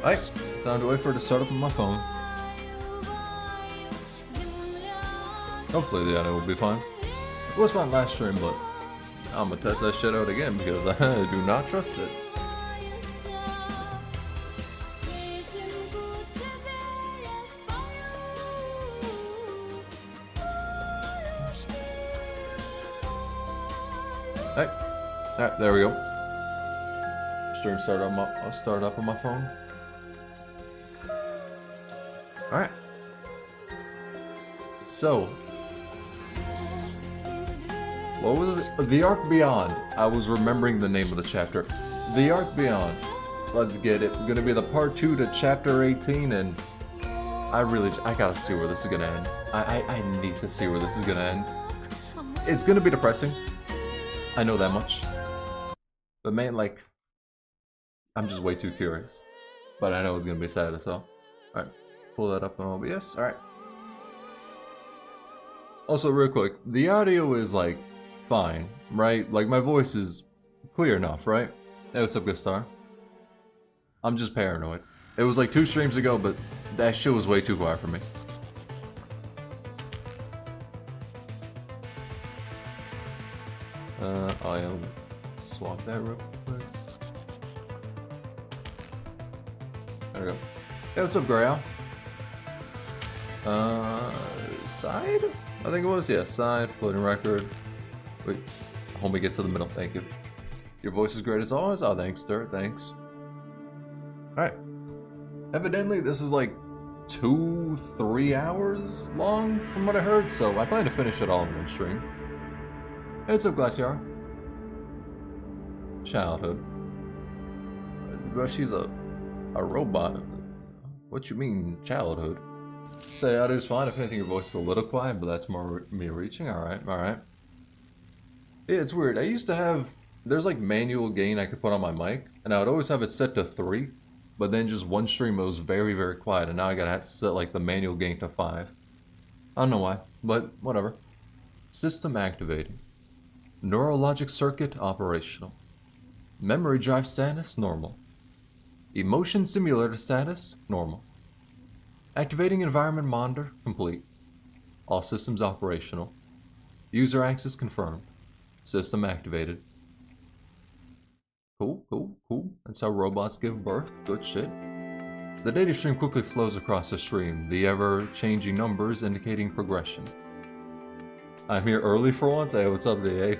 Alright, time to wait for it to start up on my phone. Hopefully the audio will be fine. It was fine last stream, but I'm gonna test that shit out again because I do not trust it. Hey, alright, there we go. Stream started on I'll start up on my phone. Alright. So, what was it? The Arc Beyond. I was remembering the name of the chapter. The Arc Beyond. Let's get it. Gonna be the part 2 to chapter 18, and I gotta see where this is gonna end. I need to see where this is gonna end. It's gonna be depressing. I know that much. But man, like, I'm just way too curious. But I know it's gonna be sad as hell. Alright, pull that up on OBS. Alright. Also, real quick, the audio is like fine, right? Like, my voice is clear enough, right? Hey, what's up, good star? I'm just paranoid. It was like 2 streams ago, but that shit was way too quiet for me. I'll swap that real quick. There we go. Hey, what's up, Grail? Side? I think it was, yeah, side, floating record. Wait, homie, get to the middle, thank you. Your voice is great as always. Oh, thanks, Dirt, thanks. Alright. Evidently, this is like 2-3 hours long, from what I heard, so I plan to finish it all in one stream. Hey, what's up, Glaciar? Childhood. Bro, she's a robot. What you mean, childhood? Say audio's fine, if anything your voice is a little quiet, but that's more me reaching. Alright, alright. Yeah, it's weird. I used to have, there's like manual gain I could put on my mic, and I would always have it set to 3, but then just one stream it was very, very quiet, and now I gotta have to set like the manual gain to 5. I don't know why, but whatever. System activating. Neurologic circuit operational. Memory drive status normal. Emotion simulator status normal. Activating environment monitor complete. All systems operational. User access confirmed. System activated. Cool, cool, cool. That's how robots give birth. Good shit. The data stream quickly flows across the stream, the ever-changing numbers indicating progression. I'm here early for once. Hey, what's up, DA?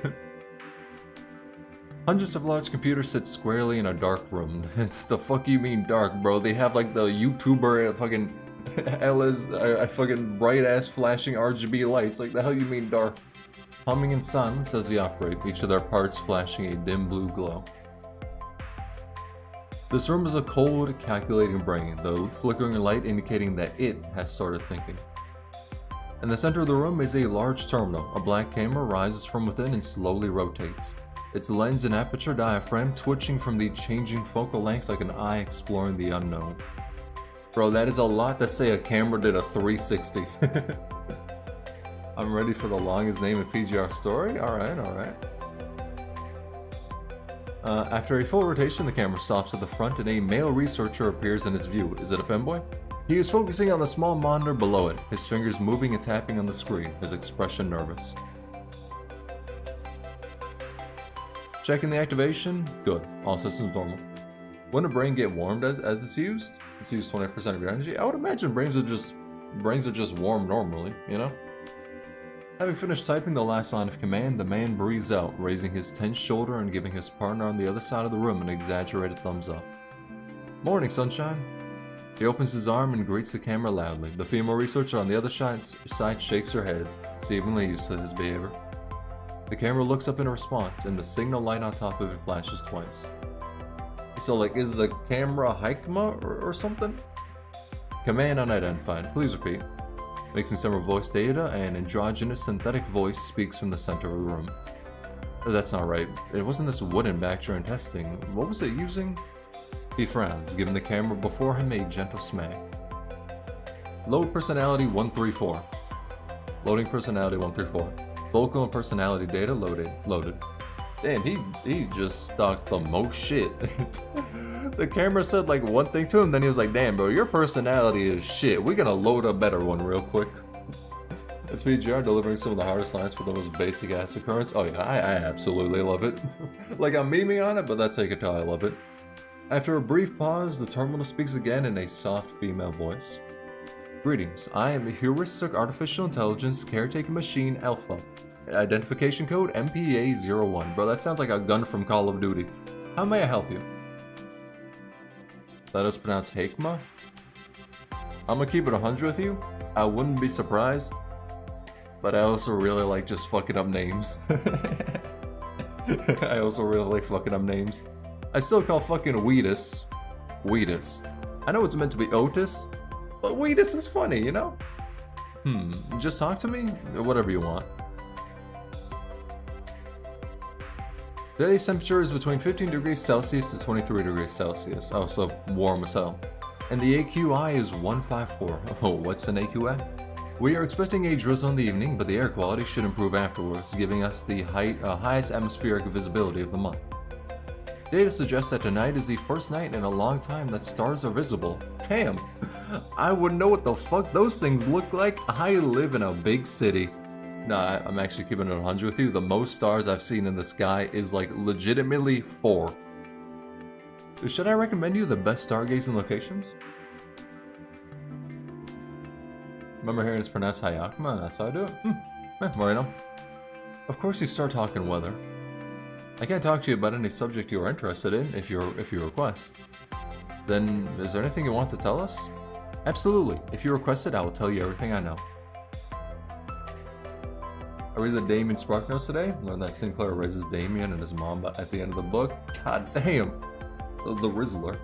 Hundreds of large computers sit squarely in a dark room. It's the fuck you mean dark, bro? They have like the YouTuber fucking LS, fucking bright ass flashing RGB lights. Like the hell you mean dark? Humming in silence as they operate, each of their parts flashing a dim blue glow. This room is a cold, calculating brain, the flickering light indicating that it has started thinking. In the center of the room is a large terminal. A black camera rises from within and slowly rotates. Its lens and aperture diaphragm twitching from the changing focal length like an eye exploring the unknown. Bro, that is a lot to say a camera did a 360. I'm ready for the longest name in PGR story? Alright, alright. After a full rotation, the camera stops at the front and a male researcher appears in his view. Is it a femboy? He is focusing on the small monitor below it, his fingers moving and tapping on the screen, his expression nervous. Checking the activation. Good. All systems normal. Wouldn't a brain get warmed as it's used? It's used 20% of your energy. I would imagine brains are just warm normally, you know? Having finished typing the last line of command, the man breathes out, raising his tense shoulder and giving his partner on the other side of the room an exaggerated thumbs up. Morning, sunshine. He opens his arm and greets the camera loudly. The female researcher on the other side shakes her head, seemingly used to his behavior. The camera looks up in response, and the signal light on top of it flashes twice. So, like, is the camera Hikma or something? Command unidentified. Please repeat. Mixing several voice data, an androgynous synthetic voice speaks from the center of the room. Oh, that's not right. It wasn't this wooden batch during testing. What was it using? He frowns, giving the camera before him a gentle smack. Load personality 134. Loading personality 134. Vocal and personality data loaded. Damn, he just stocked the most shit. The camera said like one thing to him, then he was like, damn bro, your personality is shit. We're gonna load a better one real quick. SPGR delivering some of the hardest lines for the most basic ass occurrence. Oh yeah, I absolutely love it. Like I'm memeing on it, but that's take it to I love it. After a brief pause, the terminal speaks again in a soft female voice. Greetings, I am a heuristic artificial intelligence caretaking machine Alpha. Identification code MPA01. Bro, that sounds like a gun from Call of Duty. How may I help you? That is pronounced Hakma? I'm gonna keep it 100 with you. I wouldn't be surprised. But I also really like just fucking up names. I also really like fucking up names. I still call fucking Wheatus Wheatus. I know it's meant to be Otis, but Wheatus is funny, you know? Just talk to me? Whatever you want. Today's temperature is between 15 degrees Celsius to 23 degrees Celsius. Oh, so warm as hell. And the AQI is 154. Oh, what's an AQI? We are expecting a drizzle in the evening, but the air quality should improve afterwards, giving us the highest atmospheric visibility of the month. Data suggests that tonight is the first night in a long time that stars are visible. Damn! I wouldn't know what the fuck those things look like. I live in a big city. Nah, I'm actually keeping it 100 with you. The most stars I've seen in the sky is like legitimately 4. Should I recommend you the best stargazing locations? Remember hearing it's pronounced Hayakma? That's how I do it. Moreno. Of course you start talking weather. I can't talk to you about any subject you are interested in if you request. Then, is there anything you want to tell us? Absolutely. If you request it, I will tell you everything I know. I read the Damien Spark notes today. Learned that Sinclair raises Damien and his mom at the end of the book. God damn. The Rizzler.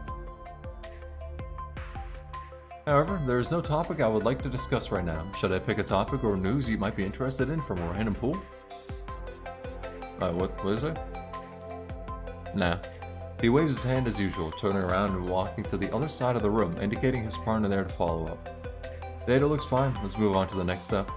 However, there is no topic I would like to discuss right now. Should I pick a topic or news you might be interested in from a random pool? What is it? Nah. He waves his hand as usual, turning around and walking to the other side of the room, indicating his partner there to follow up. Data looks fine. Let's move on to the next step.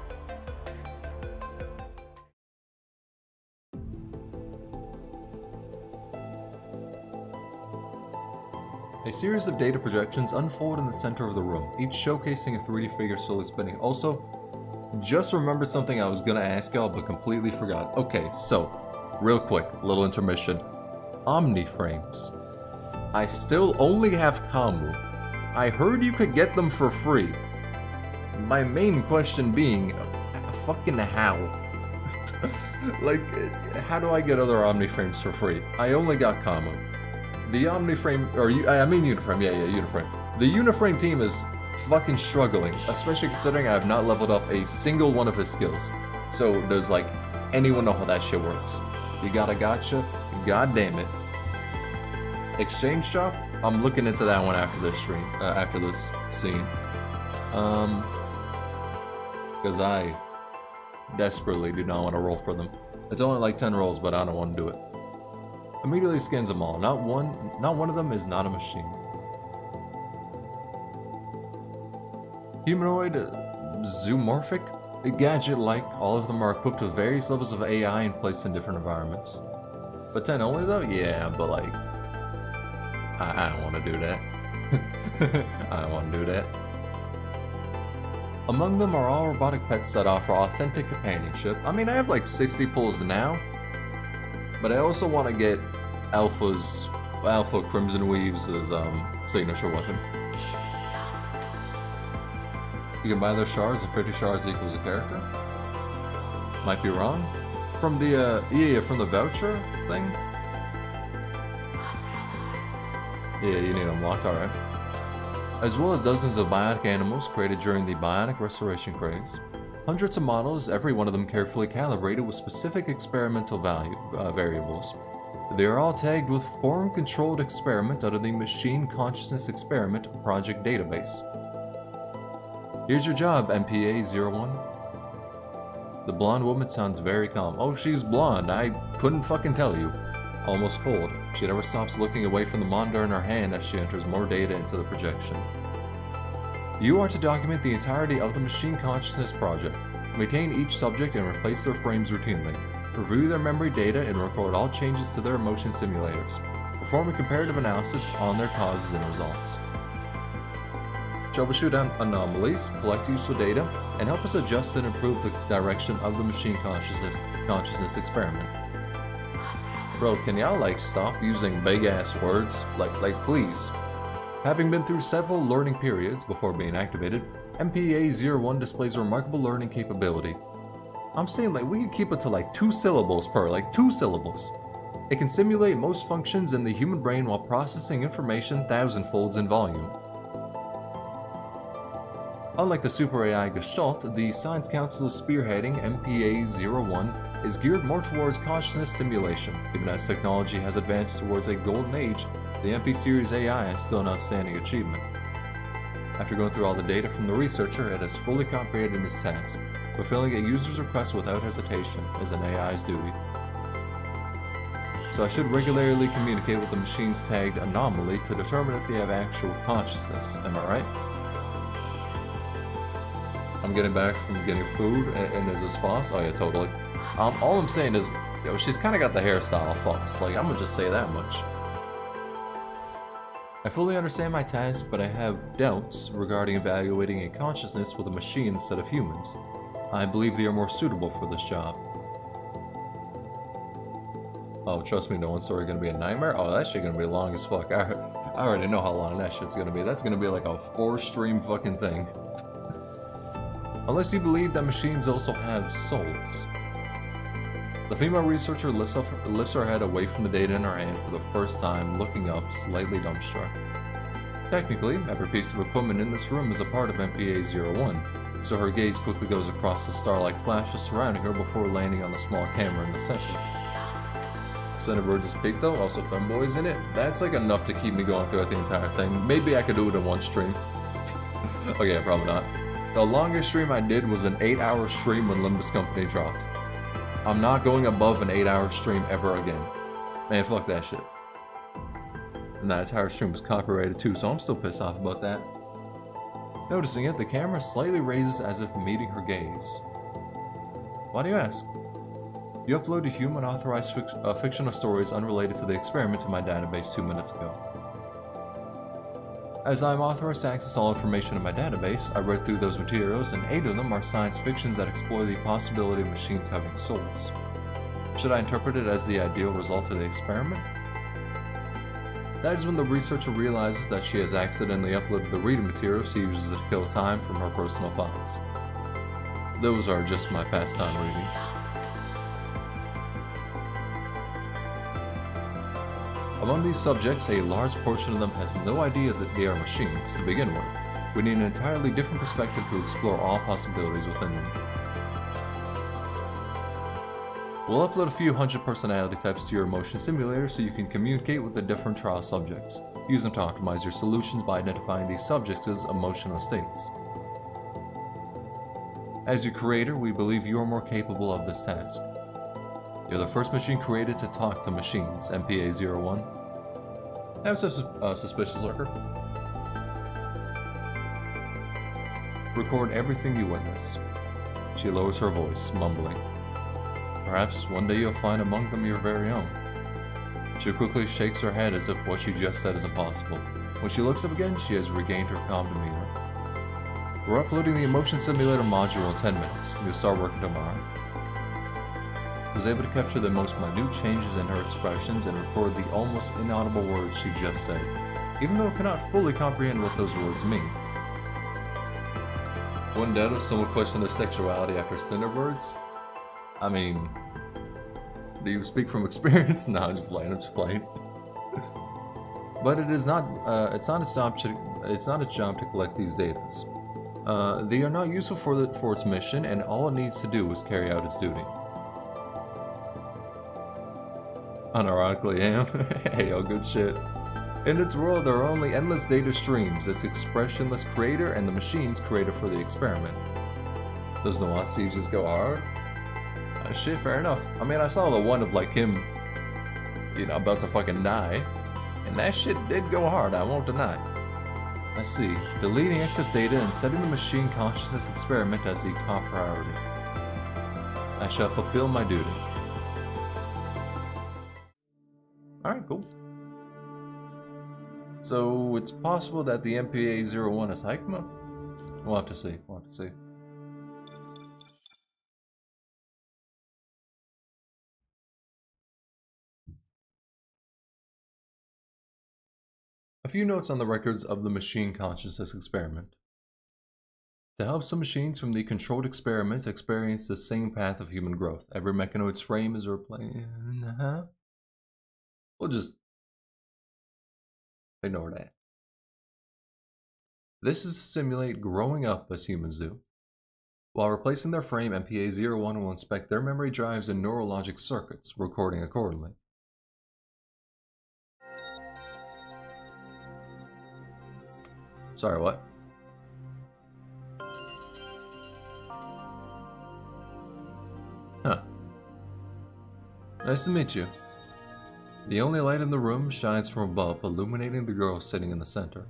A series of data projections unfold in the center of the room, each showcasing a 3D figure slowly spinning. Also, just remembered something I was gonna ask y'all but completely forgot. Okay, so, real quick, little intermission. Omni frames. I still only have Kamu. I heard you could get them for free. My main question being, fucking how? Like, how do I get other Omni frames for free? I only got Kamu. The Omniframe, or I mean Uniframe, yeah, Uniframe. The Uniframe team is fucking struggling, especially considering I have not leveled up a single one of his skills. So does like anyone know how that shit works? You got a gotcha? God damn it. Exchange shop? I'm looking into that one after this stream, after this scene. Because I desperately do not want to roll for them. It's only like 10 rolls, but I don't want to do it. Immediately scans them all. Not one of them is not a machine. Humanoid, zoomorphic, gadget-like, all of them are equipped with various levels of AI and placed in different environments. But 10 only though? Yeah, but like, I don't want to do that. I don't want to do that. Among them are all robotic pets that offer authentic companionship. I mean, I have like 60 pulls now. But I also want to get Alpha Crimson Weaves' signature weapon. You can buy those shards, and 50 shards equals a character. Might be wrong. From the from the voucher thing. Yeah, you need them locked, alright. As well as dozens of bionic animals created during the Bionic Restoration craze. Hundreds of models, every one of them carefully calibrated with specific experimental variables. They are all tagged with Form-Controlled Experiment under the Machine Consciousness Experiment Project Database. Here's your job, MPA01. The blonde woman sounds very calm. Oh, she's blonde. I couldn't fucking tell you. Almost cold. She never stops looking away from the monitor in her hand as she enters more data into the projection. You are to document the entirety of the Machine Consciousness project. Maintain each subject and replace their frames routinely. review their memory data, and record all changes to their emotion simulators. Perform a comparative analysis on their causes and results. Troubleshoot anomalies, collect useful data, and help us adjust and improve the direction of the machine consciousness experiment. Bro, can y'all like stop using big ass words? Like please. Having been through several learning periods before being activated, MPA-01 displays a remarkable learning capability. I'm saying like we could keep it to like 2 syllables per, like 2 syllables. It can simulate most functions in the human brain while processing information thousandfolds in volume. Unlike the Super AI Gestalt, the Science Council spearheading MPA-01 is geared more towards consciousness simulation. Even as technology has advanced towards a golden age, the MP Series AI is still an outstanding achievement. After going through all the data from the researcher, it has fully comprehended its task. Fulfilling a user's request without hesitation is an AI's duty. So I should regularly communicate with the machines tagged anomaly to determine if they have actual consciousness, am I right? I'm getting back from getting food, and is this Foss? Oh yeah, totally. All I'm saying is, yo, she's kind of got the hairstyle of Foss. Like, I'm gonna just say that much. I fully understand my task, but I have doubts regarding evaluating a consciousness with a machine instead of humans. I believe they are more suitable for this job. Oh, trust me, no one's story gonna be a nightmare? Oh, that shit gonna be long as fuck. I already know how long that shit's gonna be. That's gonna be like a 4-stream fucking thing. Unless you believe that machines also have souls. The female researcher lifts her head away from the data in her hand for the first time, looking up, slightly dumbstruck. Technically, every piece of equipment in this room is a part of MPA-01, so her gaze quickly goes across the star-like flashes surrounding her before landing on the small camera in the center. Cinderbirds is big though, also femboys in it. That's like enough to keep me going throughout the entire thing. Maybe I could do it in one stream. Okay, probably not. The longest stream I did was an 8-hour stream when Limbus Company dropped. I'm not going above an 8-hour stream ever again. Man, fuck that shit. And that entire stream was copyrighted too, so I'm still pissed off about that. Noticing it, the camera slightly raises as if meeting her gaze. Why do you ask? You uploaded human authorized fictional stories unrelated to the experiment to my database 2 minutes ago. As I am authorized to access all information in my database, I read through those materials, and 8 of them are science fictions that explore the possibility of machines having souls. Should I interpret it as the ideal result of the experiment? That is when the researcher realizes that she has accidentally uploaded the reading materials she uses to kill time from her personal files. Those are just my pastime readings. Among these subjects, a large portion of them has no idea that they are machines to begin with. We need an entirely different perspective to explore all possibilities within them. We'll upload a few hundred personality types to your emotion simulator so you can communicate with the different trial subjects. Use them to optimize your solutions by identifying these subjects' emotional states. As your creator, we believe you are more capable of this task. You're the first machine created to talk to machines, MPA-01. Have a suspicious lurker. Record everything you witness. She lowers her voice, mumbling. Perhaps one day you'll find among them your very own. She quickly shakes her head as if what she just said is impossible. When she looks up again, she has regained her calm demeanor. We're uploading the emotion simulator module in 10 minutes. You'll start working tomorrow. Was able to capture the most minute changes in her expressions and record the almost inaudible words she just said, even though it cannot fully comprehend what those words mean. Wouldn't doubt if someone questioned their sexuality after Cinderbirds? I mean, do you speak from experience? No, I'm just playing. But it is not. It's not its job to collect these data. They are not useful for its mission, and all it needs to do is carry out its duty. Unironically am. Hey yo, good shit. In its world, there are only endless data streams, its expressionless creator and the machines created for the experiment. Does no see just go hard? Shit, fair enough. I mean, I saw the one of like him, you know, about to fucking die, and that shit did go hard, I won't deny. I see. Deleting excess data and setting the machine consciousness experiment as the top priority. I shall fulfill my duty. cool. So it's possible that the MPA-01 is Hikma? We'll have to see. We'll have to see. A few notes on the records of the machine consciousness experiment. To help some machines from the controlled experiments experience the same path of human growth, every mechanoid's frame is replaced. We'll just ignore that. This is to simulate growing up as humans do. While replacing their frame, MPA-01 will inspect their memory drives and neurologic circuits, recording accordingly. Sorry, what? Huh. Nice to meet you. The only light in the room shines from above, illuminating the girl sitting in the center.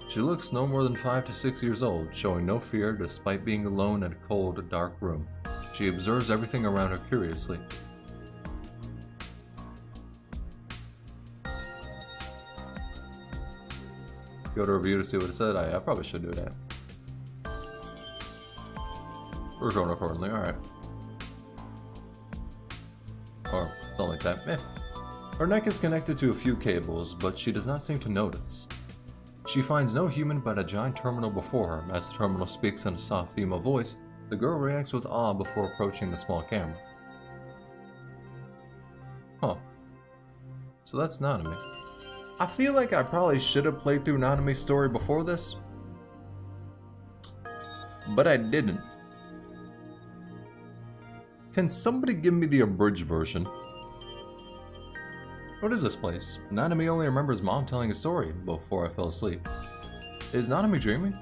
She looks no more than 5 to 6 years old, showing no fear despite being alone in a cold, dark room. She observes everything around her curiously. Go to review to see what it said. I probably should do that. We're going accordingly, alright. Or something like that. Eh. Her neck is connected to a few cables, but she does not seem to notice. She finds no human but a giant terminal before her. As the terminal speaks in a soft female voice, the girl reacts with awe before approaching the small camera. Huh. So that's Nanami. I feel like I probably should have played through Nanami's story before this, but I didn't. Can somebody give me the abridged version? What is this place? Nanami only remembers mom telling a story before I fell asleep. Is Nanami dreaming?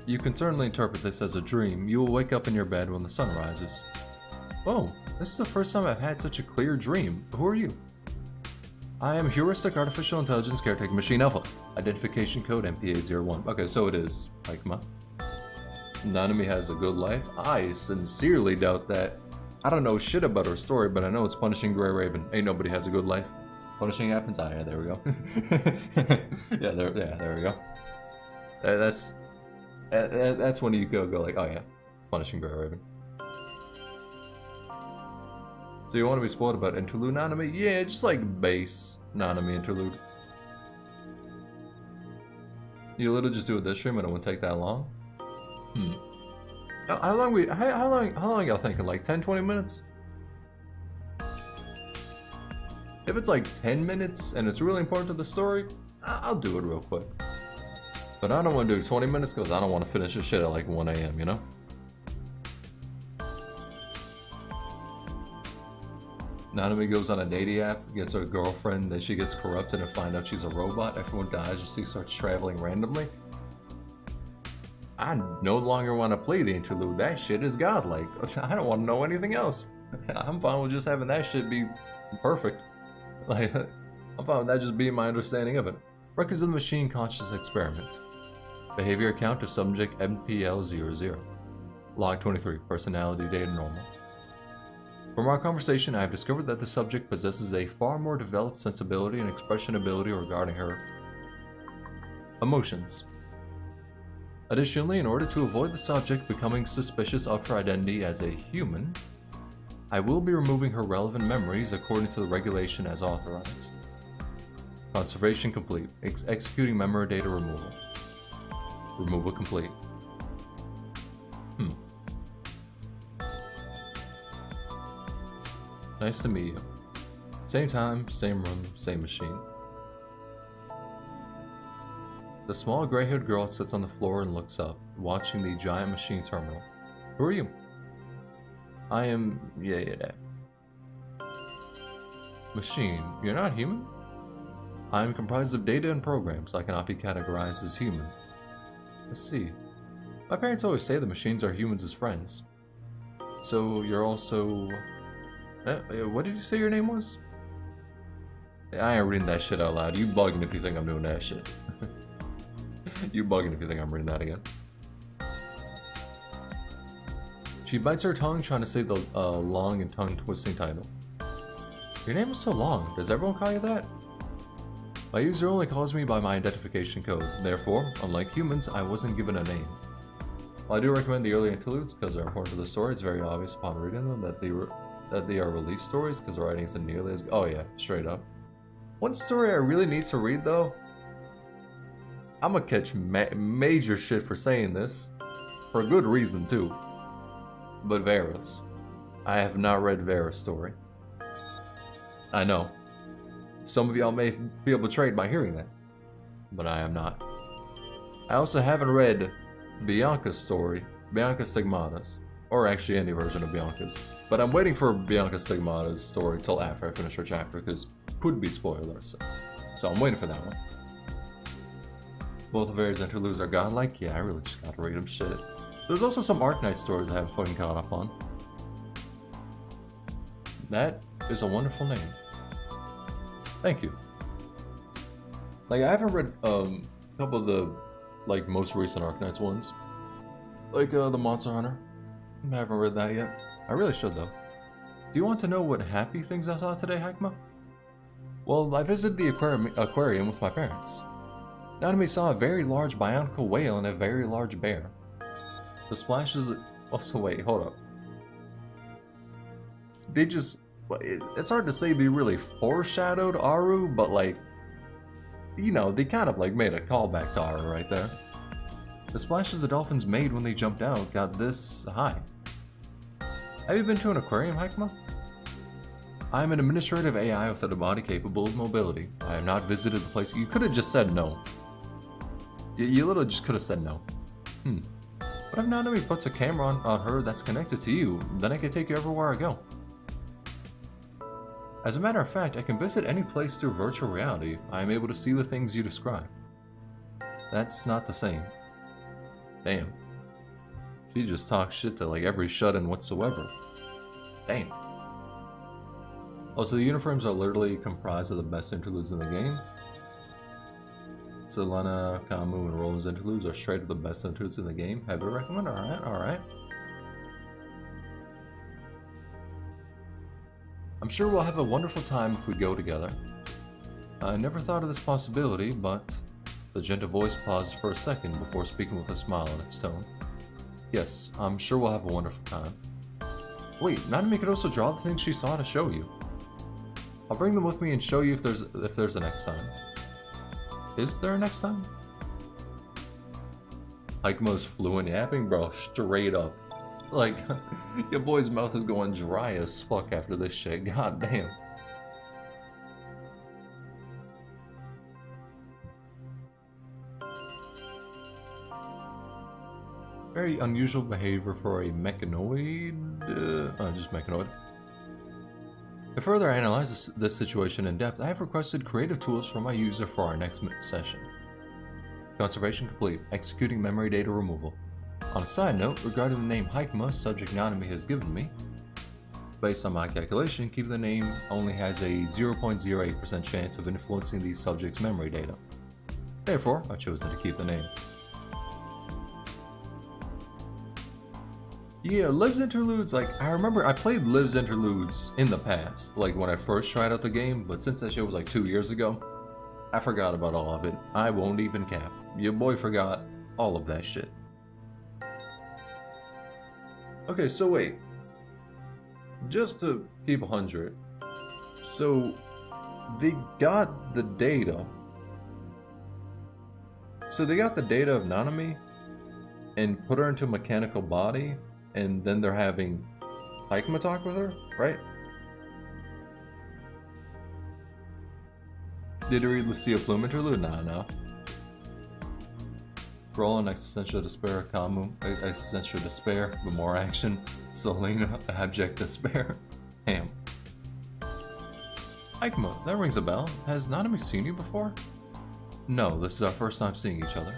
You can certainly interpret this as a dream. You will wake up in your bed when the sun rises. Oh, this is the first time I've had such a clear dream. Who are you? I am Heuristic Artificial Intelligence Caretaker Machine Alpha. Identification code MPA-01. Okay, so it is Hikma. Nanami has a good life. I sincerely doubt that. I don't know shit about her story, but I know it's punishing Grey Raven. Ain't nobody has a good life. Punishing happens. Ah, yeah, there we go. there we go. That's when you go like, oh yeah, punishing Grey Raven. So you want to be spoiled about interlude Nanami? Yeah, just like base Nanami interlude. You literally just do it this stream and it won't take that long? How long y'all thinking? Like 10-20 minutes? If it's like 10 minutes and it's really important to the story, I'll do it real quick. But I don't want to do 20 minutes because I don't want to finish this shit at like 1 AM, you know? Nanami goes on a dating app, gets her girlfriend, then she gets corrupted and find out she's a robot. Everyone dies and she starts traveling randomly. I no longer want to play the interlude. That shit is godlike. I don't want to know anything else. I'm fine with just having that shit be perfect. Like, I'm fine with that just being my understanding of it. Records of the Machine Conscious Experiment. Behavior account of subject MPL00. Log 23. Personality data normal. From our conversation, I have discovered that the subject possesses a far more developed sensibility and expression ability regarding her emotions. Additionally, in order to avoid the subject becoming suspicious of her identity as a human, I will be removing her relevant memories according to the regulation as authorized. Conservation complete. Executing memory data removal. Removal complete. Nice to meet you. Same time, same room, same machine. The small gray-haired girl sits on the floor and looks up, watching the giant machine terminal. Who are you? I am... yeah. Machine, you're not human? I am comprised of data and programs. I cannot be categorized as human. Let's see. My parents always say the machines are humans as friends. So you're also... what did you say your name was? I ain't reading that shit out loud. You bugging if you think I'm doing that shit. You bugging if you think I'm reading that again. She bites her tongue trying to say the long and tongue-twisting title. Your name is so long. Does everyone call you that? My user only calls me by my identification code. Therefore, unlike humans, I wasn't given a name. While I do recommend the early interludes because they're important to the story, it's very obvious upon reading them that they are release stories because the writing isn't nearly as... Oh yeah, straight up. One story I really need to read though, I'm gonna catch major shit for saying this, for a good reason too, but Vera's. I have not read Vera's story. I know. Some of y'all may feel betrayed by hearing that, but I am not. I also haven't read Bianca's story, Bianca Stigmata's, or actually any version of Bianca's, but I'm waiting for Bianca Stigmata's story till after I finish her chapter, because could be spoilers, so I'm waiting for that one. Both of Vera's interludes are godlike. Yeah, I really just gotta read them. Shit. There's also some Arknight stories I haven't fucking caught up on. That is a wonderful name. Thank you. Like, I haven't read a couple of the like most recent Arknights ones, like the Monster Hunter. I haven't read that yet. I really should though. Do you want to know what happy things I saw today, Hakma? Well, I visited the aquarium with my parents. Nanami saw a very large bionicle whale and a very large bear. The splashes... Also, wait, hold up. They just... It's hard to say they really foreshadowed Aru, but like... You know, they kind of like made a callback to Aru right there. The splashes the dolphins made when they jumped out got this high. Have you been to an aquarium, Hakma? I am an administrative AI without a body capable of mobility. I have not visited the place. You could have just said no. You literally just could have said no. What if Nanami puts a camera on her that's connected to you? Then I can take you everywhere I go. As a matter of fact, I can visit any place through virtual reality. I am able to see the things you describe. That's not the same. Damn. She just talks shit to like every shut-in whatsoever. Damn. Also, the uniforms are literally comprised of the best interludes in the game. Selena, Kamu, and Roland's interludes are straight up the best interludes in the game. Heavy recommend? Alright, alright. I'm sure we'll have a wonderful time if we go together. I never thought of this possibility, but... The gentle voice paused for a second before speaking with a smile in its tone. Yes, I'm sure we'll have a wonderful time. Wait, Nanami could also draw the things she saw to show you. I'll bring them with me and show you if there's a next time. Is there a next time? Hikmo's fluent yapping, bro, straight up. Like, your boy's mouth is going dry as fuck after this shit, god damn. Very unusual behavior for a mechanoid, just mechanoid. To further analyze this situation in depth, I have requested creative tools from my user for our next session. Conservation complete. Executing memory data removal. On a side note, regarding the name Hikma, subject Nanami has given me, based on my calculation, keeping the name only has a 0.08% chance of influencing the subject's memory data. Therefore, I've chosen to keep the name. Yeah, Liv's Interludes, like, I remember I played Liv's Interludes in the past, like when I first tried out the game, but since that shit was like 2 years ago, I forgot about all of it. I won't even cap. Your boy forgot all of that shit. Okay, so wait. Just to keep 100. So, they got the data. So they got the data of Nanami and put her into a mechanical body, and then they're having Hikma talk with her, right? Did you read Lucia Plume interlude? Nah, no. Roland, existential despair, Kamu, existential despair, but more action. Selena, abject despair. Ham. Hikma, that rings a bell. Has Nanami seen you before? No, this is our first time seeing each other.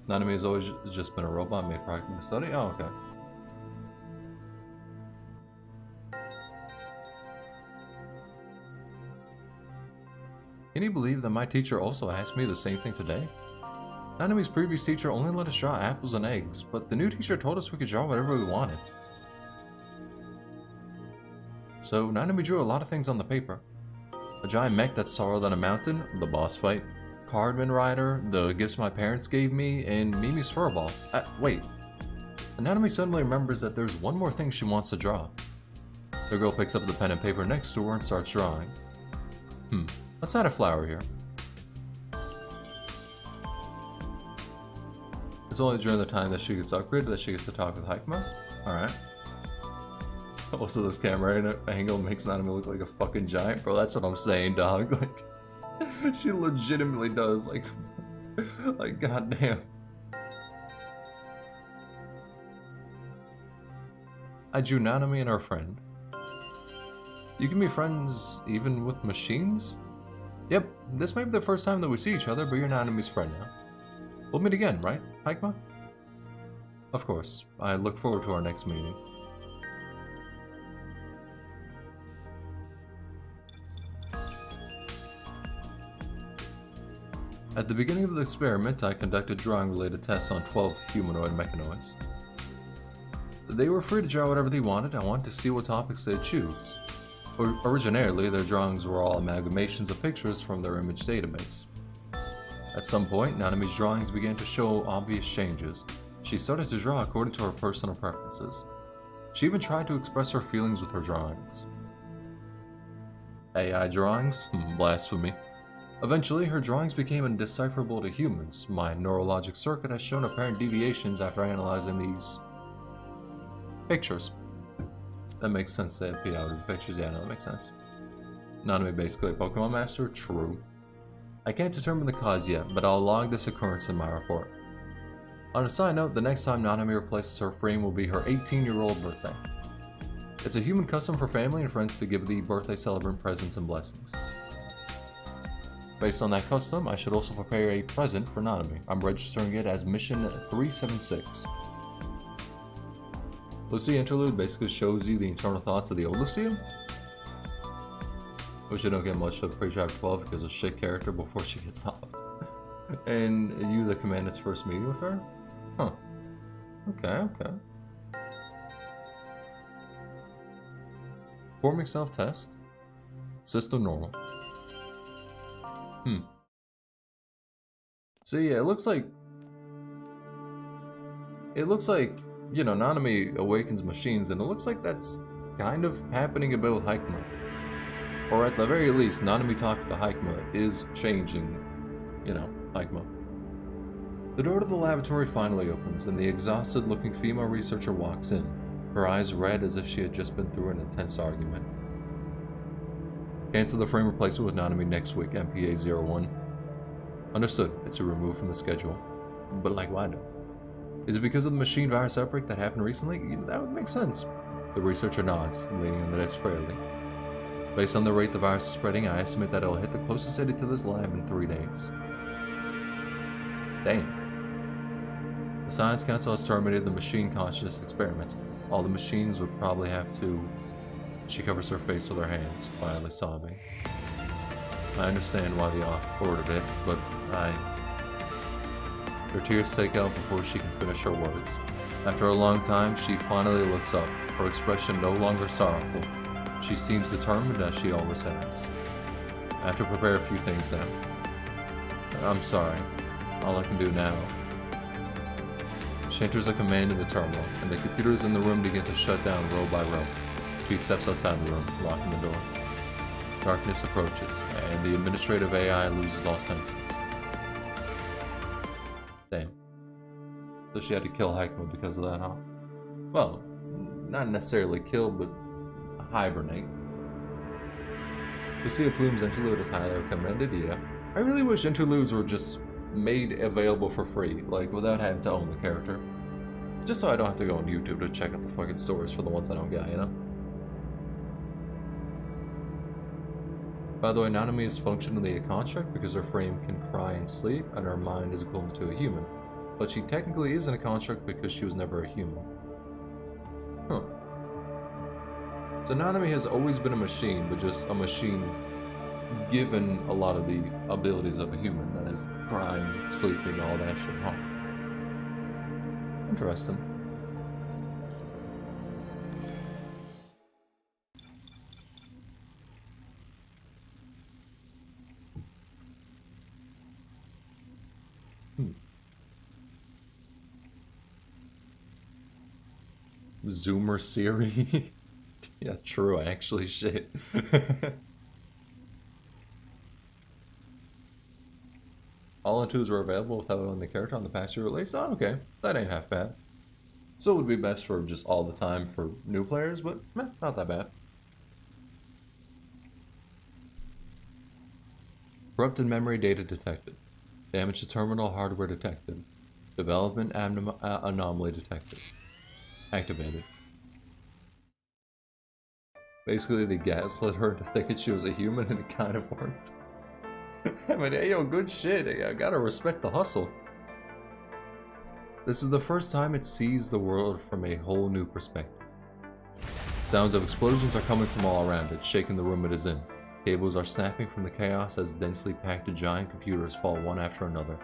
Nanami has always just been a robot made for Hikma to study? Oh, okay. Can you believe that my teacher also asked me the same thing today? Nanami's previous teacher only let us draw apples and eggs, but the new teacher told us we could draw whatever we wanted. So Nanami drew a lot of things on the paper. A giant mech that's taller than a mountain, the boss fight, Cardman Rider, the gifts my parents gave me, and Mimi's furball. Wait. Nanami suddenly remembers that there's one more thing she wants to draw. The girl picks up the pen and paper next to her and starts drawing. Let's add a flower here. It's only during the time that she gets upgraded that she gets to talk with Hikma. Alright. Also, this camera angle makes Nanami look like a fucking giant, bro. That's what I'm saying, dog. Like, she legitimately does. Like goddamn. I drew Nanami and her friend. You can be friends even with machines? Yep, this may be the first time that we see each other, but you're Nanami's friend now. We'll meet again, right, Hikma? Of course. I look forward to our next meeting. At the beginning of the experiment, I conducted drawing-related tests on 12 humanoid mechanoids. They were free to draw whatever they wanted. I wanted to see what topics they'd choose. Originally, their drawings were all amalgamations of pictures from their image database. At some point, Nanami's drawings began to show obvious changes. She started to draw according to her personal preferences. She even tried to express her feelings with her drawings. AI drawings? Blasphemy. Eventually, her drawings became indecipherable to humans. My neurologic circuit has shown apparent deviations after analyzing these pictures. That makes sense, they have out of the pictures. Yeah, no, that makes sense. Nanami basically a Pokemon Master? True. I can't determine the cause yet, but I'll log this occurrence in my report. On a side note, the next time Nanami replaces her frame will be her 18-year-old birthday. It's a human custom for family and friends to give the birthday celebrant presents and blessings. Based on that custom, I should also prepare a present for Nanami. I'm registering it as Mission 376. Lucia Interlude basically shows you the internal thoughts of the old Lucia. Which you don't get much of pre-chapter 12 because of shit character before she gets off. And you the commandant's first meeting with her? Huh. Okay. Performing self-test. System normal. So yeah, it looks like, you know, Nanami awakens machines, and it looks like that's kind of happening a bit with Hikma. Or at the very least, Nanami talking to Hikma is changing, you know, Hikma. The door to the laboratory finally opens, and the exhausted-looking female researcher walks in, her eyes red as if she had just been through an intense argument. Cancel the frame replacement with Nanami next week, MPA-01. Understood, it's a remove from the schedule. But like, why though? Is it because of the machine virus outbreak that happened recently? That would make sense. The researcher nods, leaning on the desk frailly. Based on the rate the virus is spreading, I estimate that it'll hit the closest city to this lab in 3 days. Damn. The Science Council has terminated the machine consciousness experiment. All the machines would probably have to... She covers her face with her hands, quietly sobbing. I understand why the author ordered it, but Her tears take out before she can finish her words. After a long time, she finally looks up, her expression no longer sorrowful. She seems determined as she always has. I have to prepare a few things now. I'm sorry. All I can do now. She enters a command in the terminal, and the computers in the room begin to shut down row by row. She steps outside the room, locking the door. Darkness approaches, and the administrative AI loses all senses. Damn. So she had to kill Hikma because of that, huh? Well, not necessarily kill, but hibernate. Lucia Plume's interlude is highly recommended, yeah. I really wish interludes were just made available for free, like without having to own the character. Just so I don't have to go on YouTube to check out the fucking stories for the ones I don't get, you know? By the way, Nanami is functionally a construct because her frame can cry and sleep, and her mind is equivalent to a human. But she technically isn't a construct because she was never a human. Huh. So Nanami has always been a machine, but just a machine given a lot of the abilities of a human, that as crime, sleeping, all that shit. Huh. Interesting. Zoomer Siri. Yeah, true, actually, shit. All intuits were available without owning the character on the pass-through release. Oh, okay. That ain't half bad. So it would be best for just all the time for new players, but not that bad. Corrupted memory data detected. Damage to terminal hardware detected. Development anomaly detected. Activated. Basically, they gaslit her to thinking she was a human, and it kind of worked. I mean, hey, yo, good shit. I gotta respect the hustle. This is the first time it sees the world from a whole new perspective. Sounds of explosions are coming from all around it, shaking the room it is in. Cables are snapping from the chaos as densely packed giant computers fall one after another,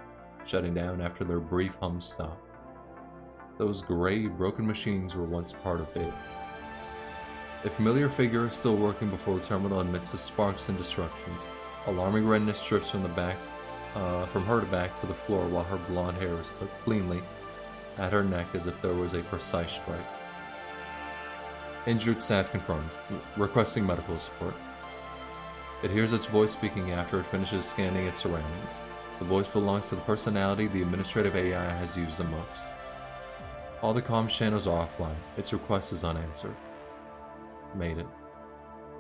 shutting down after their brief hums stop. Those gray, broken machines were once part of it. A familiar figure is still working before the terminal amidst the sparks and destructions. Alarming redness drips from her back to the floor while her blonde hair is cut cleanly at her neck as if there was a precise strike. Injured staff confirmed, requesting medical support. It hears its voice speaking after it finishes scanning its surroundings. The voice belongs to the personality the administrative AI has used the most. All the comms channels are offline. Its request is unanswered. Made it.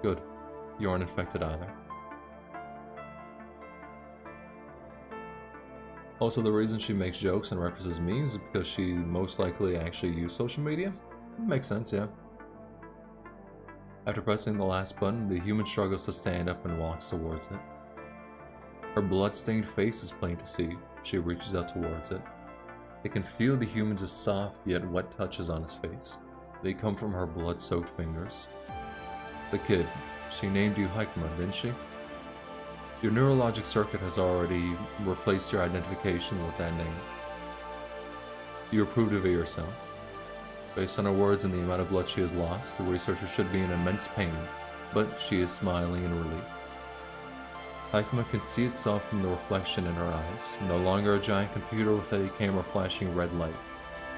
Good. You aren't infected either. Also, the reason she makes jokes and references memes is because she most likely actually used social media. Makes sense, yeah. After pressing the last button, the human struggles to stand up and walks towards it. Her blood-stained face is plain to see. She reaches out towards it. It can feel the human's soft yet wet touches on his face. They come from her blood-soaked fingers. The kid. She named you Hikma, didn't she? Your neurologic circuit has already replaced your identification with that name. You approved of it yourself. Based on her words and the amount of blood she has lost, the researcher should be in immense pain, but she is smiling in relief. Hikma can see itself from the reflection in her eyes, no longer a giant computer with a camera flashing red light.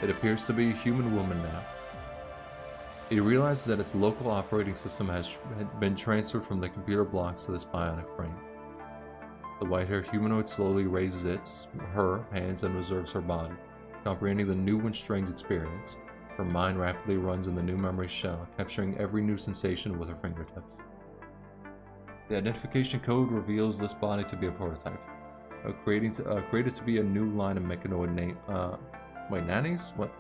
It appears to be a human woman now. It realizes that its local operating system has been transferred from the computer blocks to this bionic frame. The white-haired humanoid slowly raises her hands and reserves her body, comprehending the new and strange experience. Her mind rapidly runs in the new memory shell, capturing every new sensation with her fingertips. The identification code reveals this body to be a prototype, created to be a new line of mechanoid name. Nannies? What?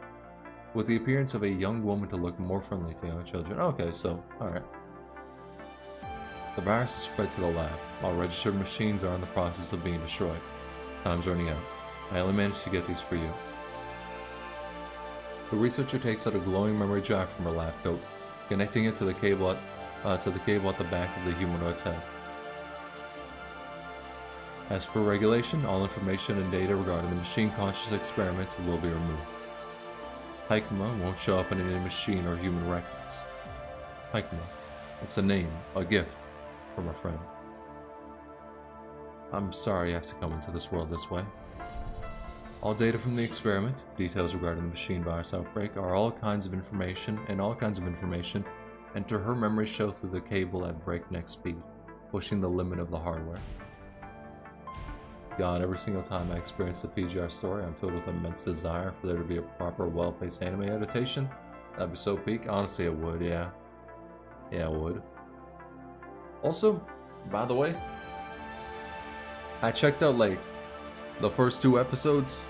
With the appearance of a young woman to look more friendly to young children. Okay, so, alright. The virus is spread to the lab. All registered machines are in the process of being destroyed. Time's running out. I only managed to get these for you. The researcher takes out a glowing memory drive from her lab coat, connecting it to the cable at the back of the humanoid's head. As per regulation, all information and data regarding the machine-conscious experiment will be removed. Hikma won't show up in any machine or human records. Hikma. It's a name, a gift, from a friend. I'm sorry you have to come into this world this way. All data from the experiment, details regarding the machine virus outbreak, all kinds of information, enter her memory shell through the cable at breakneck speed, pushing the limit of the hardware. God, every single time I experience the PGR story, I'm filled with immense desire for there to be a proper, well-paced anime adaptation. That'd be so peak. Honestly, it would, yeah. Yeah, it would. Also, by the way, I checked out, like, the first 2 episodes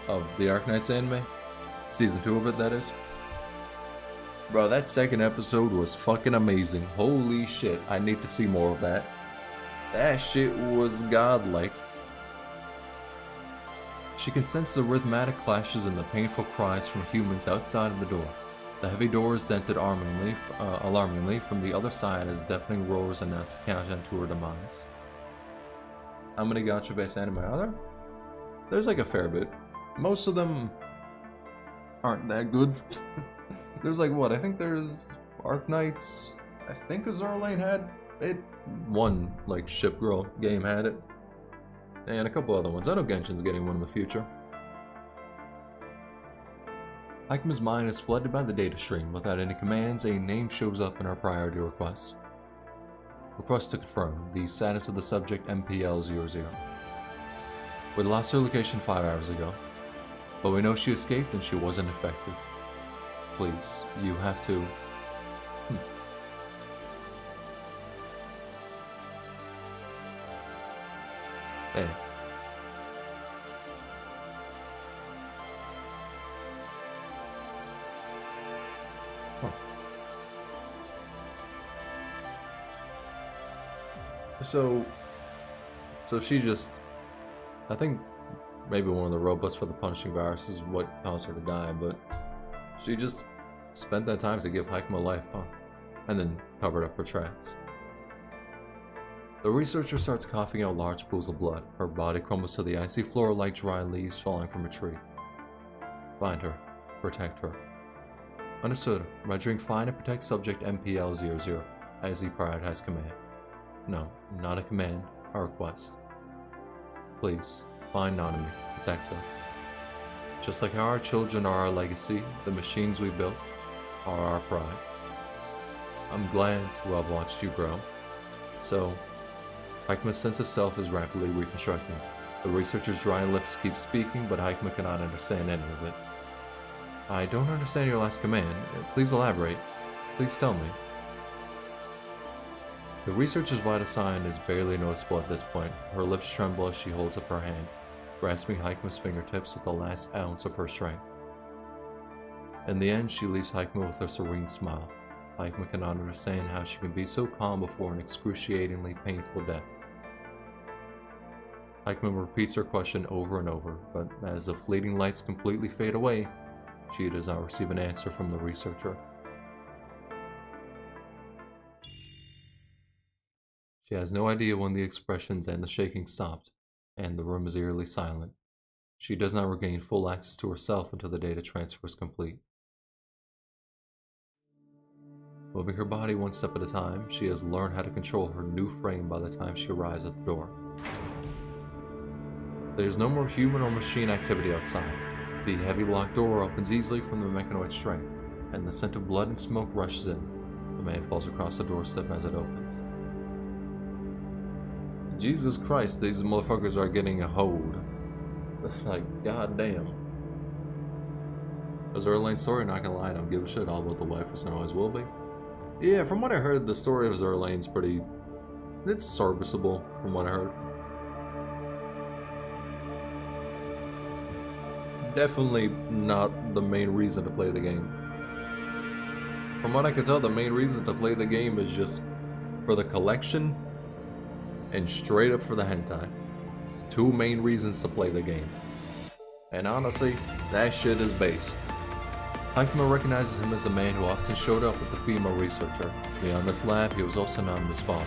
of the Arknights anime. Season 2 of it, that is. Bro, that second episode was fucking amazing. Holy shit, I need to see more of that. That shit was godlike. She can sense the rhythmic clashes and the painful cries from humans outside of the door. The heavy door is dented alarmingly from the other side as deafening roars announce the countdown to her demise. How many gacha-based anime are there? There's like a fair bit. Most of them aren't that good. There's like what? I think there's Arc Knights. I think Azur Lane had it. One like Ship Girl game had it, and a couple other ones. I know Genshin's getting one in the future. Haikuma's mind is flooded by the data stream. Without any commands, a name shows up in our priority requests. Request to confirm the status of the subject MPL00. We lost her location 5 hours ago, but we know she escaped and she wasn't infected. Please, you have to... Hey. So she just, I think maybe one of the robots for the punching virus is what caused her to die, but she just spent that time to give Haikuma life, huh? And then covered up her tracks. The researcher starts coughing out large pools of blood. Her body crumbles to the icy floor like dry leaves falling from a tree. Find her. Protect her. Understood. Registering find and protect subject MPL00 as the prioritized command. No, not a command, a request. Please, find Nanami, protect her. Just like how our children are our legacy, the machines we built are our pride. I'm glad to have watched you grow. So, Haikuma's sense of self is rapidly reconstructing. The researcher's dry lips keep speaking, but Haikuma cannot understand any of it. I don't understand your last command. Please elaborate. Please tell me. The researcher's vital sign is barely noticeable at this point. Her lips tremble as she holds up her hand, grasping Haikuma's fingertips with the last ounce of her strength. In the end, she leaves Haikuma with a serene smile. Haikuma cannot understand how she can be so calm before an excruciatingly painful death. Haikuma repeats her question over and over, but as the fleeting lights completely fade away, she does not receive an answer from the researcher. She has no idea when the expressions and the shaking stopped, and the room is eerily silent. She does not regain full access to herself until the data transfer is complete. Moving her body one step at a time, she has learned how to control her new frame by the time she arrives at the door. There is no more human or machine activity outside. The heavy locked door opens easily from the mechanoid strength, and the scent of blood and smoke rushes in. The man falls across the doorstep as it opens. Jesus Christ, these motherfuckers are getting a hold. Like, goddamn. Azur Lane's story, not gonna lie, I don't give a shit all about the waifu and always will be. Yeah, from what I heard, the story of Azur Lane's pretty... it's serviceable, from what I heard. Definitely not the main reason to play the game. From what I can tell, the main reason to play the game is just for the collection and straight up for the hentai. Two main reasons to play the game. And honestly, that shit is based. Haikuma recognizes him as the man who often showed up with the female researcher. Beyond this lab, he was also Nanami's father.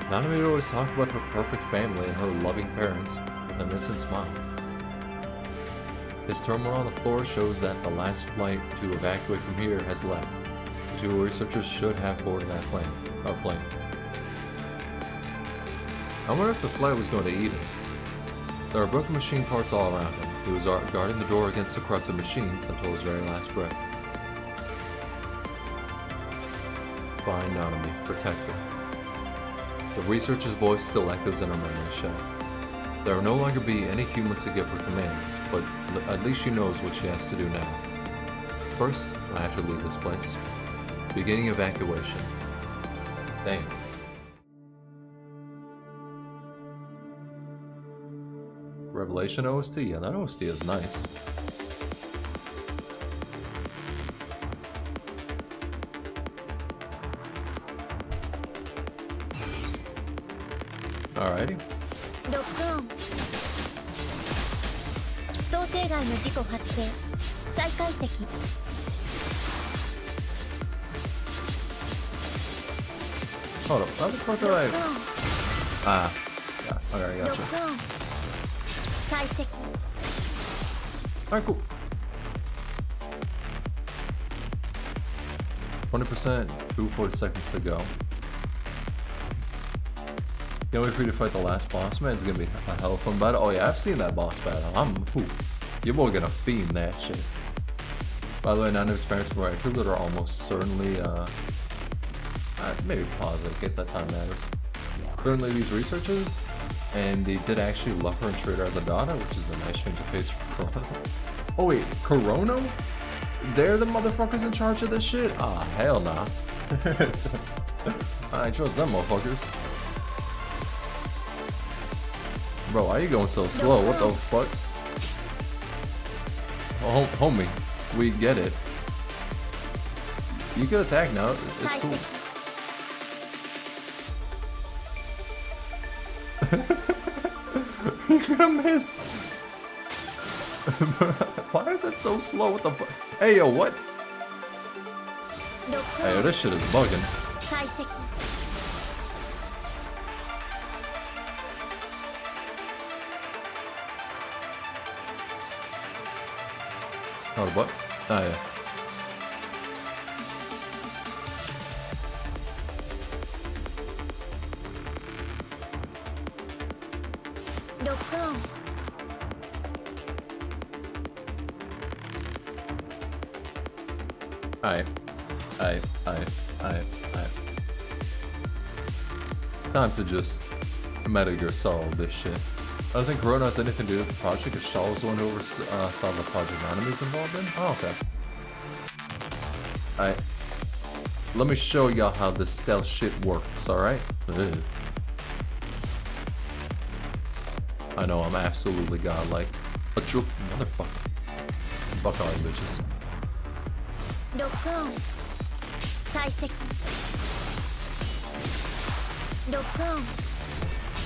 Nanami would always talk about her perfect family and her loving parents with an innocent smile. His terminal on the floor shows that the last flight to evacuate from here has left. The two researchers should have boarded that plane. I wonder if the flight was going to Eden. There are broken machine parts all around him. He was guarding the door against the corrupted machines until his very last breath. Find Nanami, protect her. The researcher's voice still echoes in her memory shell. There will no longer be any human to give her commands, but at least she knows what she has to do now. First, I have to leave this place. Beginning evacuation. Damn. Revelation OST, yeah, that OST is nice. Alrighty. 想定外の事故発生再解析 Hold up, how the fuck did I... Ah, yeah, Okay, I ロ gotcha. ックオン解析 Alright, cool. 20%, 240 seconds to go. Can't wait for you to fight the last boss, man. It's gonna be a hell of a fun battle. Oh yeah, I've seen that boss battle. Your boy gonna fiend that shit. By the way, Nanami's parents were right. People are almost certainly, maybe pause it in case that time matters. Certainly these researchers, and they did actually love her and treat her as a daughter, which is a nice change of pace for Corona. Oh wait, Corona? They're the motherfuckers in charge of this shit? Ah, hell nah. I trust them motherfuckers. Bro, why are you going so slow? What the fuck? Oh, homie, we get it. You can attack now. It's cool. You're gonna miss. Why is it so slow? What the fuck? Hey, yo, what? ロック Hey, オ yo, ン this shit is bugging. 解析 Oh, what? Oh, yeah. ロックオン Alright. Time to just Metal Gear Solid this shit. I don't think Corona has anything to do with the project, because Shaw was the one who oversaw the project Nanami's involved in. Oh, okay. Alright. Let me show y'all how this stealth shit works, alright? I know, I'm absolutely godlike. But you motherfucker. Fuck all you bitches. ロックオン解析ロックオン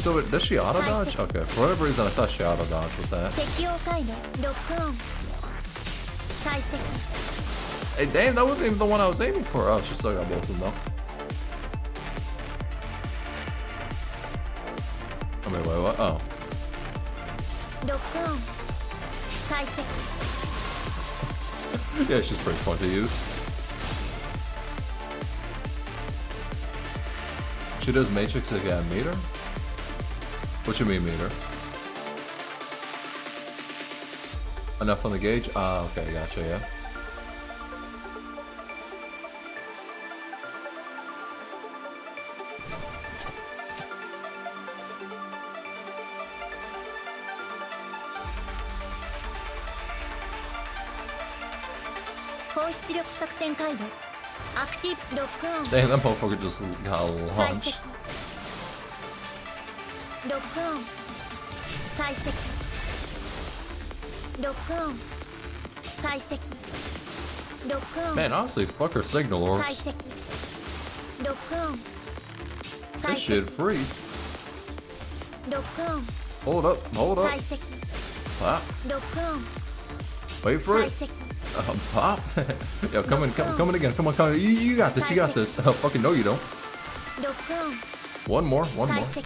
So, does she auto dodge? Okay, for whatever reason, I thought she auto dodged with that. 適応回路ロックオン解析 Hey, damn, that wasn't even the one I was aiming for. Oh, she still got both of them, though. I mean, wait, what? Oh. ロックオン解析 Yeah, she's pretty fun to use. She does Matrix again, meter? What you mean, meter? Enough on the gauge? Ah, okay, gotcha, yeah. Damn, that motherfucker just got launched. ロックオン解析ロックオン解析ロックオン Man, honestly, fuck her signal 解 orbs. 析ロックオン This shit free. ロックオン Hold up, hold up. 解析 Pop. ロックオン Wait for 解 it. 析 Pop. Yo, come in again. Come on. You got this, you got this. Fucking no, you don't. ロックオン One more. 解析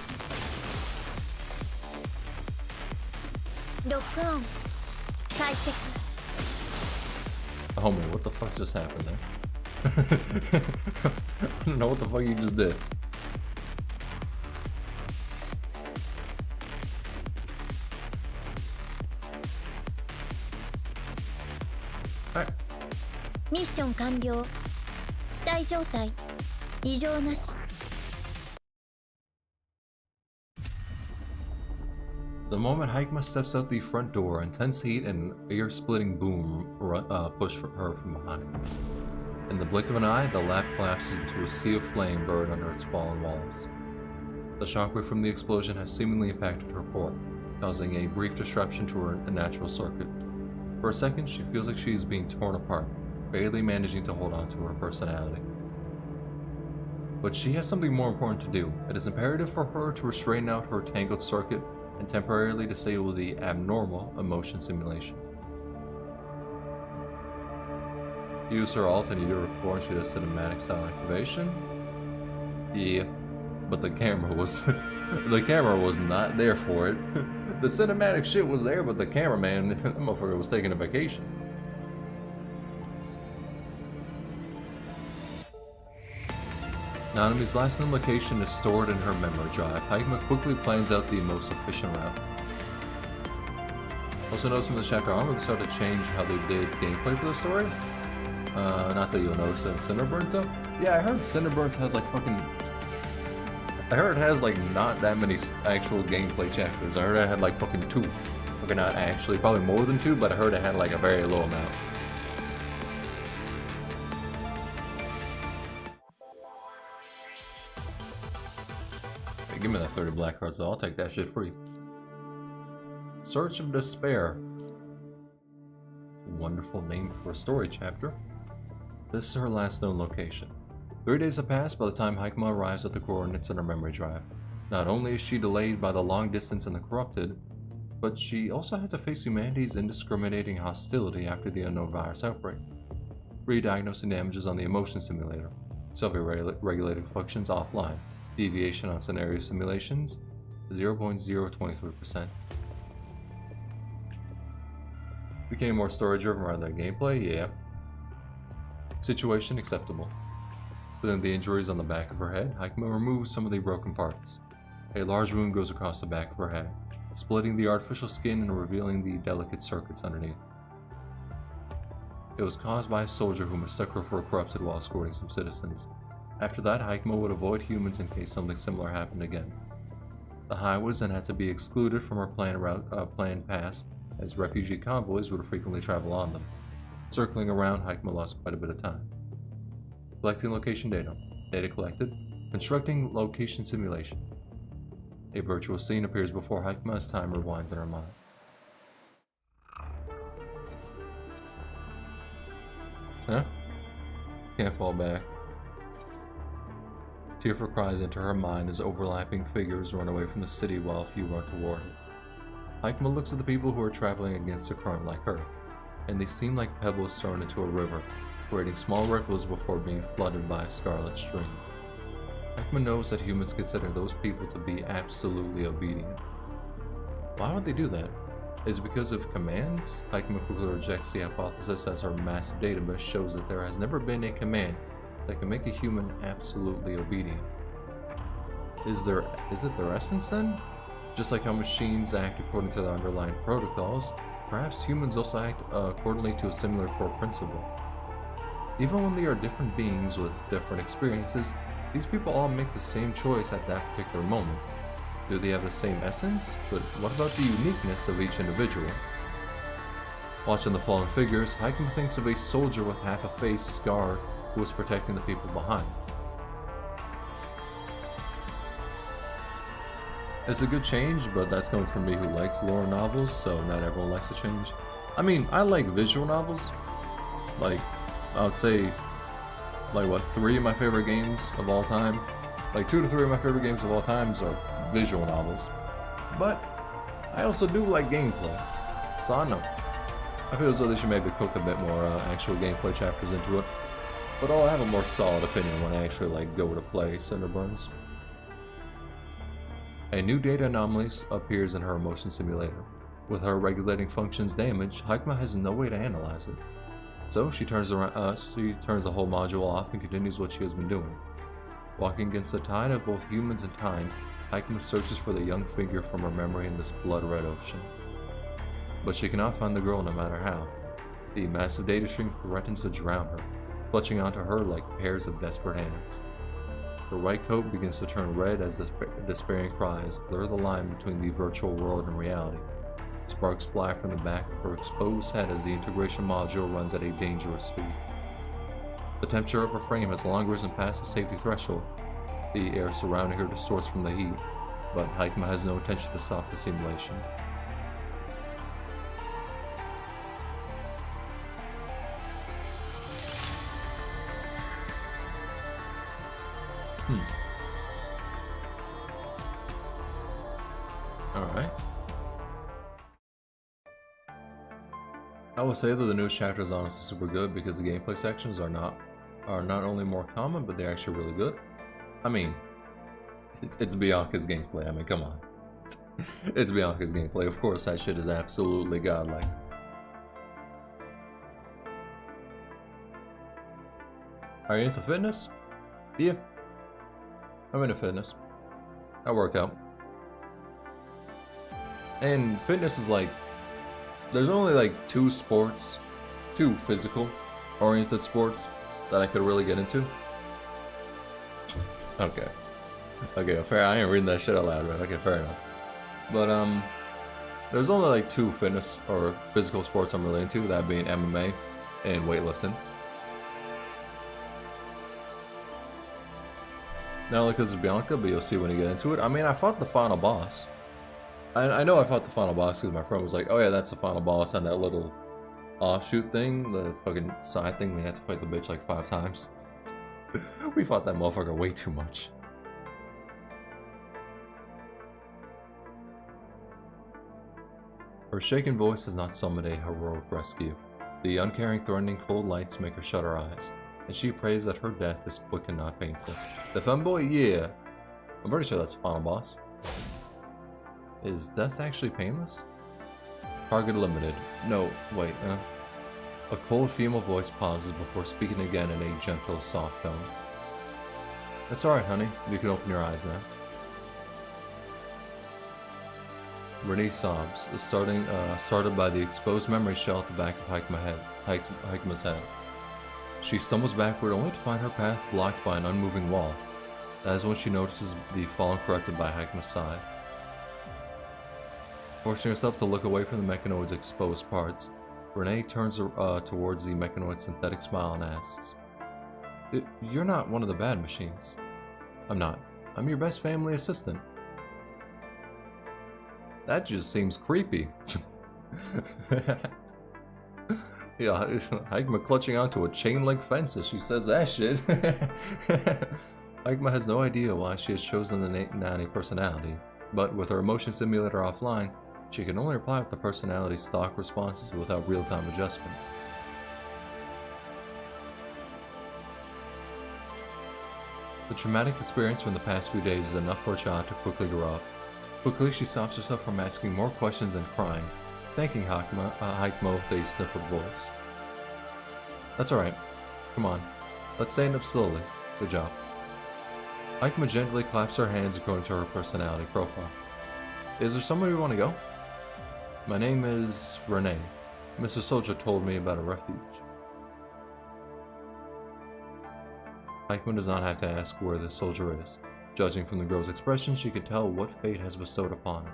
ロックオン解析 Homie, what the fuck just happened there? I don't know what the fuck you just did. Alright. ミッション完了機体状態異常なし The moment Hikma steps out the front door, intense heat and ear-splitting boom push her from behind. In the blink of an eye, the lab collapses into a sea of flame buried under its fallen walls. The shockwave from the explosion has seemingly impacted her core, causing a brief disruption to her natural circuit. For a second, she feels like she is being torn apart, barely managing to hold on to her personality. But she has something more important to do. It is imperative for her to restrain out her tangled circuit and temporarily disable the abnormal emotion simulation. Use her alt and you do record, she does cinematic style activation. Yeah. but the camera was the camera was not there for it. The cinematic shit was there, but the cameraman, that motherfucker was taking a vacation. Nanami's last known location is stored in her memory drive. Hikima quickly plans out the most efficient route. Also notice from this chapter on, they started to change how they did gameplay for the story. Not that you'll notice that Cinderburns though. Yeah, I heard Cinderburns has like fucking... I heard it has like not that many actual gameplay chapters. I heard it had like fucking 2. Okay, not actually, probably more than 2, but I heard it had like a very low amount. Hey, give me that 30 black cards, so I'll take that shit free. Search of Despair. Wonderful name for a story chapter. This is her last known location. 3 days have passed by the time Hikima arrives at the coordinates in her memory drive. Not only is she delayed by the long distance and the corrupted, but she also had to face humanity's indiscriminating hostility after the unknown virus outbreak. Re-diagnosing damages on the emotion simulator. Self-regulating functions offline. Deviation on scenario simulations 0.023%. Became more story-driven rather than gameplay, yeah. Situation acceptable. Within the injuries on the back of her head, Hikima removes some of the broken parts. A large wound goes across the back of her head, splitting the artificial skin and revealing the delicate circuits underneath. It was caused by a soldier who mistook her for a corrupted while escorting some citizens. After that, Hikima would avoid humans in case something similar happened again. The highways then had to be excluded from her planned pass, as refugee convoys would frequently travel on them. Circling around, Hikima lost quite a bit of time. Collecting location data. Data collected. Constructing location simulation. A virtual scene appears before Hikima as time rewinds in her mind. Huh? Can't fall back. Tearful cries enter her mind as overlapping figures run away from the city while a few run toward her. Hikima looks at the people who are traveling against the current like her, and they seem like pebbles thrown into a river, creating small ripples before being flooded by a scarlet stream. Hikima knows that humans consider those people to be absolutely obedient. Why would they do that? Is it because of commands? Hikima quickly rejects the hypothesis as her massive database shows that there has never been a command that can make a human absolutely obedient. Is it their essence then? Just like how machines act according to the underlying protocols, perhaps humans also act accordingly to a similar core principle. Even when they are different beings with different experiences, these people all make the same choice at that particular moment. Do they have the same essence? But what about the uniqueness of each individual? Watching the fallen figures, Hikima thinks of a soldier with half a face scarred who was protecting the people behind. It's a good change, but that's coming from me who likes lore novels, so not everyone likes a change. I mean, I like visual novels. Like, I would say, like what, 3 of my favorite games of all time? Like 2 to 3 of my favorite games of all time are visual novels. But I also do like gameplay, so I know. I feel as though they should maybe cook a bit more actual gameplay chapters into it. But I'll have a more solid opinion when I actually like go to play Cinderburns. A new data anomaly appears in her emotion simulator. With her regulating functions damaged, Hikima has no way to analyze it. So she turns the whole module off and continues what she has been doing. Walking against the tide of both humans and time, Hikima searches for the young figure from her memory in this blood-red ocean. But she cannot find the girl no matter how. The massive data stream threatens to drown her, clutching onto her like pairs of desperate hands. Her white coat begins to turn red as the despairing cries blur the line between the virtual world and reality. Sparks fly from the back of her exposed head as the integration module runs at a dangerous speed. The temperature of her frame has long risen past the safety threshold. The air surrounding her distorts from the heat, but Hikima has no intention to stop the simulation. Alright. I will say that the newest chapter is honestly super good because the gameplay sections are not only more common, but they're actually really good. I mean, It's Bianca's gameplay. I mean, come on. It's Bianca's gameplay. Of course, that shit is absolutely godlike. Are you into fitness? Yeah. I'm into fitness. I work out. And fitness is like, there's only like two physical oriented sports that I could really get into. Okay. Okay, fair. I ain't reading that shit out loud, right? Okay, fair enough. But there's only like two fitness or physical sports I'm really into, that being MMA and weightlifting. Not only because of Bianca, but you'll see when you get into it. I mean, I fought the final boss. I know I fought the final boss because my friend was like, oh yeah, that's the final boss on that little offshoot thing, the fucking side thing. We had to fight the bitch like 5 times. We fought that motherfucker way too much. Her shaken voice has not summoned a heroic rescue. The uncaring, threatening cold lights make her shut her eyes, and she prays that her death is quick and not painful. The femboy, yeah. I'm pretty sure that's the final boss. Is death actually painless? Target limited. No, wait, A cold female voice pauses before speaking again in a gentle, soft tone. It's alright, honey. You can open your eyes now. Renee sobs, started by the exposed memory shell at the back of Hikema's head. She stumbles backward only to find her path blocked by an unmoving wall. That is when she notices the fallen corrupted by Hikema's side. Forcing herself to look away from the mechanoid's exposed parts, Renee turns towards the mechanoid's synthetic smile and asks, "You're not one of the bad machines." "I'm not. I'm your best family assistant." That just seems creepy. Yeah, Hikema clutching onto a chain link fence as she says that shit. Hikema has no idea why she has chosen the Nanami personality, but with her emotion simulator offline, she can only reply with the personality's stock responses without real-time adjustment. The traumatic experience from the past few days is enough for a child to quickly grow up. Quickly, she stops herself from asking more questions and crying, thanking Hikema with a stifled voice. "That's alright. Come on. Let's stand up slowly. Good job." Hikema gently claps her hands according to her personality profile. "Is there somewhere you want to go?" "My name is Renee. Mr. Soldier told me about a refuge." Hikema does not have to ask where the soldier is. Judging from the girl's expression, she could tell what fate has bestowed upon her.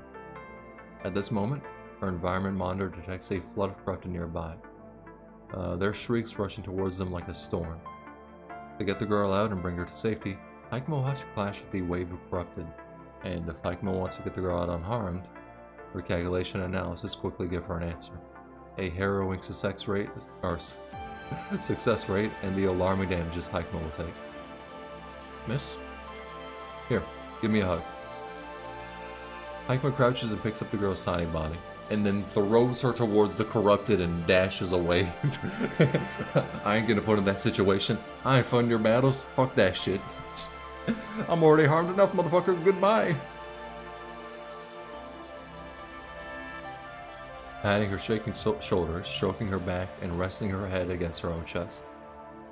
At this moment, her environment monitor detects a flood of corrupted nearby. Their shrieks rushing towards them like a storm. To get the girl out and bring her to safety, Hikema will have to clash with the wave of corrupted, and if Hikema wants to get the girl out unharmed, her calculation and analysis quickly give her an answer. A harrowing success rate, and the alarming damages Hikema will take. "Miss? Here, give me a hug." Hikema crouches and picks up the girl's tiny body, and then throws her towards the corrupted and dashes away. I ain't gonna put in that situation. I ain't fun your battles. Fuck that shit. I'm already harmed enough, motherfucker. Goodbye. Patting her shaking shoulders, stroking her back, and resting her head against her own chest.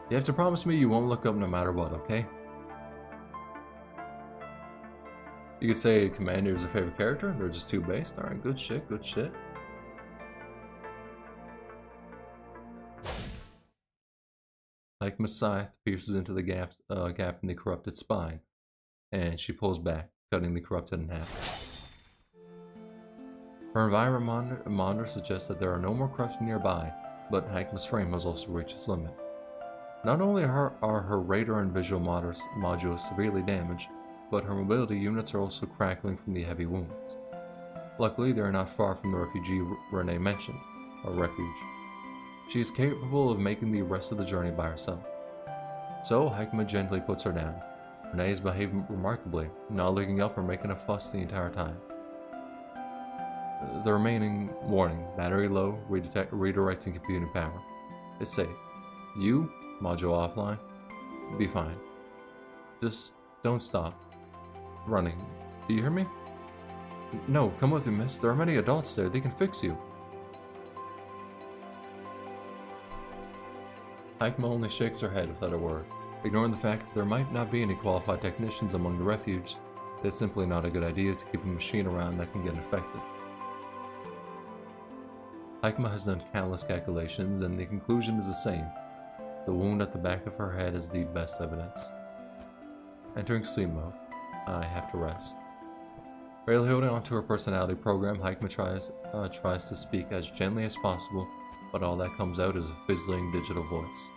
"You have to promise me you won't look up no matter what, okay?" You could say Commander is your favorite character. They're just too based. Alright, good shit, good shit. Hikema's scythe pierces into the gap in the corrupted spine, and she pulls back, cutting the corrupted in half. Her environment monitor suggests that there are no more corruption nearby, but Hikema's frame has also reached its limit. Not only are her radar and visual modules severely damaged, but her mobility units are also crackling from the heavy wounds. Luckily, they are not far from the refugee Renee mentioned, or refuge. She is capable of making the rest of the journey by herself. So, Hikema gently puts her down. Renee is behaving remarkably, not looking up or making a fuss the entire time. The remaining warning, battery low, redirecting computing power. It's safe. You, module offline, be fine. Just don't stop. running. Do you hear me? No, come with me, miss. There are many adults there. They can fix you. Haikma only shakes her head without a word, ignoring the fact that there might not be any qualified technicians among the refuge. It's simply not a good idea to keep a machine around that can get infected. Haikma has done countless calculations, and the conclusion is the same. The wound at the back of her head is the best evidence. Entering sleep mode, I have to rest. Barely holding onto her personality program, Haikma tries to speak as gently as possible, but all that comes out is a fizzling digital voice.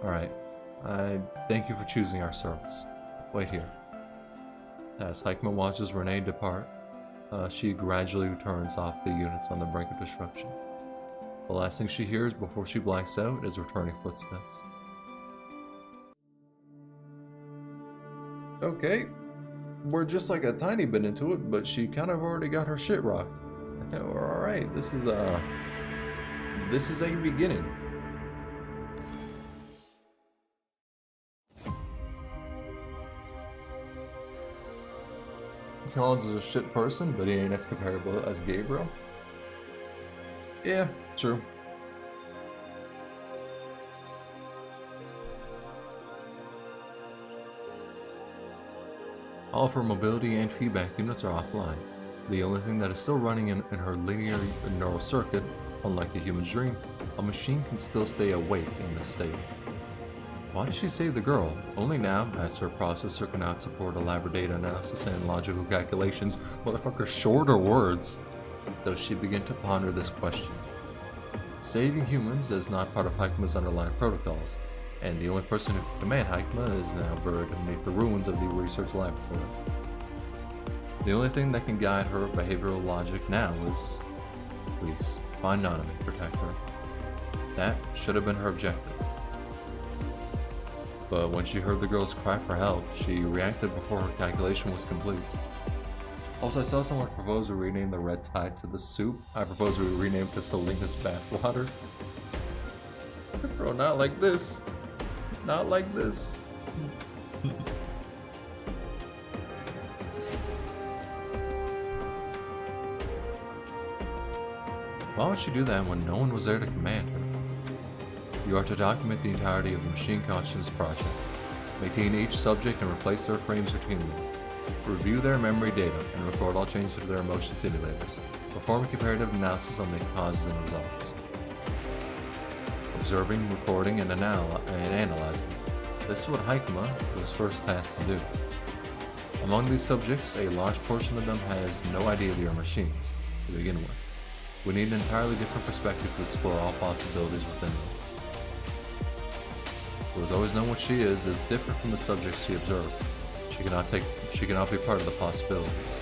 Alright, I thank you for choosing our service. Wait here. As Haikma watches Renee depart, she gradually turns off the units on the brink of destruction. The last thing she hears before she blacks out is returning footsteps. Okay, we're just like a tiny bit into it, but she kind of already got her shit rocked. Alright, this is a beginning. Collins is a shit person, but he ain't as comparable as Gabriel. Yeah, true. All of her mobility and feedback units are offline. The only thing that is still running in her linear neural circuit, unlike a human's dream, a machine can still stay awake in this state. Why did she save the girl? Only now, as her processor can now support elaborate data analysis and logical calculations, motherfucker, shorter words, does she begin to ponder this question. Saving humans is not part of Haikma's underlying protocols, and the only person who can command Haikma is now buried beneath the ruins of the research laboratory. The only thing that can guide her behavioral logic now is, please, find Nanami, protect her. That should have been her objective. But when she heard the girl's cry for help, she reacted before her calculation was complete. Also, I saw someone propose to rename the red tide to the soup. I propose we rename it to Salinas Bathwater. Bro, not like this. Not like this. Why would she do that when no one was there to command her? You are to document the entirety of the Machine Conscience project. Maintain each subject and replace their frames routinely. Review their memory data and record all changes to their emotion simulators. Perform a comparative analysis on the causes and results. Observing, recording, and analyzing. This is what Haikma was first tasked to do. Among these subjects, a large portion of them has no idea they are machines, to begin with. We need an entirely different perspective to explore all possibilities within them. Who has always known what she is different from the subjects she observed. She cannot be part of the possibilities.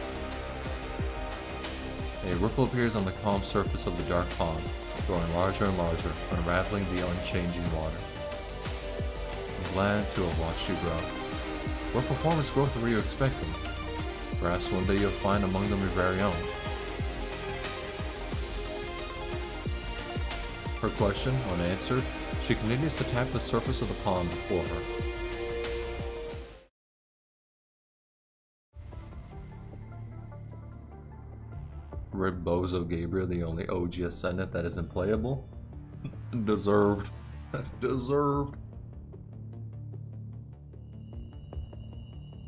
A ripple appears on the calm surface of the dark pond, growing larger and larger, unraveling the unchanging water. I'm glad to have watched you grow. What performance growth were you expecting? Perhaps one day you'll find among them your very own. Her question, unanswered, she continues to tap the surface of the pond before her. Rib Bozo Gabriel, the only OG Ascendant that isn't playable. Deserved. Deserved.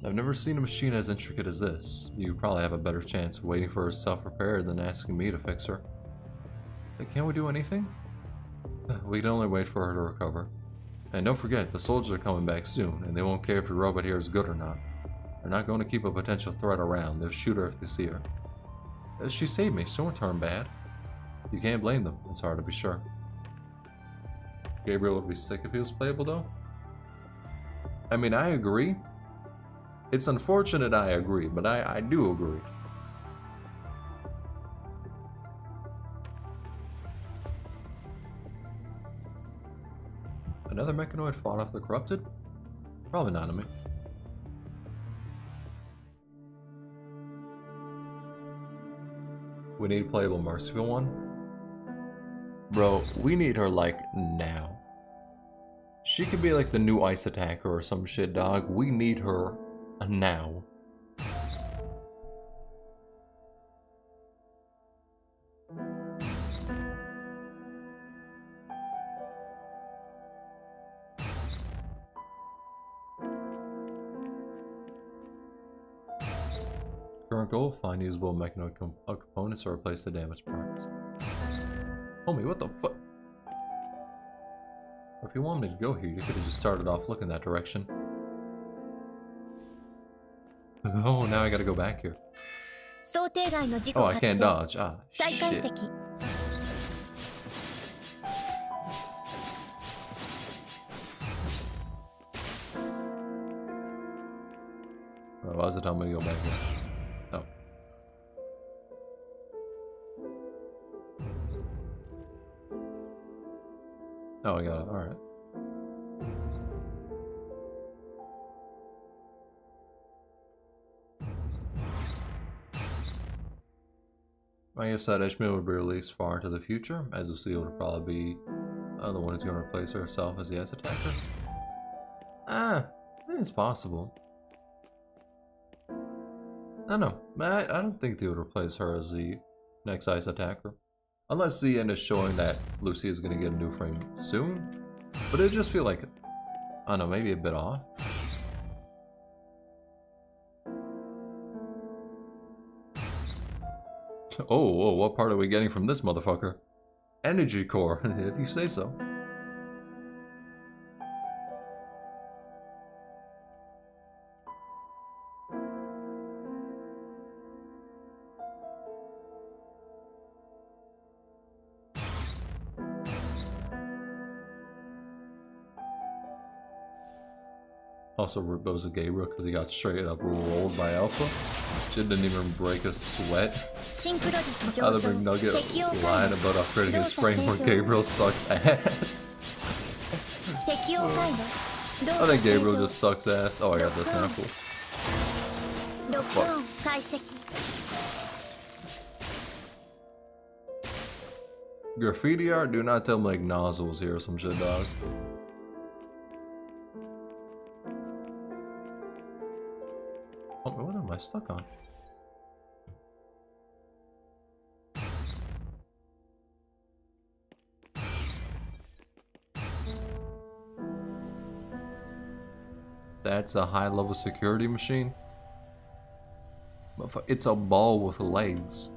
I've never seen a machine as intricate as this. You probably have a better chance of waiting for her self-repair than asking me to fix her. But can't we do anything? We can only wait for her to recover. And don't forget, the soldiers are coming back soon, and they won't care if your robot here is good or not. They're not going to keep a potential threat around. They'll shoot her if they see her. She saved me, she won't turn bad. You can't blame them, it's hard to be sure. Gabriel would be sick if he was playable though. I mean, I agree. It's unfortunate I agree, but I do agree. Another mechanoid fought off the corrupted? Probably Nanami. We need a playable merciful one. Bro, we need her like now. She could be like the new ice attacker or some shit, dog. We need her Now. Current goal, find usable mechanical components or replace the damaged parts. Homie, what the fuck? If you wanted me to go here, you could have just started off looking that direction. Oh, now I gotta go back here. Oh, I can't dodge. Ah, shit. Oh, why was it telling me to go back here? Oh. Oh, I got it. Alright. I guess that Ishmael would be released far into the future, as Lucille would probably be the one who's going to replace herself as the ice attacker. I think it's possible. I don't know. I don't think they would replace her as the next ice attacker. Unless the end is showing that Lucy is going to get a new frame soon. But it just feel like, I don't know, maybe a bit off. Oh, what part are we getting from this motherfucker? Energy core, if you say so. Also, goes with Gabriel because he got straight up rolled by Alpha. Shit didn't even break a sweat. Other than Nugget lying about upgrading his frame where Gabriel sucks ass. I think Gabriel just sucks ass. Oh, I got this now. Cool. Fuck. Graffiti art? Do not tell me like nozzles here or some shit, dog. Oh, what am I stuck on? That's a high-level security machine? It's a ball with legs.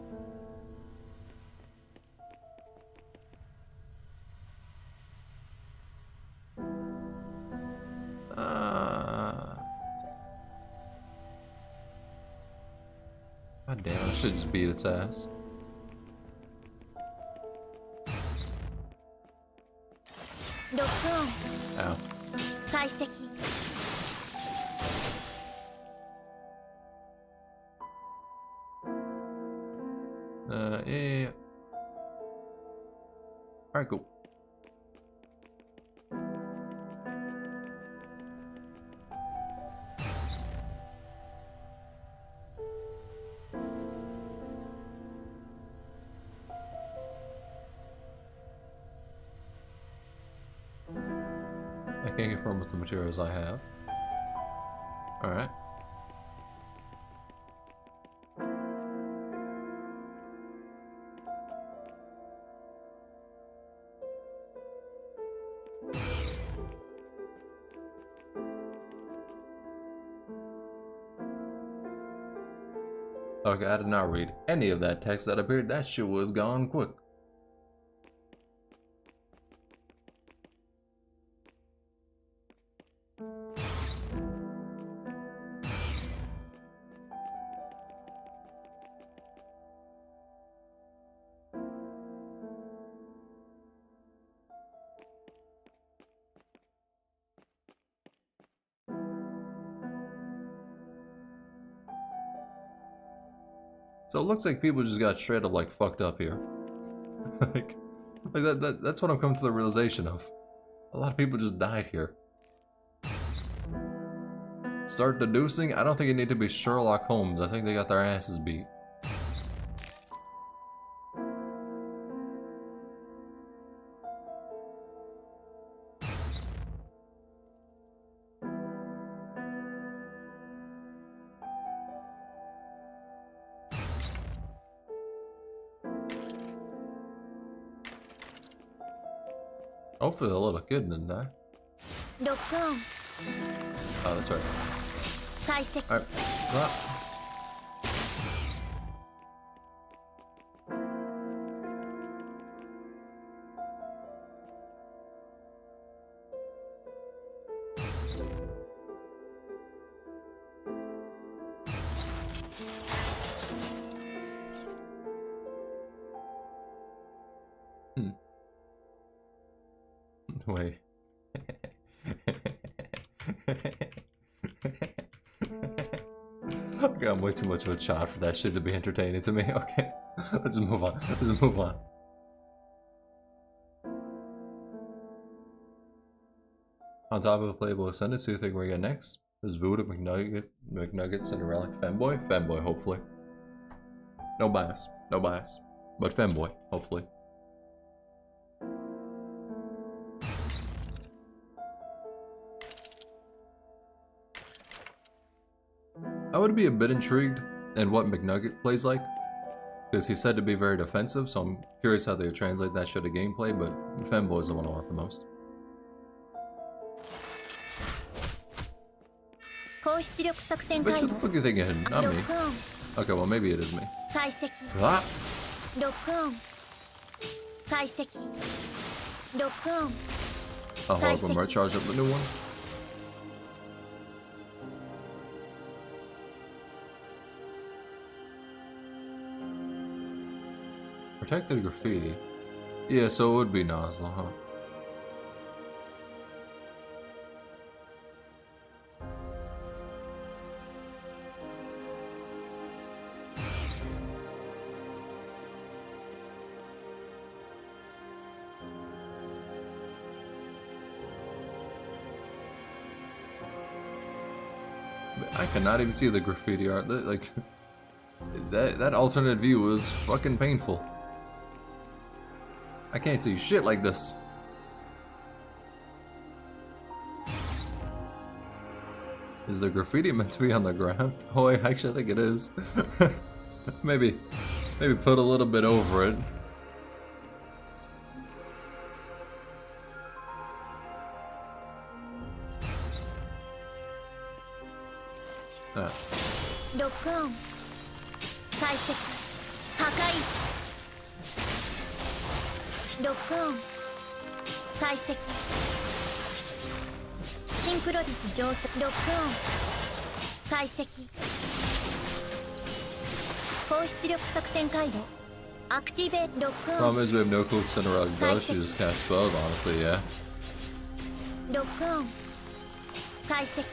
God damn, I should just beat its ass. Ow. Yeah. Alright, cool. I can't confirm with the materials I have. Alright. Okay, I did not read any of that text that appeared. That shit was gone quick. So it looks like people just got straight up like fucked up here. like that's what I'm coming to the realization of. A lot of people just died here. Start deducing? I don't think it need to be Sherlock Holmes. I think they got their asses beat. Hopefully the little kid didn't die. ロックオン Oh, that's right. 解析 Alright. Well, wait. Okay, I'm way too much of a child for that shit to be entertaining to me. Okay, let's move on. Let's move on. On top of the playable ascendants, who do you think we get next? Is Voodoo, McNuggets, and a relic Femboy? Femboy, hopefully. No bias. No bias. But Femboy, hopefully. I would be a bit intrigued in what McNugget plays like, because he's said to be very defensive, so I'm curious how they would translate that shit to gameplay, but Femboy's the one I want the most. 高出力作戦 Bitch, 回 who 路 the fuck you think it is? ロ Not ッ me. クオン Okay, well maybe it is me. 解析 Ah! ロックオン解析ロックオン I'll hold up and charge up the new one. Protected graffiti. Yeah, so it would be Nozzle, huh? I cannot even see the graffiti art. Like, that alternate view was fucking painful. I can't see shit like this. Is the graffiti meant to be on the ground? Oh, actually, I think it is. maybe put a little bit over it. Ah. ロックオン解析破壊ロックオン解析シンクロ率上昇ロックオン解析高出力作戦回路アクティベートロックオン Problem is we have no clue what Cinderella does. She just cast spells, honestly, yeah. ロックオン解析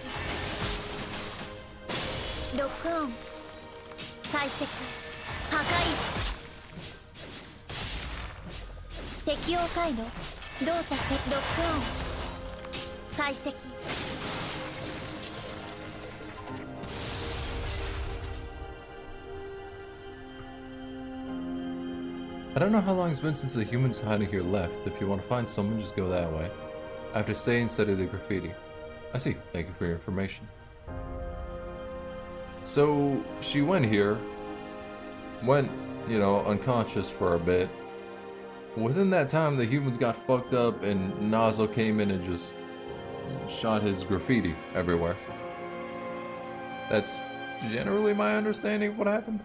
ロックオン解析破壊適用回路動作せロックオン解析 I don't know how long it's been since the humans hiding here left. If you want to find someone, just go that way. I have to stay and study the graffiti. I see. Thank you for your information. So, she went here, went, you know, unconscious for a bit. Within that time, the humans got fucked up and Nozzle came in and just shot his graffiti everywhere. That's generally my understanding of what happened.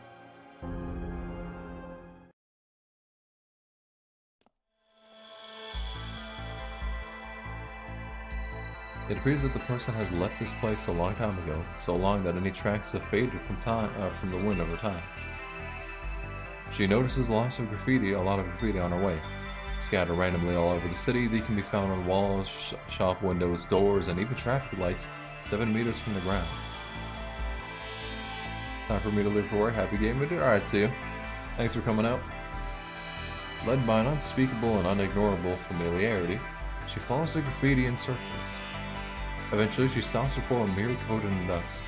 It appears that the person has left this place a long time ago, so long that any tracks have faded from the wind over time. She notices a lot of graffiti on her way. Scattered randomly all over the city, they can be found on walls, shop windows, doors, and even traffic lights 7 meters from the ground. Time for me to leave for work. Happy gaming, dude. Alright, see you. Thanks for coming out. Led by an unspeakable and unignorable familiarity, she follows the graffiti in circles. Eventually, she stops before a mirror coated in dust.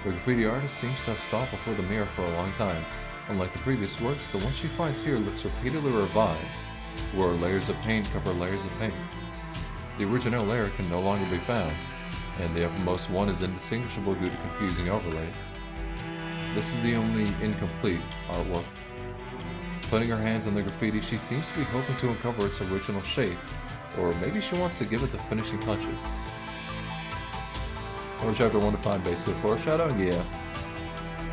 The graffiti artist seems to have stopped before the mirror for a long time. Unlike the previous works, the one she finds here looks repeatedly revised, where layers of paint cover layers of paint. The original layer can no longer be found, and the uppermost one is indistinguishable due to confusing overlays. This is the only incomplete artwork. Putting her hands on the graffiti, she seems to be hoping to uncover its original shape, Or maybe she wants to give it the finishing touches. Or chapter 1 to 5 basically foreshadowing? Yeah.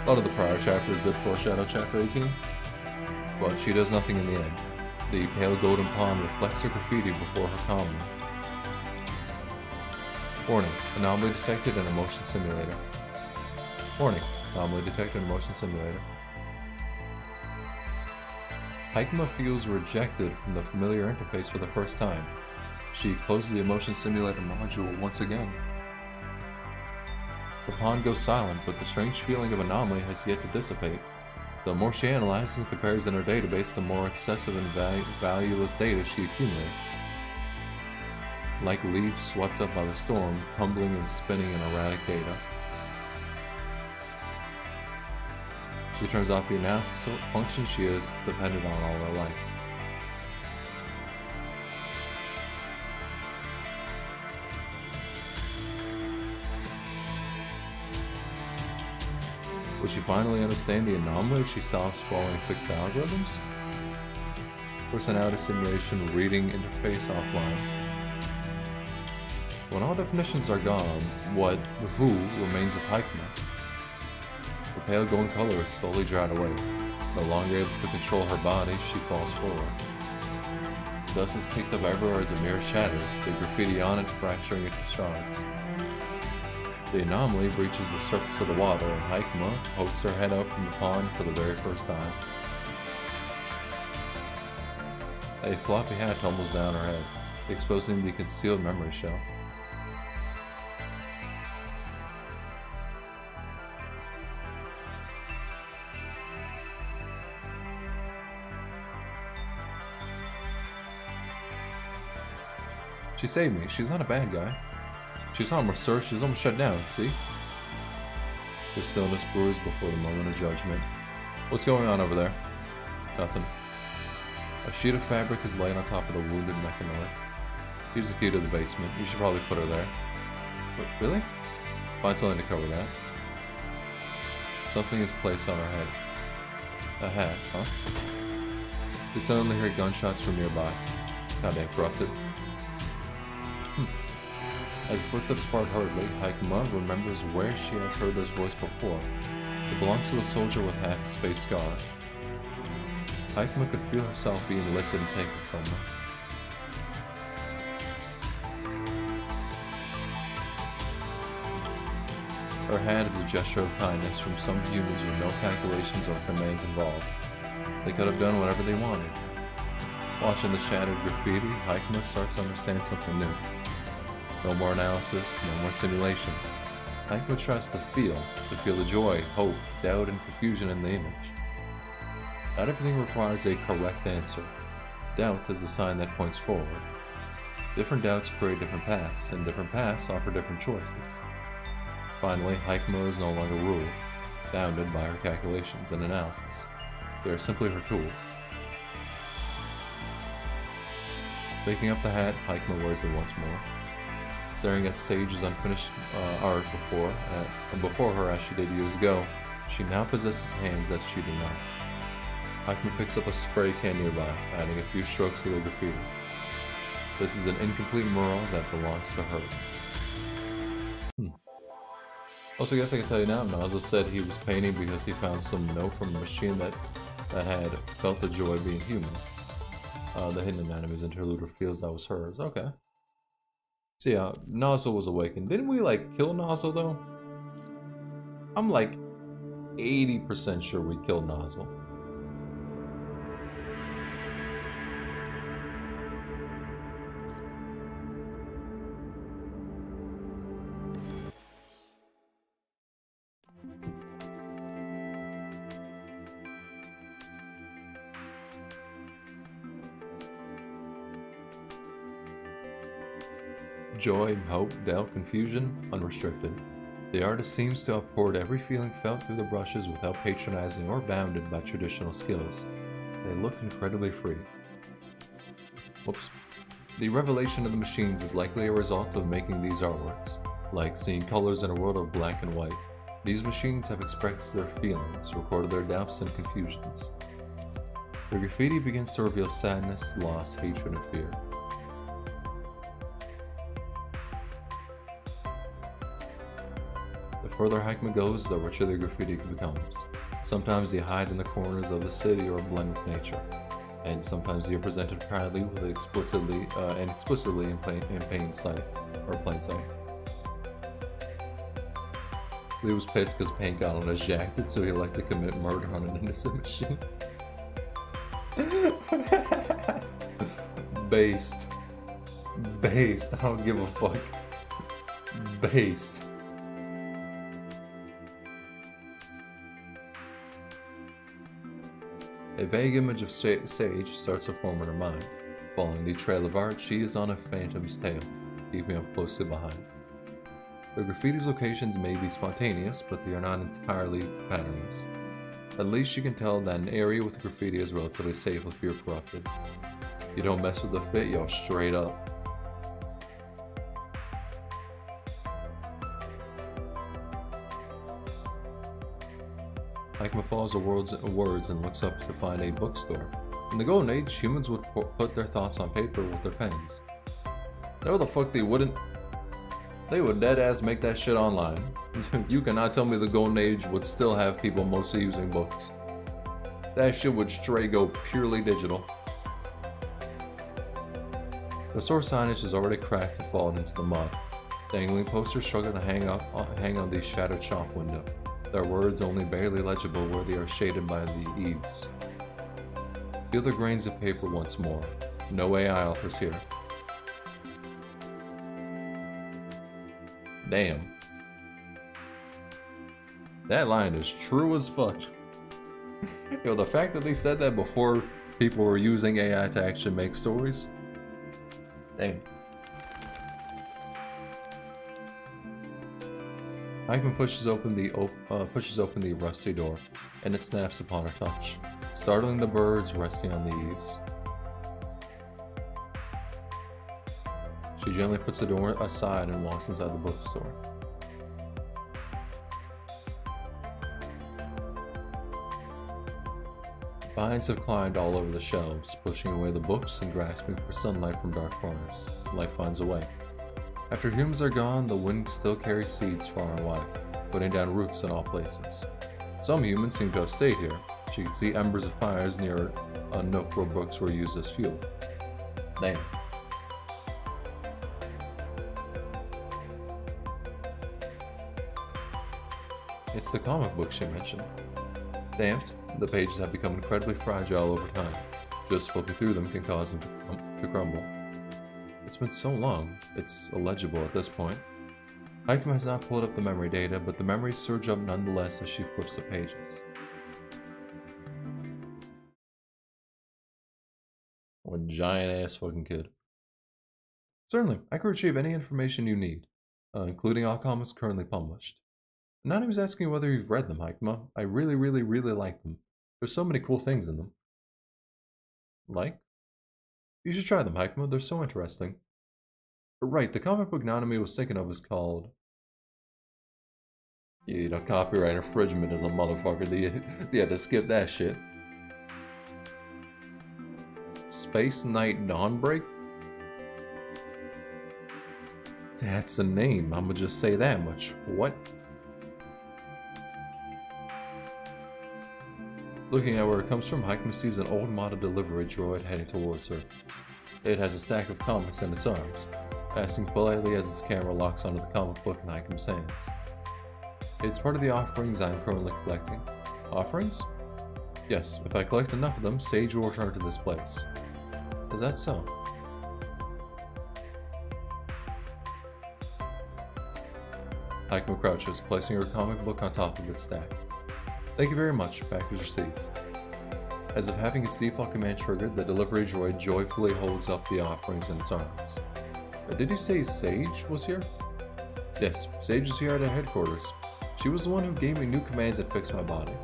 A lot of the prior chapters did foreshadow chapter 18. But she does nothing in the end. The pale golden pond reflects her graffiti before her common. Warning, anomaly detected in a motion simulator. Warning, anomaly detected in a motion simulator. Haikuma feels rejected from the familiar interface for the first time. She closes the emotion simulator module once again. The pond goes silent, but the strange feeling of anomaly has yet to dissipate. The more she analyzes and compares in her database, the more excessive and valueless data she accumulates. Like leaves swept up by the storm, tumbling and spinning in erratic data. She turns off the analysis function she has depended on all her life. Will she finally understand the anomaly she solves following fixed algorithms? Personality simulation reading interface offline. When all definitions are gone, what, the who, remains of Haikuma? The pale golden color is slowly dried away. No longer able to control her body, she falls forward. Dust is kicked up everywhere as the mirror shatters, the graffiti on it fracturing into shards. The anomaly breaches the surface of the water, and Haikuma pokes her head out from the pond for the very first time. A floppy hat tumbles down her head, exposing the concealed memory shell. She saved me. She's not a bad guy. She's almost sure she's almost shut down, see? The stillness brews before the moment of judgment. What's going on over there? Nothing. A sheet of fabric is laid on top of the wounded mechanoid. Here's the key to the basement. You should probably put her there. What, really? Find something to cover that. Something is placed on her head. A hat, huh? They suddenly hear gunshots from nearby. Goddamn corrupted. As footsteps part hurriedly, Haikuma remembers where she has heard this voice before. It belongs to a soldier with half his face scarred. Haikuma could feel herself being lifted and taken somewhere. Her hand is a gesture of kindness from some humans with no calculations or commands involved. They could have done whatever they wanted. Watching the shattered graffiti, Haikuma starts to understand something new. No more analysis, no more simulations. Haikuma tries to feel the joy, hope, doubt, and confusion in the image. Not everything requires a correct answer. Doubt is a sign that points forward. Different doubts create different paths, and different paths offer different choices. Finally, Haikuma is no longer ruled, bounded by her calculations and analysis. They are simply her tools. Picking up the hat, Haikuma wears it once more. Staring at Sage's unfinished art before her as she did years ago, she now possesses hands that she did not. Haikuma picks up a spray can nearby, adding a few strokes to the graffiti. This is an incomplete mural that belongs to her. Also, I guess I can tell you now, Nazo said he was painting because he found some note from a machine that had felt the joy of being human. The hidden Nanami's interlude reveals that was hers. Okay. So yeah, Nazo was awakened. Didn't we like kill Nazo though? I'm like 80% sure we killed Nazo. Joy, hope, doubt, confusion, unrestricted. The artist seems to have poured every feeling felt through the brushes without patronizing or bounded by traditional skills. They look incredibly free. Whoops. The revelation of the machines is likely a result of making these artworks. Like seeing colors in a world of black and white, these machines have expressed their feelings, recorded their doubts and confusions. The graffiti begins to reveal sadness, loss, hatred, and fear. further Haikman goes, the richer the graffiti becomes. Sometimes they hide in the corners of the city or blend with nature, and sometimes they are presented proudly with explicitly in plain sight. Lee was pissed because paint got on his jacket, so he liked to commit murder on an innocent machine. Based. I don't give a fuck. Based. A vague image of Sage starts to form in her mind. Following the trail of art, she is on a phantom's tail, keeping up closely behind. The graffiti's locations may be spontaneous, but they are not entirely patternless. At least you can tell that an area with graffiti is relatively safe if you're corrupted. You don't mess with the fit, yo, straight up. Haikman follows the words and looks up to find a bookstore. In the Golden Age, humans would put their thoughts on paper with their pens. No, the fuck they wouldn't. They would deadass make that shit online. You cannot tell me the Golden Age would still have people mostly using books. That shit would straight go purely digital. The store signage is already cracked and fallen into the mud. Dangling posters struggle to hang on the shattered shop window. Their words only barely legible where they are shaded by the eaves. Feel the grains of paper once more. No AI authors here. Damn. That line is true as fuck. Yo, the fact that they said that before people were using AI to actually make stories. Damn. Haikman pushes open the rusty door, and it snaps upon her touch, startling the birds resting on the eaves. She gently puts the door aside and walks inside the bookstore. Vines have climbed all over the shelves, pushing away the books and grasping for sunlight from dark corners. Life finds a way. After humans are gone, the wind still carries seeds far and wide, putting down roots in all places. Some humans seem to have stayed here. She can see embers of fires near a nook where books were used as fuel. Damn. It's the comic book she mentioned. Damped, the pages have become incredibly fragile over time. Just flipping through them can cause them to crumble. It's been so long, it's illegible at this point. Haikman has not pulled up the memory data, but the memories surge up nonetheless as she flips the pages. One giant ass fucking kid. Certainly, I can retrieve any information you need, including all comics currently published. Nanami was asking whether you've read them, Haikman. I really like them. There's so many cool things in them. Like? You should try them, Haikman. They're so interesting. Right, the comic book Nanami was thinking of is called... You know, copyright infringement is a motherfucker. You had to skip that shit. Space Knight Dawnbreak? That's the name. I'ma just say that much. What? Looking at where it comes from, Haikman sees an old model delivery droid heading towards her. It has a stack of comics in its arms, asking politely as its camera locks onto the comic book in Haikman's hands. It's part of the offerings I am currently collecting. Offerings? Yes, if I collect enough of them, Sage will return to this place. Is that so? Haikman crouches, placing her comic book on top of its stack. Thank you very much, package received. As if having its default command triggered, the delivery droid joyfully holds up the offerings in its arms. Did you say Sage was here? Yes, Sage is here at our headquarters. She was the one who gave me new commands that fixed my body.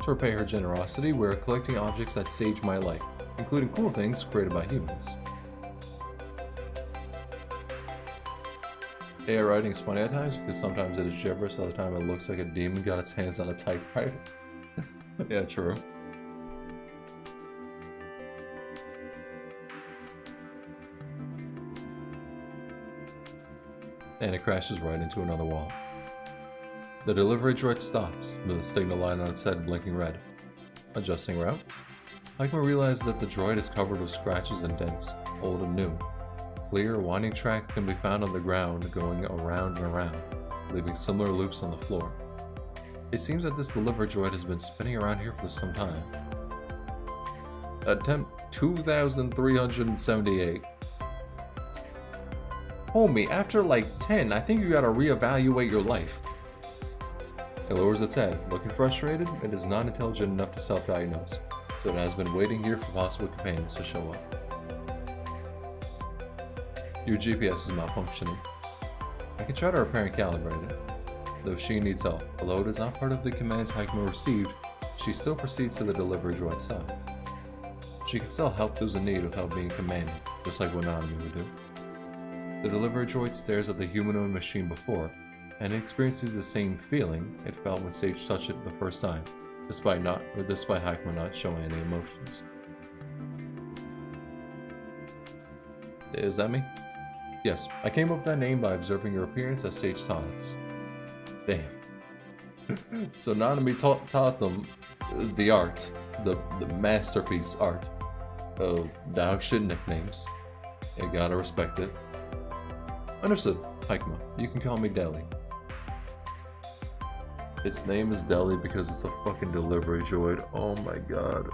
To repay her generosity, we are collecting objects that Sage might like, including cool things created by humans. AI writing is funny at times because sometimes it is gibberish, other time it looks like a demon got its hands on a typewriter. Yeah, true. And it crashes right into another wall. The delivery droid stops, with a signal light on its head blinking red. Adjusting route, Hikma realizes that the droid is covered with scratches and dents, old and new. Clear, winding tracks can be found on the ground going around and around, leaving similar loops on the floor. It seems that this delivery droid has been spinning around here for some time. Attempt 2378. Homie, after like 10, I think you gotta reevaluate your life. It lowers its head. Looking frustrated, it is not intelligent enough to self-diagnose, so it has been waiting here for possible companions to show up. Your GPS is malfunctioning. I can try to repair and calibrate it, though she needs help. Although it is not part of the commands Hikma received, she still proceeds to the delivery droid's side. She can still help those in need without being commanded, just like what Nanami would do. The delivery droid stares at the humanoid machine before, and experiences the same feeling it felt when Sage touched it the first time, despite Hikma not showing any emotions. Is that me? Yes, I came up with that name by observing your appearance as Sage taught us. Damn. So Nanami taught them the art, the masterpiece art of dog shit nicknames. You gotta respect it. Understood, Hikma. You can call me Deli. Its name is Deli because it's a fucking delivery droid. Oh my god.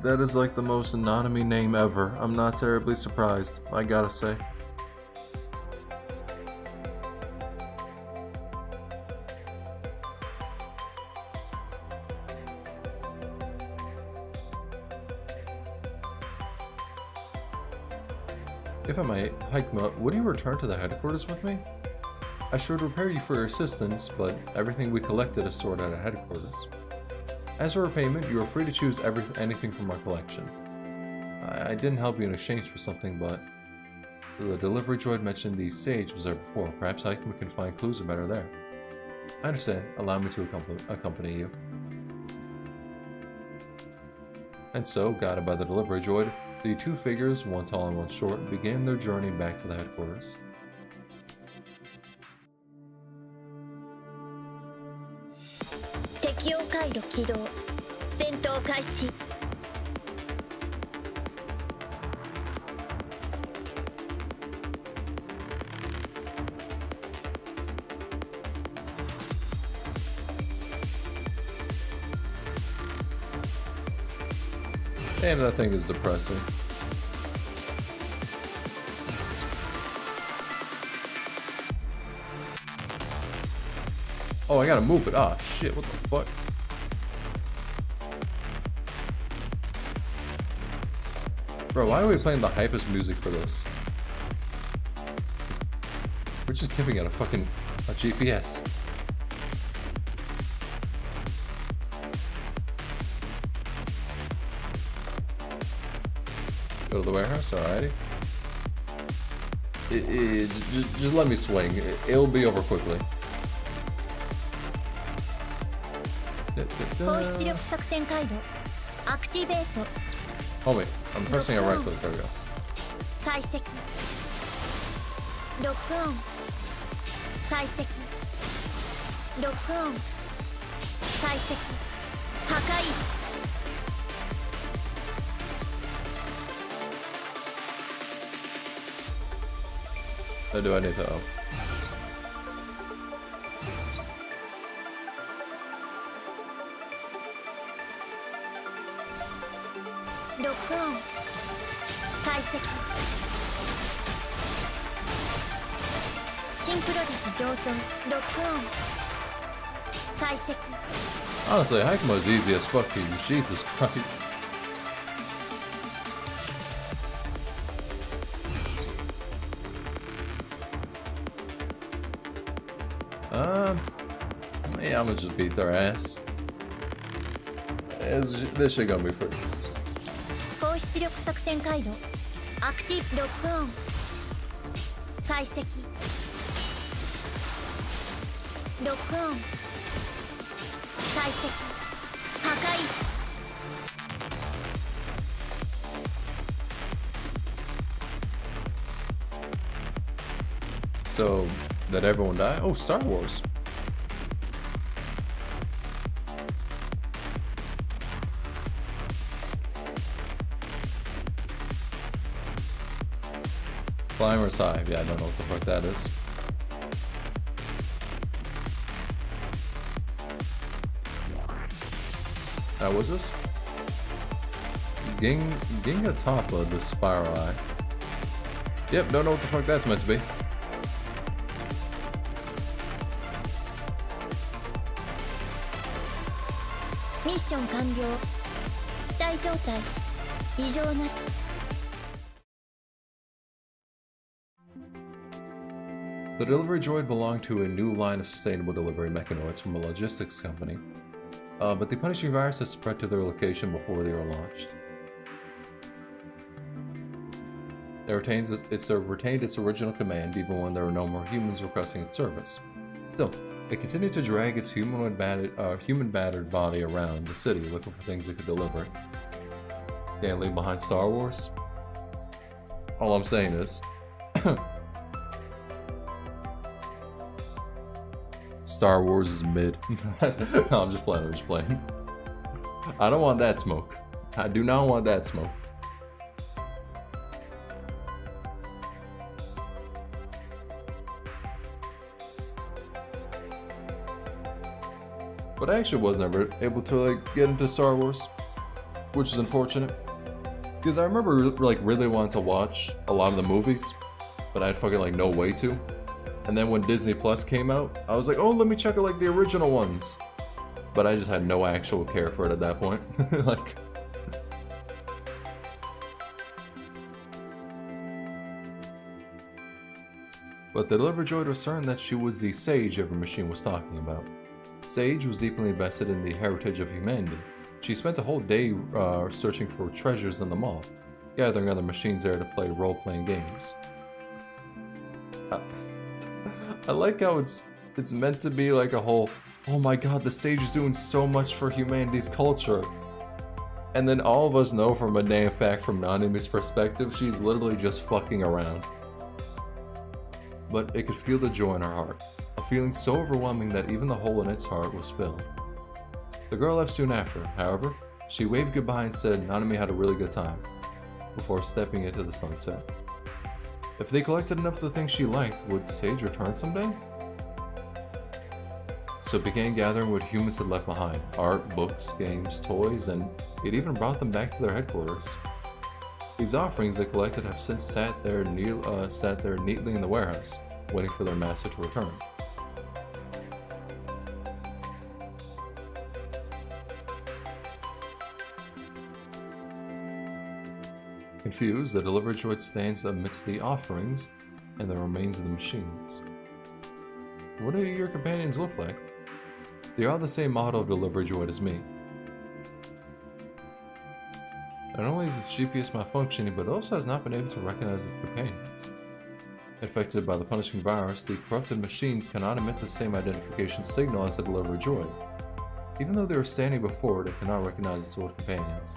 That is like the most Nanami name ever. I'm not terribly surprised, I gotta say. If I might, Hikma, would you return to the headquarters with me? I should repair you for your assistance, but everything we collected is stored at our headquarters. As a repayment, you are free to choose anything from our collection. I didn't help you in exchange for something, but the delivery droid mentioned the Sage was there before. Perhaps Hikma can find clues about her there. I understand. Allow me to accompany you. And so, guided by the delivery droid, the two figures, one tall and one short, began their journey back to the headquarters. Damn, that thing is depressing. Oh, I gotta move it. Ah, shit, what the fuck? Bro, why are we playing the hypest music for this? We're just giving it a GPS. Go to the warehouse, alrighty. Just let me swing. It'll be over quickly. Oh wait, I'm pressing a right click, there we go. Or do I need to up? Honestly, Hikma is easy as fuck to use. Jesus Christ. Yeah, I'm gonna just beat their ass. This shit gonna be free. So, did everyone die? Oh, Star Wars. Climber's Hive. Yeah, I don't know what the fuck that is. What's this? Ginga Toppa, the Spiral Eye. Yep, don't know what the fuck that's meant to be. Mission 完了。機体状態異常なし。The delivery droid belonged to a new line of sustainable delivery mechanoids from a logistics company, but the punishing virus has spread to their location before they were launched. It retained its original command even when there were no more humans requesting its service. Still, it continued to drag its human-battered body around the city looking for things it could deliver. Can't leave behind Star Wars? All I'm saying is... Star Wars is mid. No, I'm just playing. I don't want that smoke. I do not want that smoke. But I actually was never able to like get into Star Wars, which is unfortunate. Because I remember like really wanting to watch a lot of the movies, but I had fucking like no way to. And then when Disney Plus came out, I was like, oh, let me check out like the original ones. But I just had no actual care for it at that point. Like. But the delivery droid was certain that she was the sage every machine was talking about. Sage was deeply invested in the heritage of humanity. She spent a whole day searching for treasures in the mall, gathering other machines there to play role-playing games. I like how it's meant to be like a whole, oh my god, the sage is doing so much for humanity's culture. And then all of us know from a damn fact from Nanami's perspective, she's literally just fucking around. But it could feel the joy in her heart, a feeling so overwhelming that even the hole in its heart was filled. The girl left soon after, however. She waved goodbye and said Nanami had a really good time, before stepping into the sunset. If they collected enough of the things she liked, would Sage return someday? So it began gathering what humans had left behind, art, books, games, toys, and it even brought them back to their headquarters. These offerings they collected have since sat there neatly in the warehouse, waiting for their master to return. Confused, the delivery droid stands amidst the offerings and the remains of the machines. What do your companions look like? They are the same model of delivery droid as me. Not only is its GPS malfunctioning, but it also has not been able to recognize its companions. Infected by the punishing virus, the corrupted machines cannot emit the same identification signal as the delivery droid. Even though they are standing before it, it cannot recognize its old companions.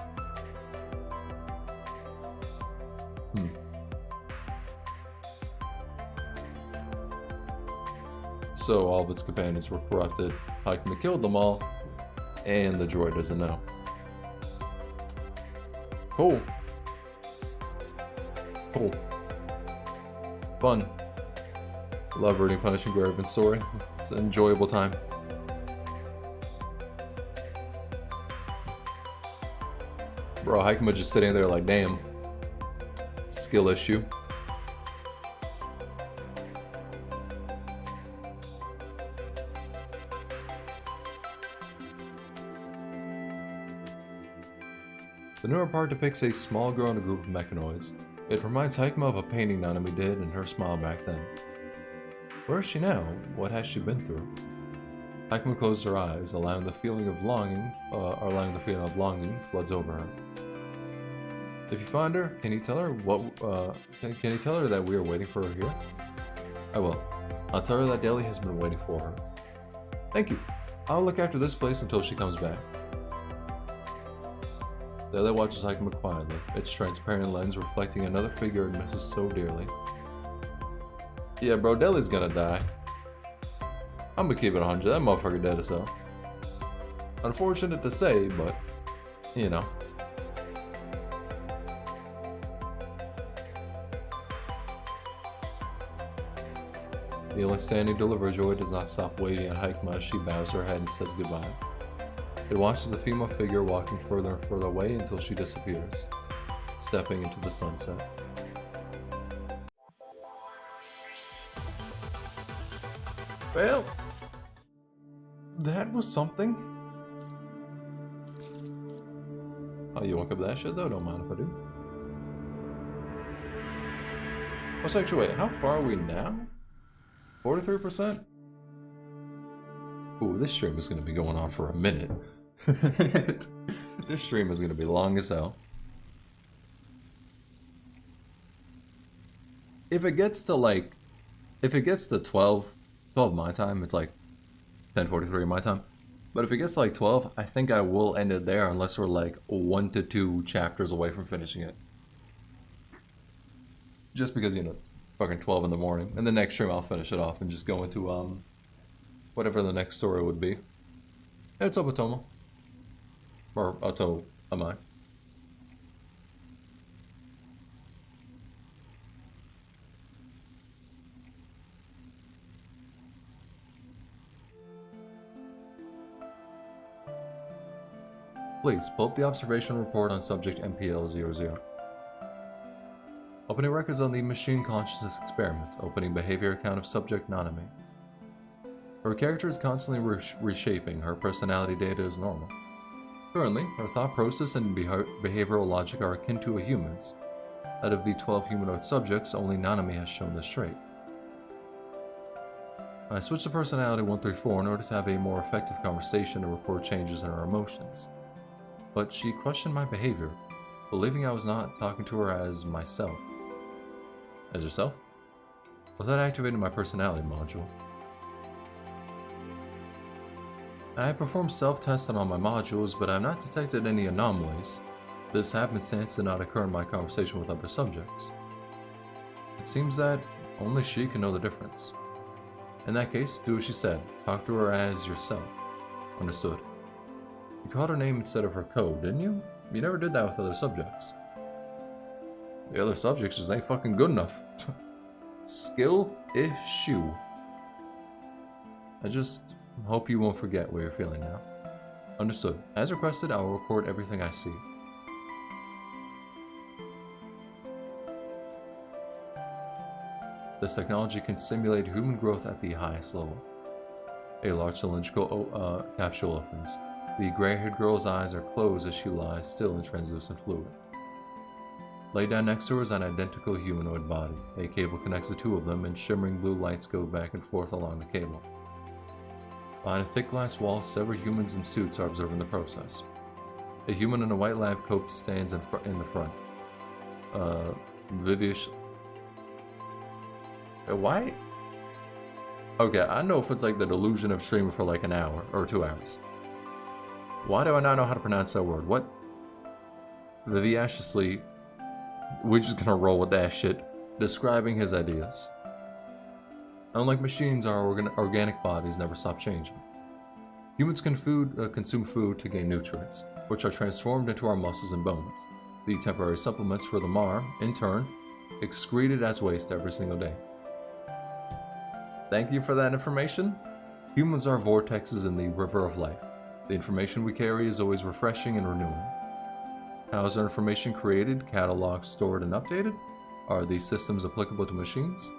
So all of its companions were corrupted, Pikmin killed them all, and the droid doesn't know. Cool. Fun. Love reading Punishing Graven's story. It's an enjoyable time. Bro, Hikema just sitting there like, damn. Skill issue. The newer part depicts a small girl in a group of mechanoids. It reminds Hikema of a painting Nanami did and her smile back then. Where is she now? What has she been through? Hikema closed her eyes, allowing the feeling of longing floods over her. If you find her, can you tell her can you tell her that we are waiting for her here? I will. I'll tell her that Deli has been waiting for her. Thank you. I'll look after this place until she comes back. Deli watches Hikema quietly, its transparent lens reflecting another figure it misses so dearly. Yeah, bro, Deli's gonna die. I'm gonna keep it 100. That motherfucker dead as hell. Unfortunate to say, but, you know. Kneeling, standing, deliver joy does not stop waiting on Hikma as she bows her head and says goodbye. It watches the female figure walking further and further away until she disappears, stepping into the sunset. Well, that was something. Oh, you want to cover that shit though? Don't mind if I do. What's actually, wait, how far are we now? 43%? Ooh, this stream is going to be going on for a minute. This stream is going to be long as hell. If it gets to like, if it gets to 12 my time, it's like 10:43 my time. But if it gets to like 12, I think I will end it there unless we're like 1 to 2 chapters away from finishing it. Just because, you know, fucking 12 in the morning. And the next stream I'll finish it off and just go into, whatever the next story would be. Hey, what's up, Atomo? Or Ato, am I? Please, pull up the observation report on subject MPL00. Opening records on the machine consciousness experiment. Opening behavior account of subject Nanami. Her character is constantly reshaping. Her personality data is normal. Currently, her thought process and behavioral logic are akin to a human's. Out of the 12 humanoid subjects, only Nanami has shown this trait. I switched to personality 134 in order to have a more effective conversation and record changes in her emotions. But she questioned my behavior, believing I was not talking to her as myself. As herself? Well, that activated my personality module. I have performed self-testing on my modules, but I have not detected any anomalies. This happenstance did not occur in my conversation with other subjects. It seems that only she can know the difference. In that case, do as she said. Talk to her as yourself. Understood. You called her name instead of her code, didn't you? You never did that with other subjects. The other subjects just ain't fucking good enough. Skill issue. I just hope you won't forget what you're feeling now. Understood. As requested, I will record everything I see. This technology can simulate human growth at the highest level. A large cylindrical capsule opens. The gray-haired girl's eyes are closed as she lies still in translucent fluid. Laid down next to her is an identical humanoid body. A cable connects the two of them, and shimmering blue lights go back and forth along the cable. Behind a thick glass wall, several humans in suits are observing the process. A human in a white lab coat stands in the front. Vivish. Why? Okay, I know if it's like the delusion of streaming for like an hour or 2 hours. Why do I not know how to pronounce that word? What? Vivaciously, we're just gonna roll with that shit. Describing his ideas. Unlike machines, our organic bodies never stop changing. Humans can consume food to gain nutrients, which are transformed into our muscles and bones. The temporary supplements for them are, in turn, excreted as waste every single day. Thank you for that information. Humans are vortexes in the river of life. The information we carry is always refreshing and renewing. How is our information created, cataloged, stored, and updated? Are these systems applicable to machines?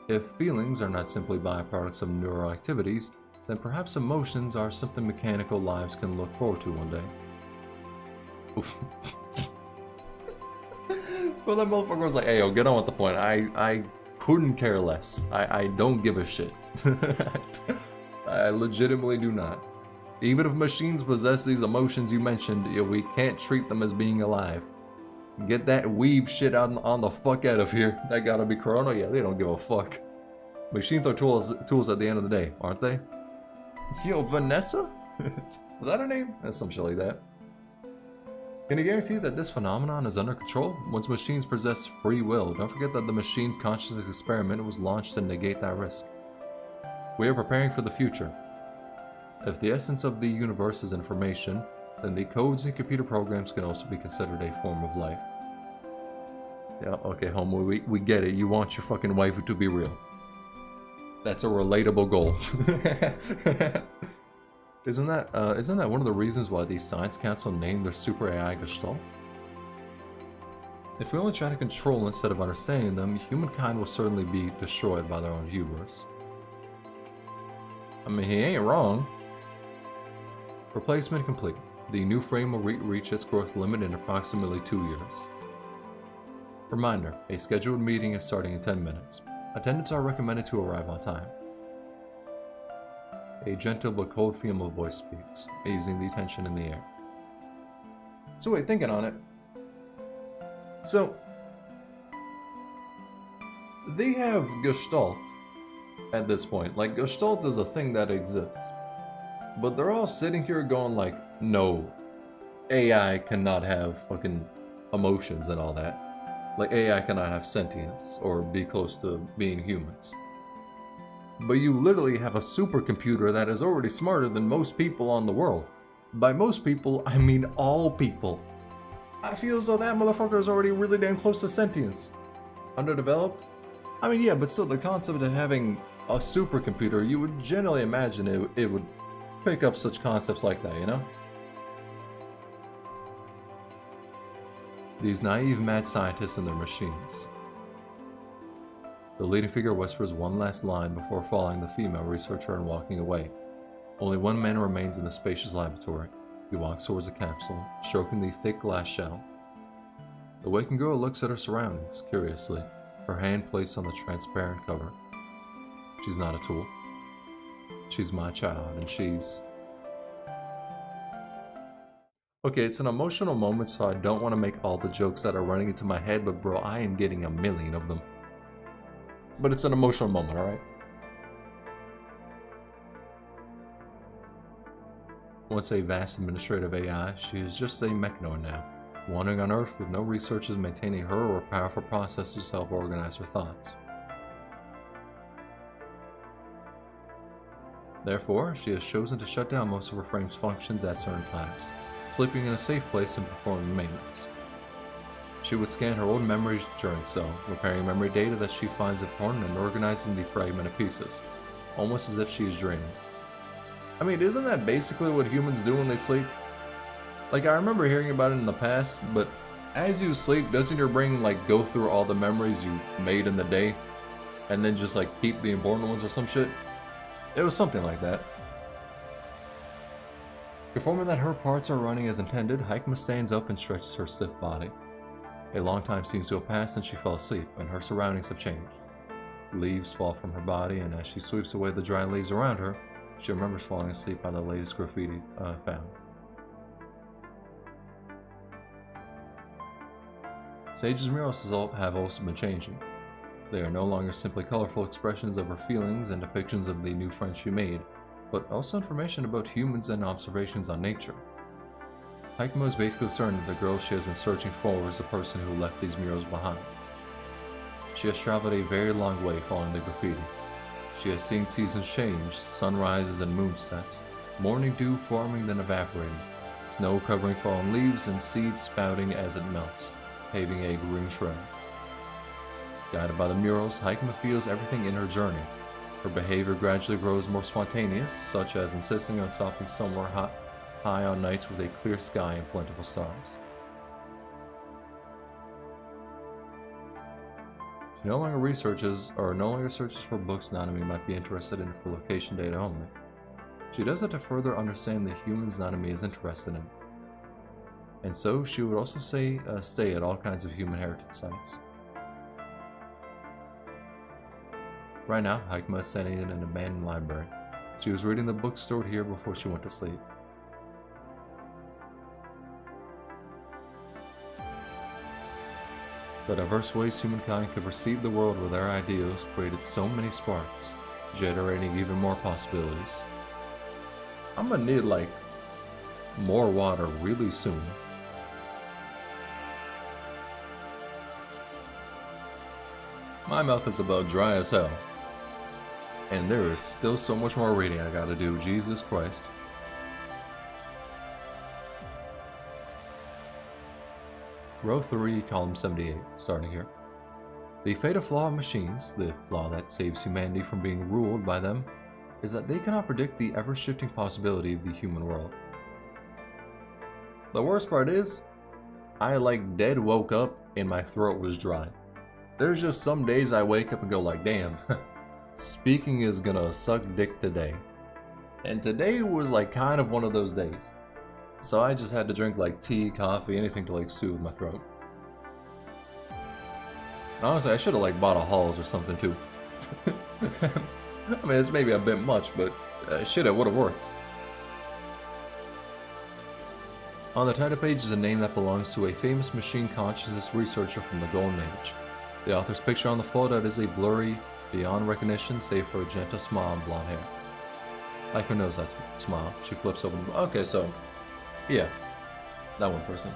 If feelings are not simply byproducts of neural activities, then perhaps emotions are something mechanical lives can look forward to one day. Well, that motherfucker was like, hey, yo, get on with the point. I couldn't care less. I don't give a shit. I legitimately do not. Even if machines possess these emotions you mentioned, we can't treat them as being alive. Get that weeb shit on the fuck out of here. That gotta be Corona? Yeah, they don't give a fuck. Machines are tools at the end of the day, aren't they? Yo, Vanessa? Was that her name? That's some shit like that. Can you guarantee that this phenomenon is under control? Once machines possess free will, don't forget that the machine's consciousness experiment was launched to negate that risk. We are preparing for the future. If the essence of the universe is information, then the codes in computer programs can also be considered a form of life. Yeah, okay, homo, we get it. You want your fucking waifu to be real. That's a relatable goal. Isn't that one of the reasons why the Science Council named their super AI Gestalt? If we only try to control instead of understanding them, humankind will certainly be destroyed by their own hubris. I mean, he ain't wrong. Replacement complete. The new frame will reach its growth limit in approximately 2 years. Reminder, a scheduled meeting is starting in 10 minutes. Attendants are recommended to arrive on time. A gentle but cold female voice speaks, easing the tension in the air. So wait, thinking on it. So, they have Gestalt at this point. Like, Gestalt is a thing that exists. But they're all sitting here going like, no, AI cannot have fucking emotions and all that. Like, AI cannot have sentience or be close to being humans. But you literally have a supercomputer that is already smarter than most people on the world. By most people, I mean all people. I feel as though that motherfucker is already really damn close to sentience. Underdeveloped? I mean, yeah, but still, the concept of having a supercomputer, you would generally imagine it would pick up such concepts like that, you know? These naive mad scientists and their machines. The leading figure whispers one last line before following the female researcher and walking away. Only one man remains in the spacious laboratory. He walks towards the capsule, stroking the thick glass shell. The waking girl looks at her surroundings, curiously, her hand placed on the transparent cover. She's not a tool. She's my child, and she's... Okay, it's an emotional moment, so I don't want to make all the jokes that are running into my head, but bro, I am getting a million of them. But it's an emotional moment, alright? Once a vast administrative AI, she is just a mechanoid now, wandering on Earth with no researchers maintaining her or powerful processors to help organize her thoughts. Therefore, she has chosen to shut down most of her frame's functions at certain times, sleeping in a safe place and performing maintenance. She would scan her old memories during so, repairing memory data that she finds important and organizing the fragmented pieces, almost as if she is dreaming. I mean, isn't that basically what humans do when they sleep? Like, I remember hearing about it in the past, but as you sleep, doesn't your brain, like, go through all the memories you made in the day, and then just, like, keep the important ones or some shit? It was something like that. Confirming that her parts are running as intended, Haikma stands up and stretches her stiff body. A long time seems to have passed since she fell asleep, and her surroundings have changed. Leaves fall from her body, and as she sweeps away the dry leaves around her, she remembers falling asleep by the latest graffiti found. Sage's murals have also been changing. They are no longer simply colorful expressions of her feelings and depictions of the new friends she made, but also information about humans and observations on nature. Haikma is basically certain that the girl she has been searching for is the person who left these murals behind. She has traveled a very long way following the graffiti. She has seen seasons change, sunrises and moonsets, morning dew forming then evaporating, snow covering fallen leaves and seeds spouting as it melts, paving a green shroud. Guided by the murals, Haikma feels everything in her journey. Her behavior gradually grows more spontaneous, such as insisting on stopping somewhere high on nights with a clear sky and plentiful stars. She no longer searches for books Nanami might be interested in for location data only. She does it to further understand the humans Nanami is interested in. And so she would also stay at all kinds of human heritage sites. Right now, Haikma is standing in an abandoned library. She was reading the books stored here before she went to sleep. The diverse ways humankind could perceive the world with their ideals created so many sparks, generating even more possibilities. I'm gonna need, like, more water really soon. My mouth is about dry as hell. And there is still so much more reading I gotta do, Jesus Christ. Row 3, column 78, starting here. The fatal flaw of machines, the flaw that saves humanity from being ruled by them, is that they cannot predict the ever-shifting possibility of the human world. The worst part is, I like dead woke up and my throat was dry. There's just some days I wake up and go like, damn, speaking is gonna suck dick today. And today was like kind of one of those days. So I just had to drink like tea, coffee, anything to like soothe my throat. Honestly, I should have like bought a Halls or something too. I mean, it's maybe a bit much, but shit, it would have worked. On the title page is a name that belongs to a famous machine consciousness researcher from the Golden Age. The author's picture on the photo is a blurry, beyond recognition, save for a gentle smile and blonde hair. Like her knows that smile. She flips open. Okay, so, yeah, that one person.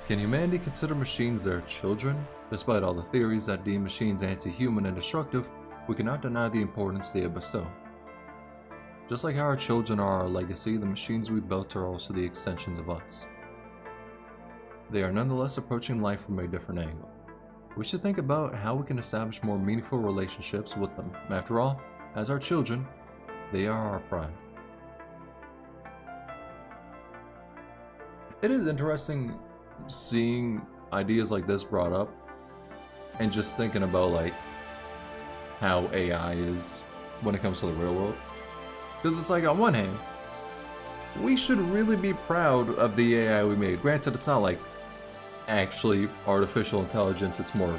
Can humanity consider machines their children? Despite all the theories that deem machines anti-human and destructive, we cannot deny the importance they bestow. Just like how our children are our legacy, the machines we built are also the extensions of us. They are nonetheless approaching life from a different angle. We should think about how we can establish more meaningful relationships with them. After all, as our children, they are our pride. It is interesting seeing ideas like this brought up and just thinking about like how AI is when it comes to the real world. Because it's like, on one hand, we should really be proud of the AI we made. Granted, it's not like actually artificial intelligence, it's more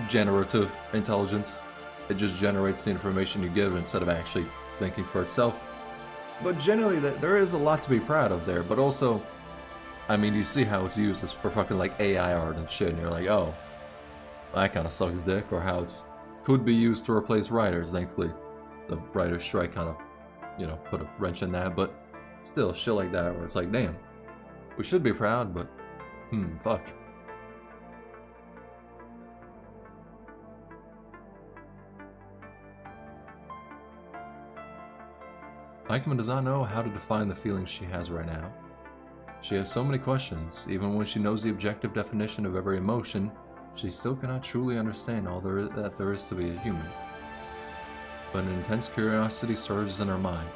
generative intelligence. It just generates the information you give instead of actually thinking for itself. But generally, there is a lot to be proud of there. But also, I mean, you see how it's used as for fucking like AI art and shit, and you're like, oh, that kind of sucks dick. Or how it's could be used to replace writers. Thankfully, the writer's strike kind of, you know, put a wrench in that. But still, shit like that where it's like, damn, we should be proud, but fuck. Eichmann does not know how to define the feelings she has right now. She has so many questions. Even when she knows the objective definition of every emotion, she still cannot truly understand all that there is to be a human. But an intense curiosity surges in her mind.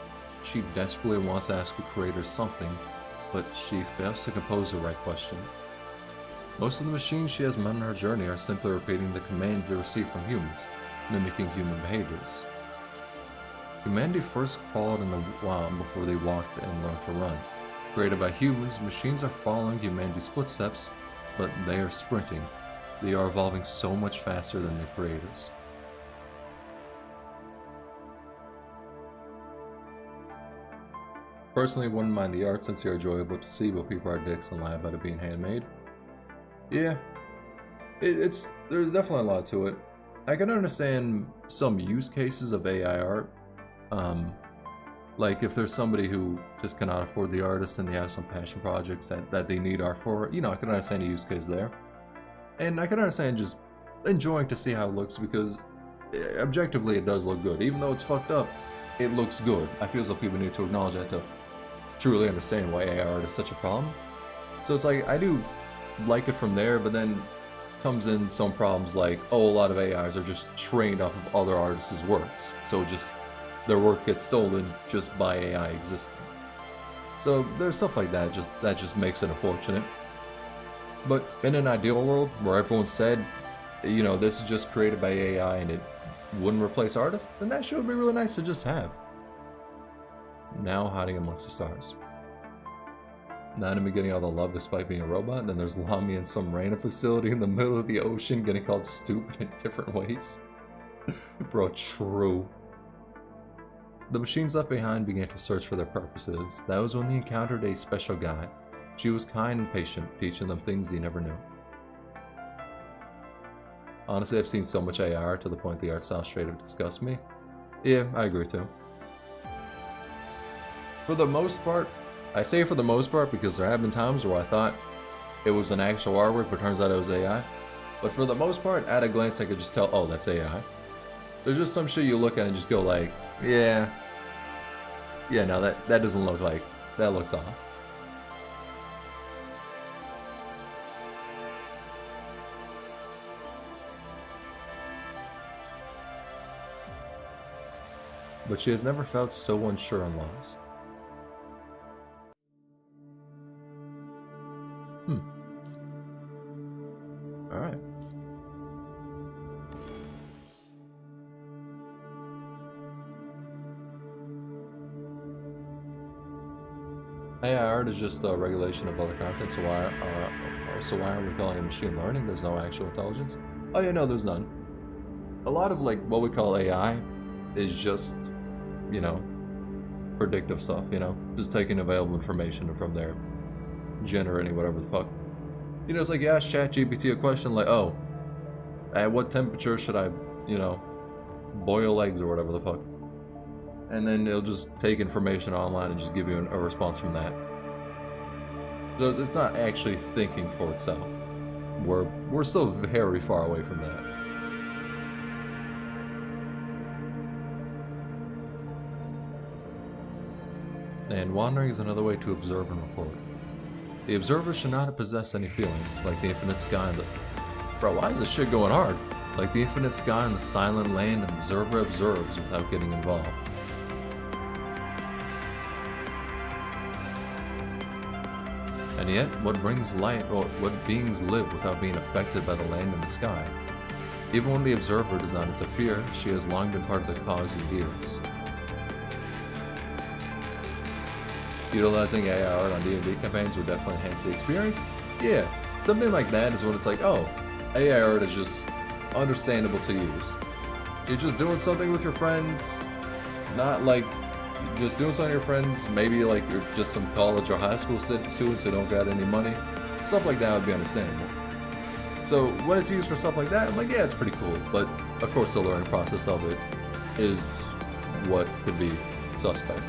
She desperately wants to ask her creator something, but she fails to compose the right question. Most of the machines she has met on her journey are simply repeating the commands they receive from humans, mimicking human behaviors. Humanity first crawled in the wild before they walked and learned to run. Created by humans, machines are following humanity's footsteps, but they are sprinting. They are evolving so much faster than their creators. Personally, wouldn't mind the art since they are enjoyable to see, but people are dicks and lie about it being handmade. Yeah, there's definitely a lot to it. I can understand some use cases of AI art. Like if there's somebody who just cannot afford the artist and they have some passion projects that they need art for, you know, I can understand the use case there. And I can understand just enjoying to see how it looks because objectively it does look good. Even though it's fucked up, it looks good. I feel as though people need to acknowledge that to truly understand why AI art is such a problem. So it's like, I do like it from there, but then comes in some problems like, oh, a lot of AIs are just trained off of other artists' works. So just their work gets stolen just by AI existing. So there's stuff like that just makes it unfortunate. But in an ideal world where everyone said, you know, this is just created by AI and it wouldn't replace artists, then that shit would be really nice to just have. Now hiding amongst the stars. Nanami getting all the love despite being a robot, and then there's Lami in some random facility in the middle of the ocean getting called stupid in different ways. Bro, true. The machines left behind began to search for their purposes. That was when they encountered a special guide. She was kind and patient, teaching them things they never knew. Honestly, I've seen so much AR to the point the art style straight up disgusts me. Yeah, I agree too. For the most part, I say for the most part because there have been times where I thought it was an actual artwork, but turns out it was AI. But for the most part, at a glance, I could just tell, oh, that's AI. There's just some shit you look at and just go like, yeah, no, that doesn't look like, that looks off. but she has never felt so unsure and lost. Alright. AI art is just a regulation of other content, so why are we calling it machine learning? There's no actual intelligence. Oh yeah, no, there's none. A lot of like what we call AI is just, you know, predictive stuff, you know, just taking available information and from there generating whatever the fuck. You know, it's like you ask ChatGPT a question like, oh, at what temperature should I, you know, boil eggs or whatever the fuck, and then it'll just take information online and just give you a response from that. So it's not actually thinking for itself. We're still very far away from that. And wandering is another way to observe and report. The observer should not possess any feelings, like the infinite sky and the... Bro, why is this shit going hard? Like the infinite sky and the silent land, an observer observes without getting involved. And yet, what brings light, or what beings live without being affected by the land and the sky? Even when the observer does not interfere, she has long been part of the cause of years. Utilizing AI art on D&D campaigns would definitely enhance the experience. Yeah, something like that is when it's like, oh, AI art is just understandable to use. You're just doing something with your friends, not like just doing something with your friends, maybe like you're just some college or high school students who don't got any money. Stuff like that would be understandable. So when it's used for stuff like that, I'm like, yeah, it's pretty cool. But of course the learning process of it is what could be suspect.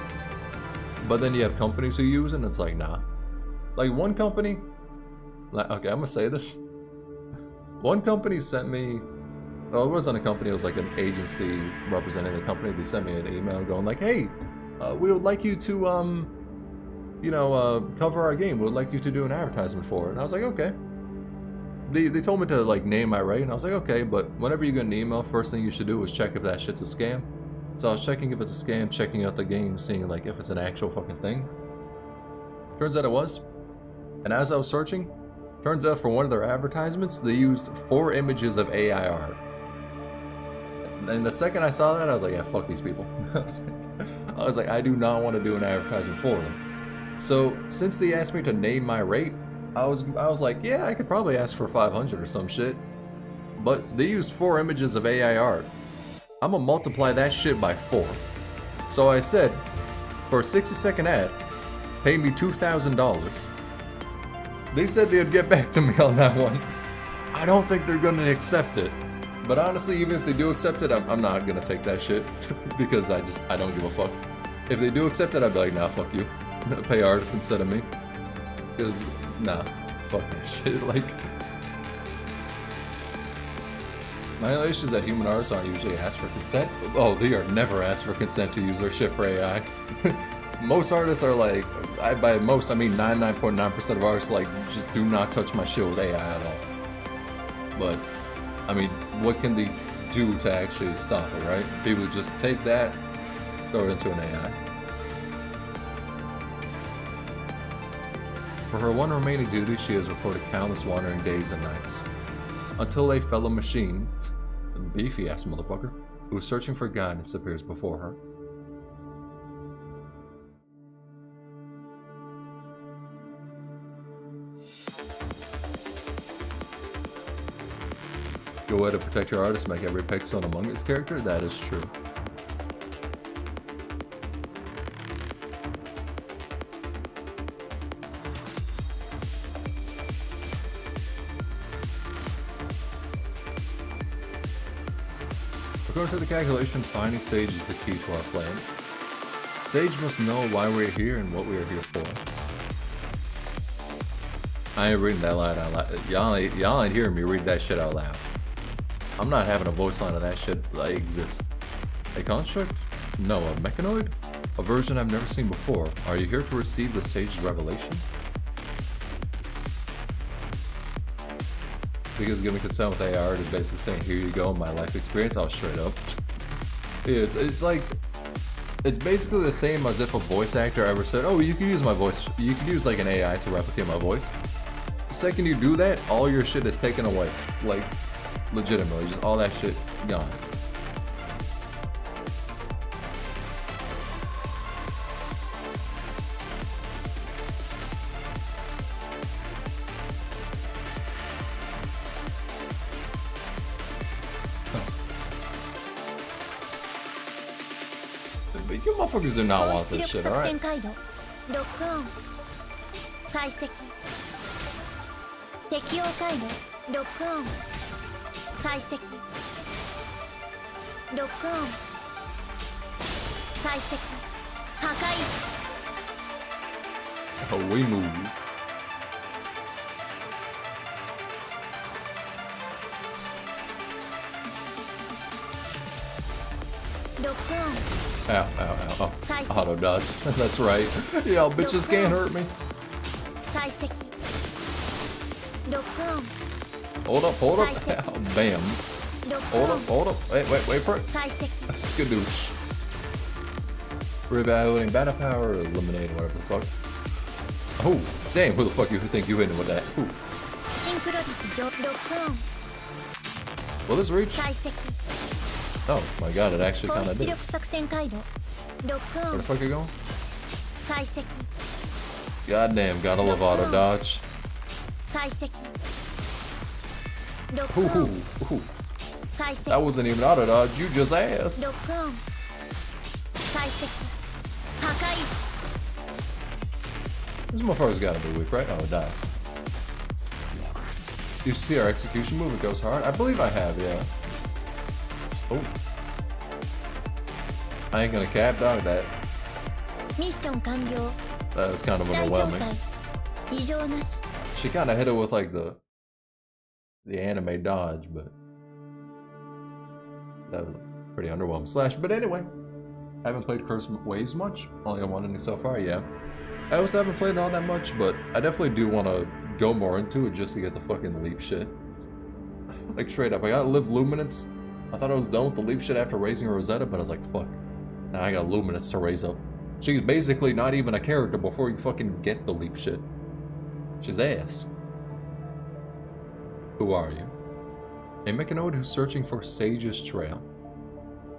But then you have companies who use it and it's like, nah. Like one company, like, okay, I'm gonna say this. One company sent me, well, it wasn't a company, it was like an agency representing the company. They sent me an email going like, hey, we would like you to, you know, cover our game. We would like you to do an advertisement for it. And I was like, okay. They told me to like name my rate, and I was like, okay, but whenever you get an email, first thing you should do is check if that shit's a scam. So I was checking if it's a scam, checking out the game, seeing like if it's an actual fucking thing. Turns out it was. And as I was searching, turns out for one of their advertisements, they used 4 images of AI art. And the second I saw that, I was like, yeah, fuck these people. I was like, I do not want to do an advertisement for them. So since they asked me to name my rate, I was like, yeah, I could probably ask for 500 or some shit. But they used 4 images of AI art. I'm gonna multiply that shit by 4. So I said, for a 60-second ad, pay me $2,000. They said they'd get back to me on that one. I don't think they're gonna accept it. But honestly, even if they do accept it, I'm not gonna take that shit. Because I don't give a fuck. If they do accept it, I'd be like, nah, fuck you. Pay artists instead of me. Because, nah, fuck that shit. Like, my only issue is that human artists aren't usually asked for consent. Oh, they are never asked for consent to use their shit for AI. Most artists are like, by most, I mean 99.9% of artists like, just do not touch my shit with AI at all. But, I mean, what can they do to actually stop it, right? People just take that, throw it into an AI. For her one remaining duty, she has reported countless wandering days and nights. Until a fellow machine, a beefy ass motherfucker, who is searching for guidance appears before her. Good way to protect your artist, make every pixel an Among Us character? That is true. According to the calculation, finding Sage is the key to our plan. Sage must know why we're here and what we are here for. I ain't reading that line out loud. Y'all ain't hearing me read that shit out loud. I'm not having a voice line of that shit exist. A construct? No, a mechanoid? A version I've never seen before. Are you here to receive the Sage's revelation? Because giving consent with AI art is basically saying, here you go, my life experience. I'll straight up. Yeah, it's like, It's basically the same as if a voice actor ever said, "Oh, you can use my voice. You can use like an AI to replicate my voice." The second you do that, all your shit is taken away. Like, legitimately, just all that shit gone. You motherfuckers do not want this shit, alright? ロックオン解析適応回路ロックオン解析ロックオン解析破壊 Oh, we move. Ow, ow, ow. Oh, auto dodge. That's right. Y'all bitches can't hurt me. Hold up, hold up. Ow, bam. Hold up. Wait for it. Skadoosh. Reevaluating battle power, eliminate whatever the fuck. Oh, damn, who the fuck you think you hitting with that? Ooh. Will this reach? Oh my god, it actually kinda did. Where the fuck you going? Goddamn, gotta love auto dodge. Ooh. That wasn't even auto dodge, you just ass. This motherfucker's gotta be weak, right? Oh, it died. You see our execution move, it goes hard? I believe I have, yeah. Oh. I ain't gonna cap dog that. That was kind of overwhelming. She kind of hit it with like the anime dodge, but that was pretty underwhelming. But anyway, I haven't played Curse Waves much. Only got one ending so far, yeah. I also haven't played it all that much, but I definitely do want to go more into it just to get the fucking leap shit. Like straight up, I got Live Luminance. I thought I was done with the leap shit after raising Rosetta, but I was like, fuck. Now I got Luminance to raise up. She's basically not even a character before you fucking get the leap shit. She's ass. Who are you? A mechanoid who's searching for Sage's trail.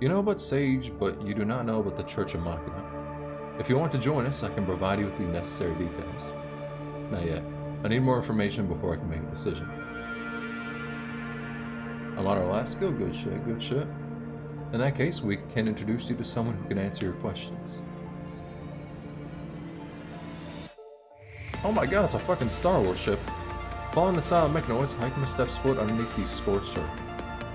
You know about Sage, but you do not know about the Church of Machina. If you want to join us, I can provide you with the necessary details. Not yet. I need more information before I can make a decision. I'm on our last skill. Good shit, good shit. In that case, we can introduce you to someone who can answer your questions. Oh my god, it's a fucking Star Wars ship. Following the silent mechanoids, Hikema steps foot underneath the scorched earth.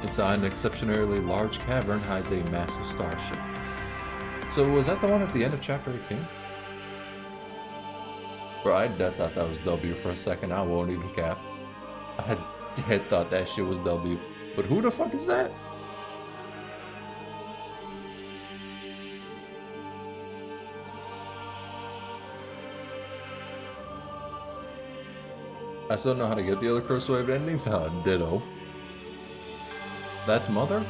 Inside an exceptionally large cavern hides a massive starship. So was that the one at the end of chapter 18? Bro, I dead thought that was W for a second. I won't even cap. I dead thought that shit was W. But who the fuck is that? I still don't know how to get the other Curse Wave endings. Ditto. That's Mother?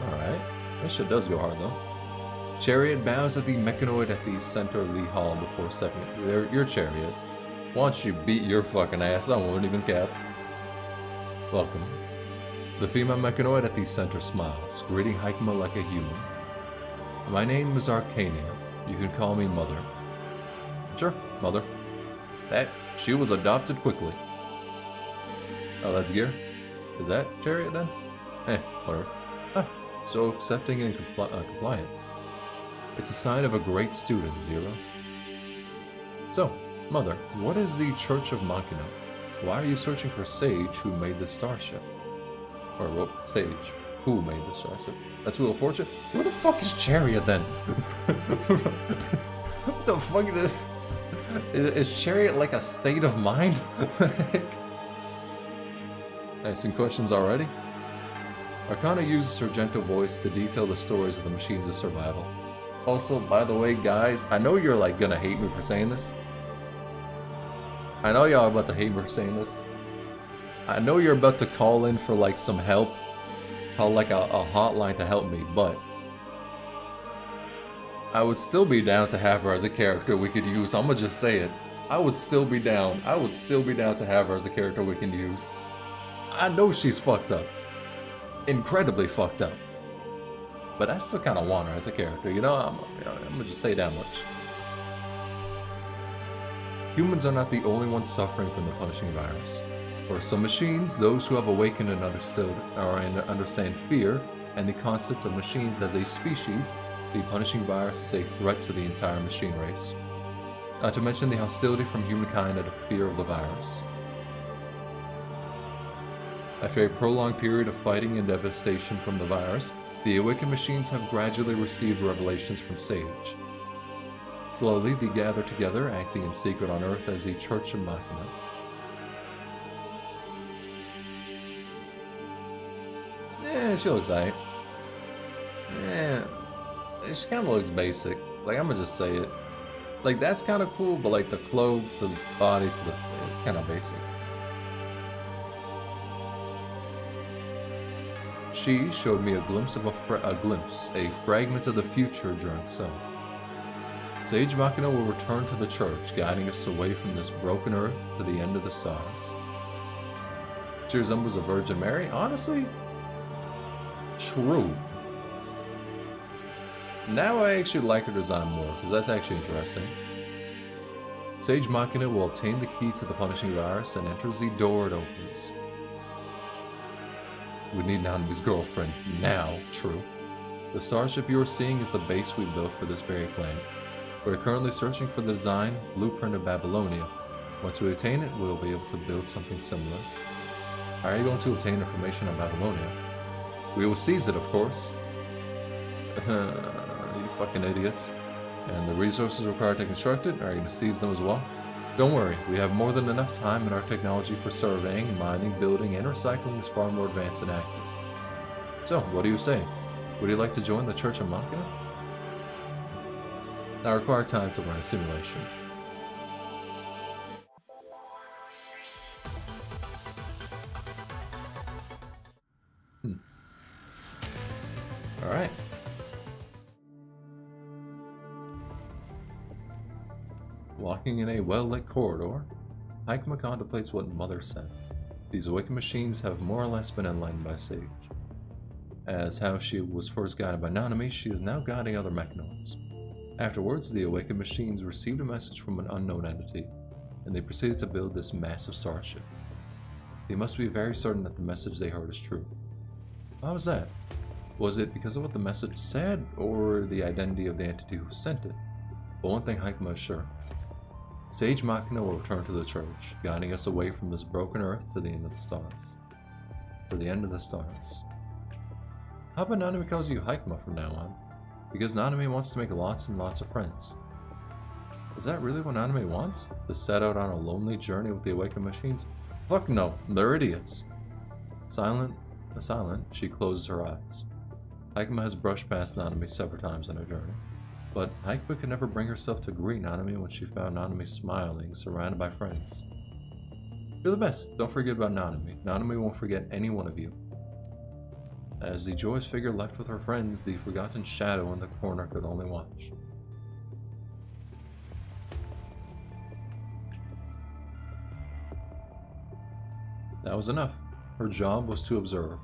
Alright. This shit does go hard though. Chariot bows at the mechanoid at the center of the hall before stepping into your chariot. Once you beat your fucking ass, I won't even cap. Welcome. The female mechanoid at the center smiles, greeting Hikema like a human. My name is Arcania. You can call me Mother. Sure, Mother. She was adopted quickly. Oh, that's Gear? Is that Chariot then? Whatever. Ah, so accepting and compliant. It's a sign of a great student, Zero. So, Mother, what is the Church of Machina? Why are you searching for Sage who made the starship? Or, well, Sage, who made the starship? That's Wheel of Fortune? Where the fuck is Chariot then? What the fuck is Chariot like a state of mind? Asking questions already? Arcana uses her gentle voice to detail the stories of the machines of survival. Also, by the way, guys, I know you're like gonna hate me for saying this. I know y'all are about to hate me for saying this. I know you're about to call in for like some help. Call like a hotline to help me, but I would still be down to have her as a character we could use. I'm gonna just say it. I would still be down. I would still be down to have her as a character we can use. I know she's fucked up. Incredibly fucked up. But I still kind of want her as a character, you know? I'm gonna just say that much. Humans are not the only ones suffering from the punishing virus. For some machines, those who have awakened and understand fear and the concept of machines as a species, the punishing virus is a threat to the entire machine race. Not to mention the hostility from humankind out of fear of the virus. After a prolonged period of fighting and devastation from the virus, the awakened machines have gradually received revelations from Sage. Slowly, they gather together, acting in secret on Earth as a Church of Machina. She looks aight. She kind of looks basic. Like, I'm gonna just say it. Like, that's kind of cool, but like the clothes, the body, to the kind of basic. She showed me a glimpse of a fragment of the future during so. Sage Machina will return to the church, guiding us away from this broken earth to the end of the stars. She resembles a Virgin Mary? Honestly? True. Now I actually like her design more, because that's actually interesting. Sage Machina will obtain the key to the punishing virus and enters the door it opens. We need Nanami's girlfriend now, true. The starship you are seeing is the base we built for this very planet. We are currently searching for the design blueprint of Babylonia. Once we attain it, we'll be able to build something similar. How are you going to obtain information on Babylonia? We will seize it, of course. You fucking idiots. And the resources required to construct it, are you going to seize them as well? Don't worry, we have more than enough time, and our technology for surveying, mining, building, and recycling is far more advanced and active. So, what do you say? Would you like to join the Church of Machina? I require time to run a simulation. Alright. Walking in a well-lit corridor, Hikema contemplates what Mother said. These awakened machines have more or less been enlightened by Sage. As how she was first guided by Nanami, she is now guiding other mechanoids. Afterwards, the awakened machines received a message from an unknown entity, and they proceeded to build this massive starship. They must be very certain that the message they heard is true. How was that? Was it because of what the message said, or the identity of the entity who sent it? But one thing Hikema is sure. Sage Machina will return to the church, guiding us away from this broken earth to the end of the stars. For the end of the stars. How about Nanami calls you Hikema from now on? Because Nanami wants to make lots and lots of friends. Is that really what Nanami wants? To set out on a lonely journey with the awakened machines? Fuck no, they're idiots. Silent, she closes her eyes. Hikema has brushed past Nanami several times on her journey. But Hikema could never bring herself to greet Nanami when she found Nanami smiling, surrounded by friends. You're the best, don't forget about Nanami. Nanami won't forget any one of you. As the joyous figure left with her friends, the forgotten shadow in the corner could only watch. That was enough. Her job was to observe.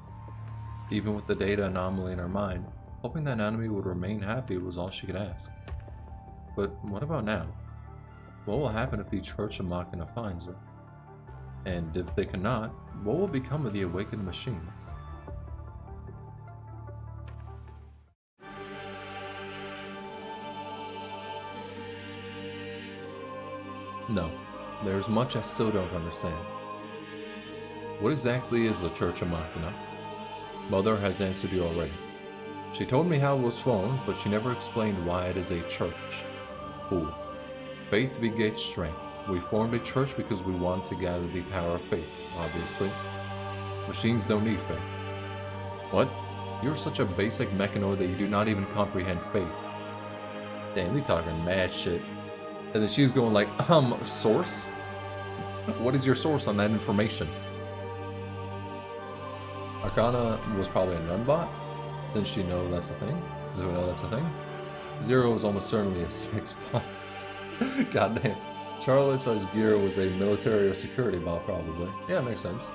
Even with the data anomaly in her mind, hoping that Nanami would remain happy was all she could ask. But what about now? What will happen if the Church of Machina finds her? And if they cannot, what will become of the awakened machines? No, there's much I still don't understand. What exactly is the Church of Machina? Mother has answered you already. She told me how it was formed, but she never explained why it is a church. Fool. Faith begets strength. We formed a church because we wanted to gather the power of faith, obviously. Machines don't need faith. What? You're such a basic mechanoid that you do not even comprehend faith. Damn, we talking mad shit. And then she's going like, source? What is your source on that information? Arcana was probably a nun bot, since she knows that's a thing. Does we know that's a thing? Zero is almost certainly a 6 bot. Goddamn. Charlie/Gear was a military or security bot, probably. Yeah, makes sense.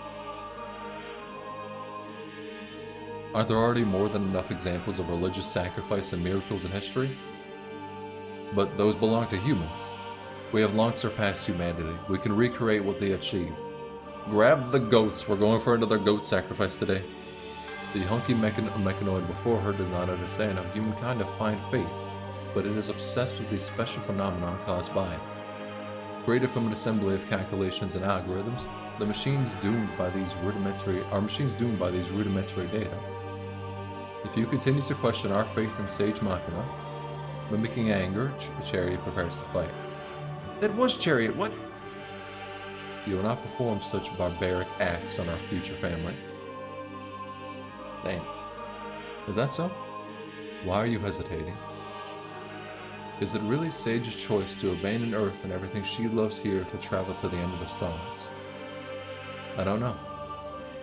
Aren't there already more than enough examples of religious sacrifice and miracles in history? But those belong to humans. We have long surpassed humanity. We can recreate what they achieved. Grab the goats. We're going for another goat sacrifice today. The hunky mechanoid before her does not understand how humankind define faith, but it is obsessed with the special phenomenon caused by it. Created from an assembly of calculations and algorithms, the machines doomed by these rudimentary data. If you continue to question our faith in Sage Machina, mimicking anger, Chariot prepares to fight. It was Chariot, what? You will not perform such barbaric acts on our future family. Damn. Is that so? Why are you hesitating? Is it really Sage's choice to abandon Earth and everything she loves here to travel to the end of the stars? I don't know,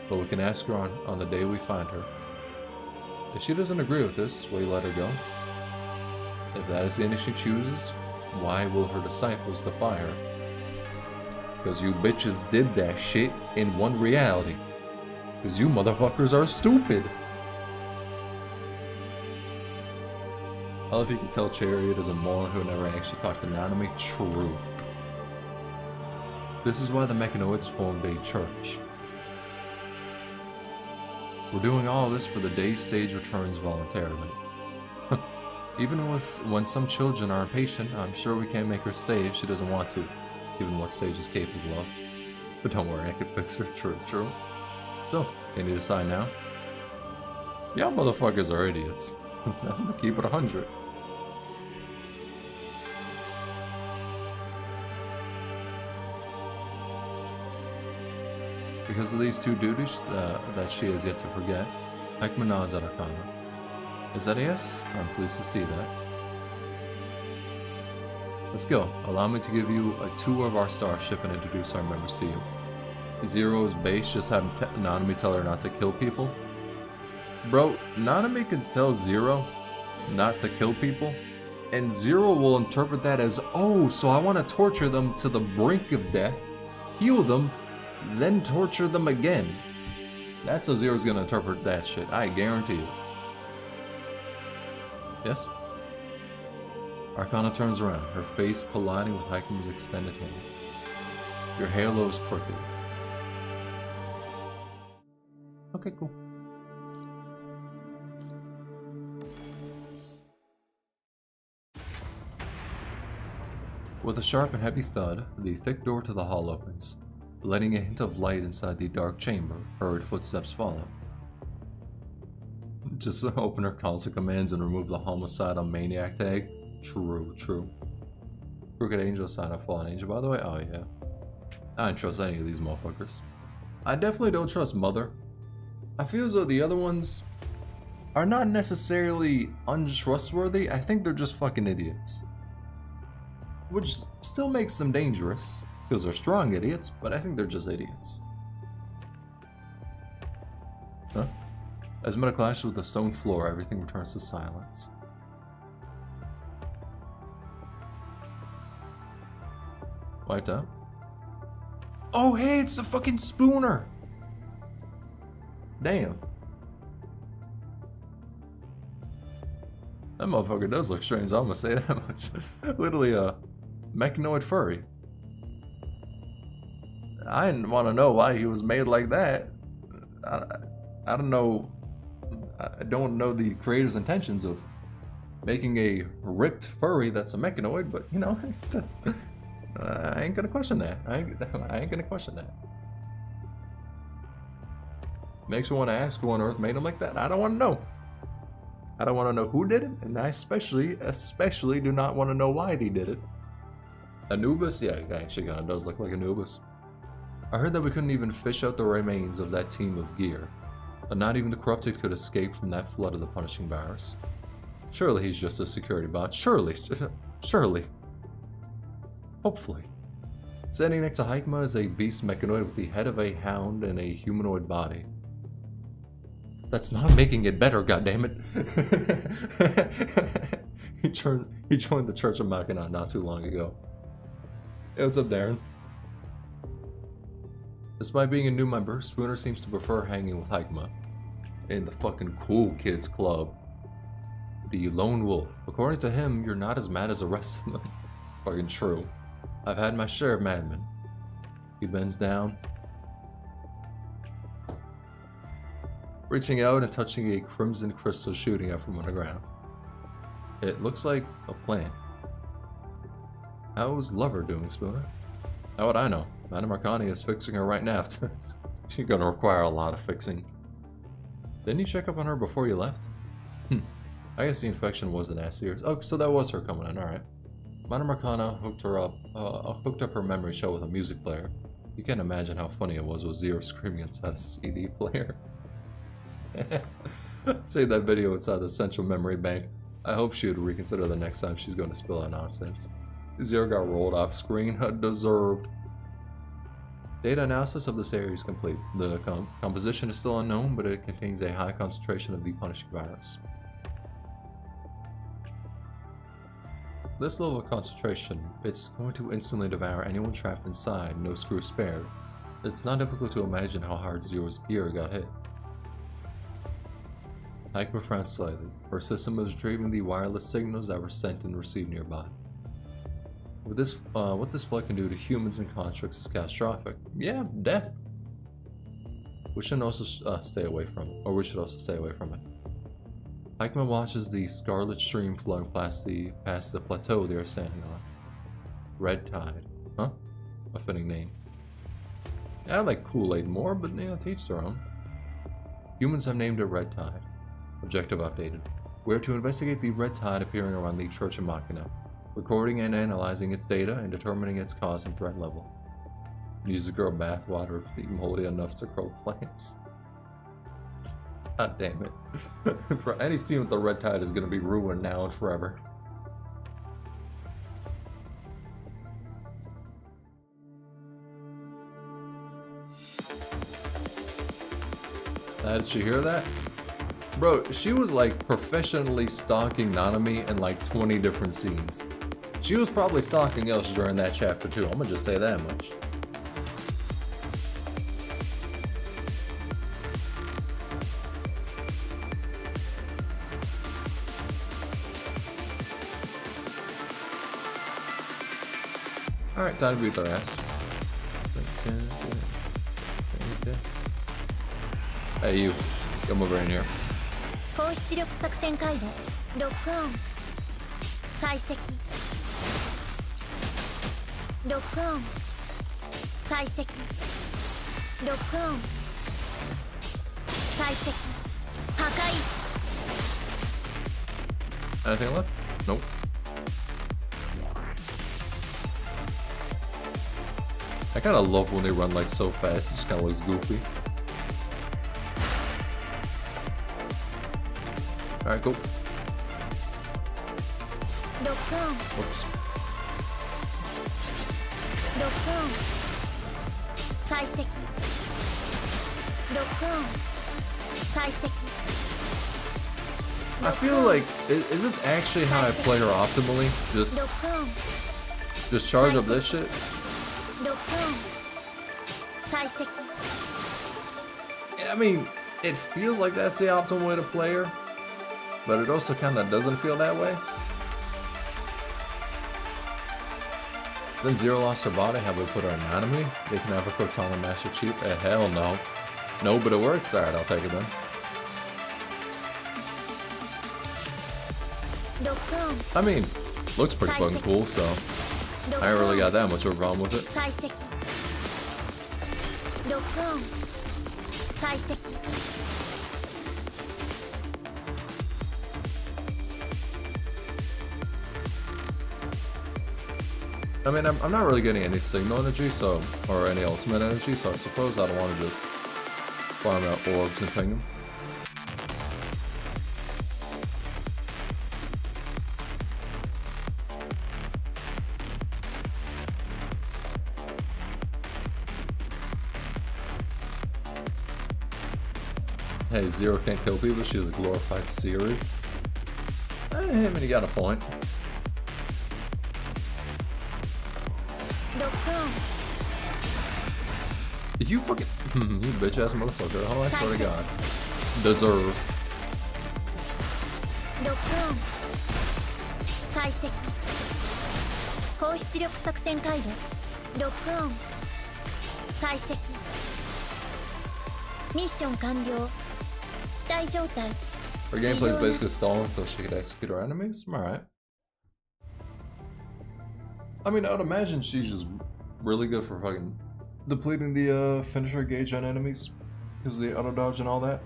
but we can ask her on the day we find her. If she doesn't agree with this, will you let her go? If that is the ending she chooses, why will her disciples defy her? Because you bitches did that shit in one reality. Because you motherfuckers are stupid. I love if you can tell Chariot is a moron who never actually talked to Nanami. True. This is why the Mechanoids formed a church. We're doing all this for the day Sage returns voluntarily. Even when some children are impatient, I'm sure we can't make her stay if she doesn't want to, given what Sage is capable of. But don't worry, I can fix her. True. So, can you decide now? Y'all motherfuckers are idiots. I'm gonna keep it 100. Because of these two duties that she has yet to forget, Heckman nods at Arcana. Is that a yes? I'm pleased to see that. Let's go. Allow me to give you a tour of our starship and introduce our members to you. Zero's base, just have Nanami tell her not to kill people. Bro, Nanami can tell Zero not to kill people, and Zero will interpret that as, oh, so I want to torture them to the brink of death, heal them, then torture them again. That's how Zero's gonna interpret that shit, I guarantee you. Yes? Arcana turns around, her face colliding with Heikman's extended hand. Your halo is crooked. Okay, cool. With a sharp and heavy thud, the thick door to the hall opens, letting a hint of light inside the dark chamber. Hurried footsteps follow. Just open her console commands and remove the homicidal maniac tag. True. Crooked Angel, sign up Fallen Angel, by the way. Oh yeah. I don't trust any of these motherfuckers. I definitely don't trust Mother. I feel as though the other ones are not necessarily untrustworthy. I think they're just fucking idiots. Which still makes them dangerous, because they're strong idiots, but I think they're just idiots. Huh? As Meta clashes with the stone floor, everything returns to silence. Wiped out? Oh hey, it's the fucking Spooner! Damn. That motherfucker does look strange, I'm gonna say that much. Literally a mechanoid furry. I didn't want to know why he was made like that. I don't know. I don't know the creator's intentions of making a ripped furry that's a mechanoid, but you know, I ain't gonna question that. I ain't gonna question that. Makes me want to ask who on earth made him like that. I don't want to know. I don't want to know who did it, and I especially do not want to know why he did it. Anubis? Yeah, it actually kind of does look like Anubis. I heard that we couldn't even fish out the remains of that team of gear, and not even the corrupted could escape from that flood of the punishing virus. Surely he's just a security bot. Surely. Hopefully. Standing next to Heikma is a beast mechanoid with the head of a hound and a humanoid body. That's not making it better, goddammit. He joined the Church of Machina not too long ago. Hey, what's up, Darren? Despite being a new member, Spooner seems to prefer hanging with Hikema in the fucking cool kids club. The Lone Wolf. According to him, you're not as mad as the rest of them. Fucking true. I've had my share of madmen. He bends down, reaching out and touching a crimson crystal shooting up from underground. It looks like a plant. How's Lover doing, Spooner? How would I know? Madame Arcani is fixing her right now. She's gonna require a lot of fixing. Didn't you check up on her before you left? I guess the infection wasn't as serious. Oh, so that was her coming in, alright. Madame Arcana hooked up her memory shell with a music player. You can't imagine how funny it was with Zero screaming inside a CD player. Save that video inside the central memory bank. I hope she would reconsider the next time she's going to spill out nonsense. Zero got rolled off screen, deserved. Data analysis of this area is complete. The composition is still unknown, but it contains a high concentration of the punishing virus. This level of concentration, it's going to instantly devour anyone trapped inside, no screw spared. It's not difficult to imagine how hard Zero's ear got hit. Hikema frowned slightly. Her system was retrieving the wireless signals that were sent and received nearby. With this, what this flood can do to humans and constructs is catastrophic. Yeah, death. We should also stay away from it, or we should also stay away from it. Hikema watches the scarlet stream flowing past the plateau they are standing on. Red Tide. Huh? A fitting name. Yeah, I like Kool-Aid more, but yeah, to each their own. Humans have named it Red Tide. Objective updated. We are to investigate the red tide appearing around the Church of Machina, recording and analyzing its data and determining its cause and threat level. Use a girl bathwater to be moldy enough to grow plants. God damn it. For any scene with the red tide is going to be ruined now and forever. Did you hear that? Bro, she was like professionally stalking Nanami in like 20 different scenes. She was probably stalking us during that chapter too, I'm gonna just say that much. Alright, time to beat their ass. Hey you, come over in here. 高出力作戦回路ロックオン解析ロックオン解析ロックオン解析破壊 Anything left? Nope. I kinda love when they run like so fast, it just kinda looks goofy. Alright, go. Whoops. I feel like, is this actually how I play her optimally? Just charge up this shit? Yeah, I mean, it feels like that's the optimal way to play her. But it also kind of doesn't feel that way. Since Zero lost her body, have we put her in Nanami? They can have a Cortana Master Chief? Hell no. No, but it works. Alright, I'll take it then. I mean, looks pretty fucking cool, so I ain't really got that much of a problem with it. I mean, I'm not really getting any signal energy, so, or any ultimate energy, so I suppose I don't want to just farm out orbs and ping them. Hey, Zero can't kill people, she's a glorified Siri. I mean, you got a point. You fucking... you bitch-ass motherfucker. Oh, I swear to God. Deserve. ロックオン解析高出力作戦回路ロックオン解析ミッション完了機体状態 Her gameplay is basically stalling until she could execute her enemies? Alright. I mean, I would imagine she's just really good for fucking depleting the finisher gauge on enemies because of the auto dodge and all that.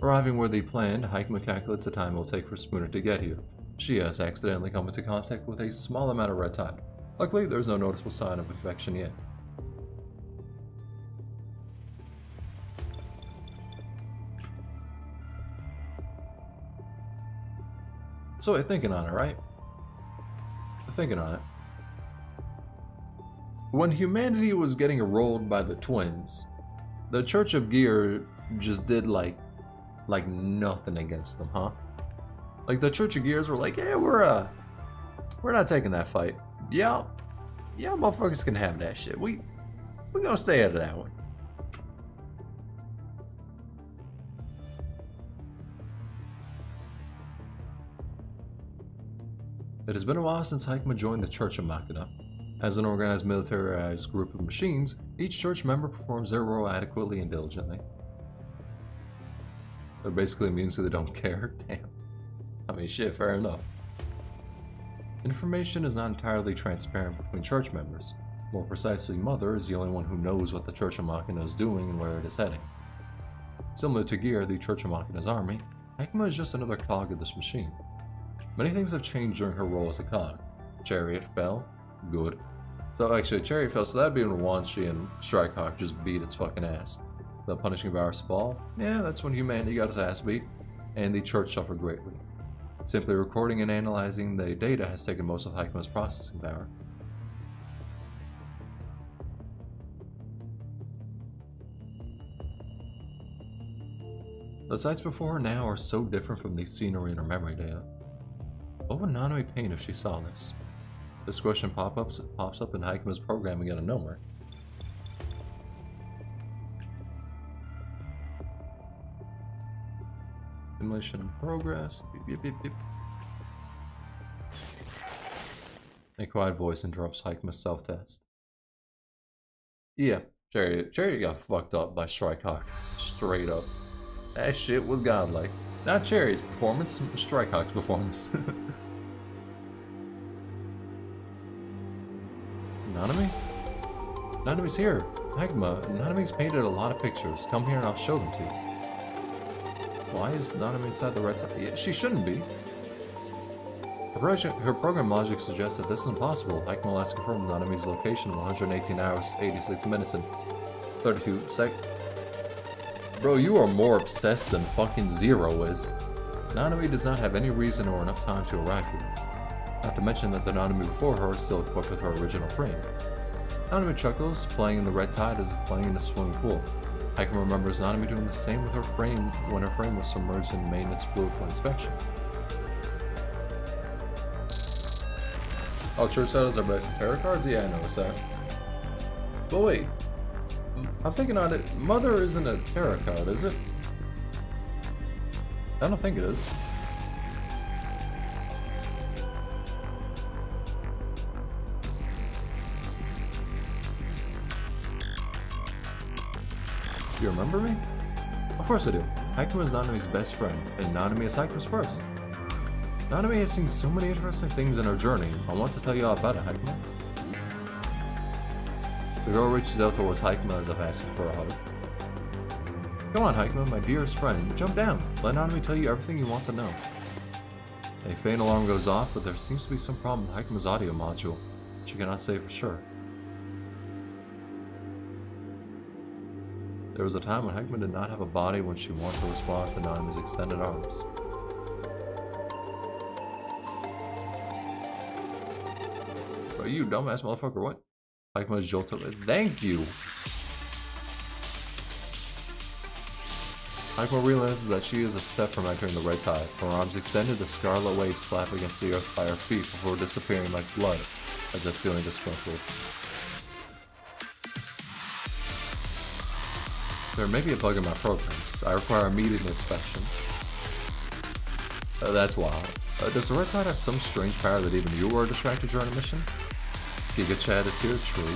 Arriving where they planned, Hikema calculates the time it will take for Spooner to get here. She has accidentally come into contact with a small amount of red tide. Luckily, there's no noticeable sign of infection yet. So we're thinking on it, right? We're thinking on it. When humanity was getting rolled by the twins, the Church of Gear just did like nothing against them, huh? Like the Church of Gears were like, yeah, we're not taking that fight. Yeah, motherfuckers can have that shit. We gonna stay out of that one. It has been a while since Hikema joined the Church of Makina. As an organized militarized group of machines, each church member performs their role adequately and diligently. They're basically immune so they don't care? Damn. I mean, shit, fair enough. Information is not entirely transparent between church members. More precisely, Mother is the only one who knows what the Church of Makina is doing and where it is heading. Similar to Gear, the Church of Makina's army, Hikema is just another cog of this machine. Many things have changed during her role as a cog. Chariot fell. Good. So actually, Chariot fell, so that'd be when Wanshi and Strikehawk just beat its fucking ass. The punishing virus fall, yeah, that's when humanity got its ass beat, and the church suffered greatly. Simply recording and analyzing the data has taken most of Hikema's processing power. The sights before her now are so different from the scenery in her memory data. What would Nanami paint if she saw this? This question pops up in Hikema's programming out of nowhere. Simulation in progress. Beep, beep, beep. A quiet voice interrupts Hikema's self-test. Yeah, Chariot got fucked up by Strikehawk. Straight up. That shit was godlike. Not Chariot's performance, Strikehawk's performance. Nanami? Nanami's here. Hikema, Nanami's painted a lot of pictures. Come here and I'll show them to you. Why is Nanami inside the red tide? Yeah, she shouldn't be. Her program logic suggests that this is impossible. Hikema last confirmed Nanami's location 118 hours, 86 minutes, and 32 seconds. Bro, you are more obsessed than fucking Zero is. Nanami does not have any reason or enough time to arrive here. Not to mention that the Nanami before her is still equipped with her original frame. Nanami chuckles, playing in the red tide as if playing in a swimming pool. Hikema remembers Nanami doing the same with her frame when her frame was submerged in maintenance fluid for inspection. Oh, church titles are based on tarot cards? Yeah, I noticed that. But wait, I'm thinking on it, Mother isn't a tarot card, is it? I don't think it is. Do you remember me? Of course I do. Hikema is Nanami's best friend, and Nanami is Hikema's first. Nanami has seen so many interesting things in her journey. I want to tell you all about it, Hikema. The girl reaches out towards Hikema as if asking for a hug. Come on, Hikema, my dearest friend. Jump down. Let Nanami tell you everything you want to know. A faint alarm goes off, but there seems to be some problem with Hikema's audio module. She cannot say for sure. There was a time when Hikema did not have a body when she wanted to respond to Nanami's extended arms. Bro, you dumbass motherfucker, what? Hikema's jolted. Thank you! Haikuma realizes that she is a step from entering the red tide. Her arms extended, the scarlet waves slap against the earth by her feet before disappearing like blood, as if feeling disgruntled. There may be a bug in my programs. I require immediate inspection. That's wild. Does the red tide have some strange power that even you are distracted during a mission? Giga Chad is here, true.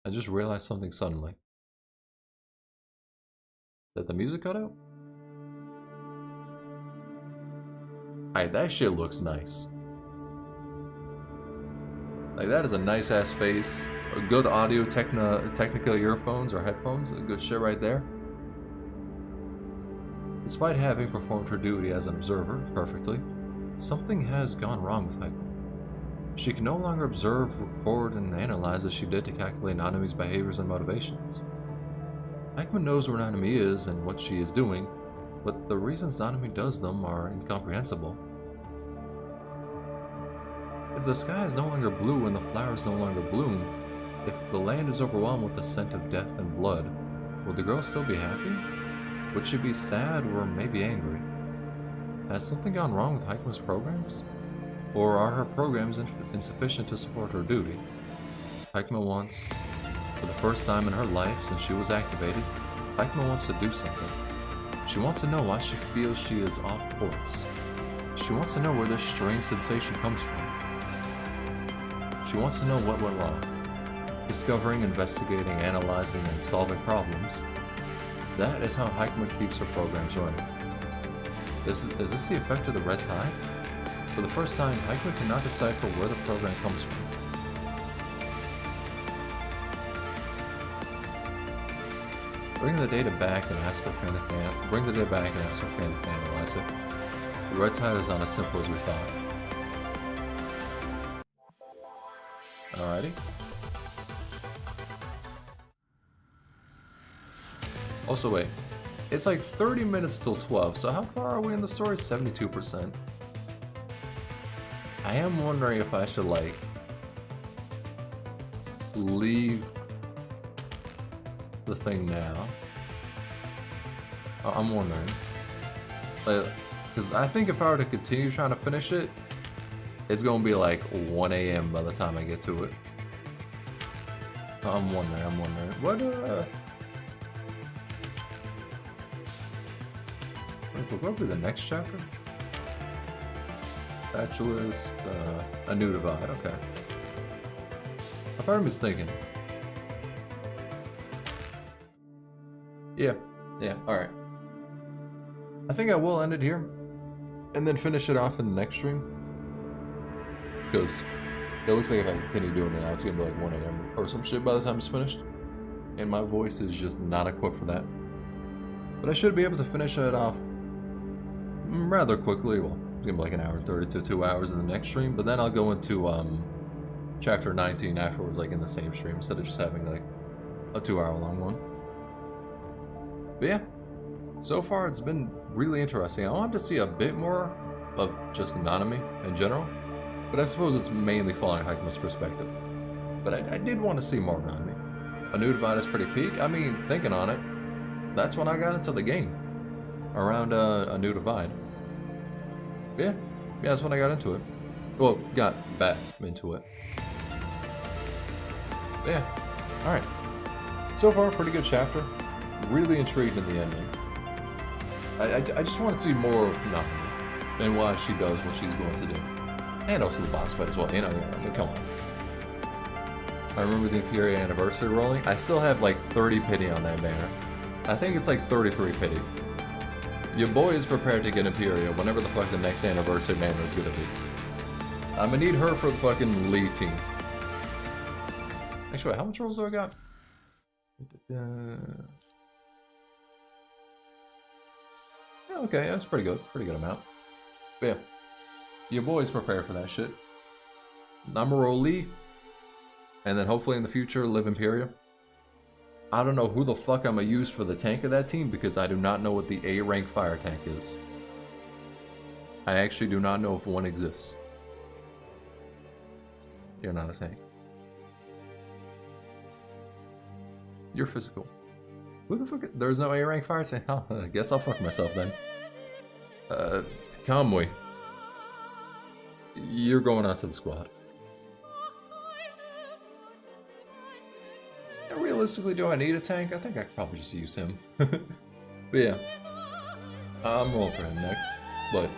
I just realized something suddenly. Did the music cut out? Alright, that shit looks nice. Like, that is a nice ass face. A good audio technica earphones or headphones. A good shit right there. Despite having performed her duty as an observer perfectly, something has gone wrong with Haikuma. She can no longer observe, record, and analyze as she did to calculate Nanami's behaviors and motivations. Haikuma knows where Nanami is and what she is doing, but the reasons Nanami does them are incomprehensible. If the sky is no longer blue and the flowers no longer bloom, if the land is overwhelmed with the scent of death and blood, will the girl still be happy? Would she be sad or maybe angry? Has something gone wrong with Haikuma's programs? Or are her programs insufficient to support her duty? Haikuma wants, for the first time in her life since she was activated, Haikuma wants to do something. She wants to know why she feels she is off course. She wants to know where this strange sensation comes from. She wants to know what went wrong. Discovering, investigating, analyzing, and solving problems. That is how Haikuma keeps her programs running. Is this the effect of the red tide? For the first time, Haikuma cannot decipher where the program comes from. Bring the data back and ask her friends to analyze it. The red tide is not as simple as we thought. Alrighty. Also wait, it's like 30 minutes till 12, so how far are we in the story? 72%. I am wondering if I should, like, leave the thing now. I'm wondering. Because I think if I were to continue trying to finish it, it's gonna be like 1 AM by the time I get to it. I'm wondering. What will be the next chapter? Fatuous, a new divide, okay. I thought I was thinking. Yeah, alright. I think I will end it here, and then finish it off in the next stream. Because it looks like if I continue doing it now, it's gonna be like 1 AM or some shit by the time it's finished. And my voice is just not equipped for that. But I should be able to finish it off rather quickly. Well, it's gonna be like 1 hour and 30 to 2 hours in the next stream, but then I'll go into chapter 19 afterwards, like in the same stream, instead of just having like a 2-hour long one. But yeah, so far it's been really interesting. I wanted to see a bit more of just Nanami in general, but I suppose it's mainly following Haikuma's perspective. But I did want to see more Nanami. A New Divide is pretty peak. I mean, thinking on it, that's when I got into the game. Around A New Divide. Yeah, that's when I got into it. Well, got back into it. Yeah, alright. So far, pretty good chapter. Really intrigued in the ending. I just want to see more of Nanami and why she does what she's going to do. And also the boss fight as well, you know, I mean, come on. I remember the Imperial anniversary rolling. I still have like 30 pity on that banner. I think it's like 33 pity. Your boy is prepared to get Imperial whenever the fuck the next anniversary banner is gonna be. I'm gonna need her for the fucking lead team. Actually, how much rolls do I got? Okay, that's pretty good. Pretty good amount. But yeah, your boy's prepared for that shit. I'ma roll Lee, and then hopefully in the future live Imperial. I don't know who the fuck I'm gonna use for the tank of that team because I do not know what the A rank fire tank is. I actually do not know if one exists. You're not a tank. You're physical. Who the fuck? There's no A rank fire tank? Huh, I guess I'll fuck myself then. Kamui. You're going out to the squad. And realistically, do I need a tank? I think I could probably just use him. But yeah. I'm rolling for him next. But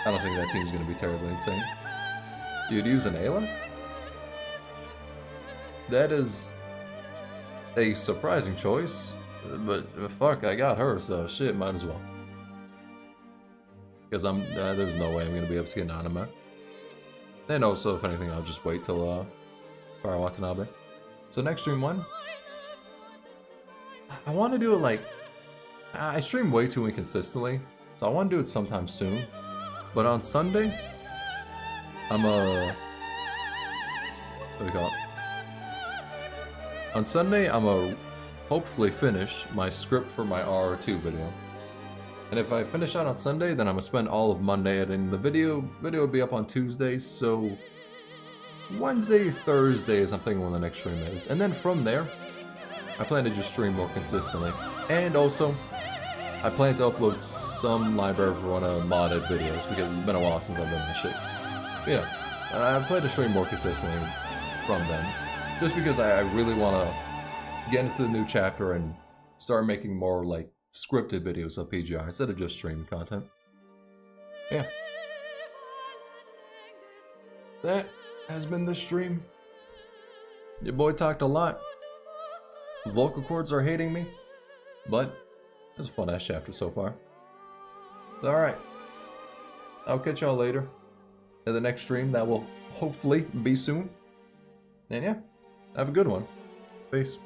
I don't think that team's going to be terribly insane. You'd use an Ayla? That is a surprising choice. But fuck, I got her, so shit, might as well. Because there's no way I'm going to be able to get Nanami. And also, if anything, I'll just wait till Fire Watanabe. So next stream one, I want to do it like, I stream way too inconsistently, so I want to do it sometime soon. But on Sunday, what do we call it? On Sunday, I'm hopefully finish my script for my RR2 video. And if I finish that on Sunday, then I'm gonna spend all of Monday editing the video. Video will be up on Tuesday, so Wednesday, Thursday is something when the next stream is. And then from there, I plan to just stream more consistently. And also, I plan to upload some library for one of modded videos because it's been a while since I've done that shit. But yeah, I plan to stream more consistently from then. Just because I really want to get into the new chapter and start making more like scripted videos of PGR instead of just streaming content. Yeah. That has been the stream. Your boy talked a lot. Vocal cords are hating me, but it's a fun ass chapter so far. Alright. I'll catch y'all later in the next stream that will hopefully be soon. And yeah, have a good one. Peace.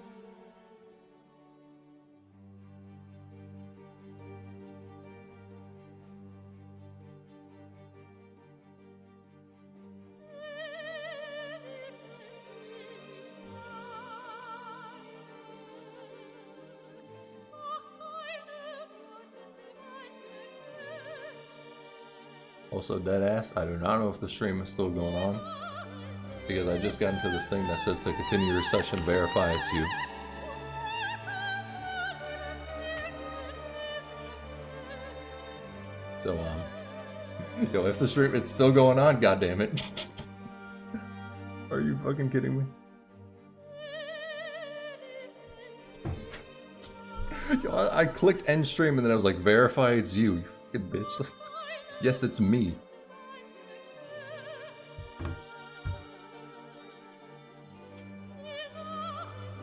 Also, deadass, I do not know if the stream is still going on, because I just got into this thing that says to continue your session, verify it's you. So, yo, if the stream, it's still going on, goddammit. Are you fucking kidding me? Yo, I clicked end stream and then I was like, verify it's you, you fucking bitch. Yes, it's me.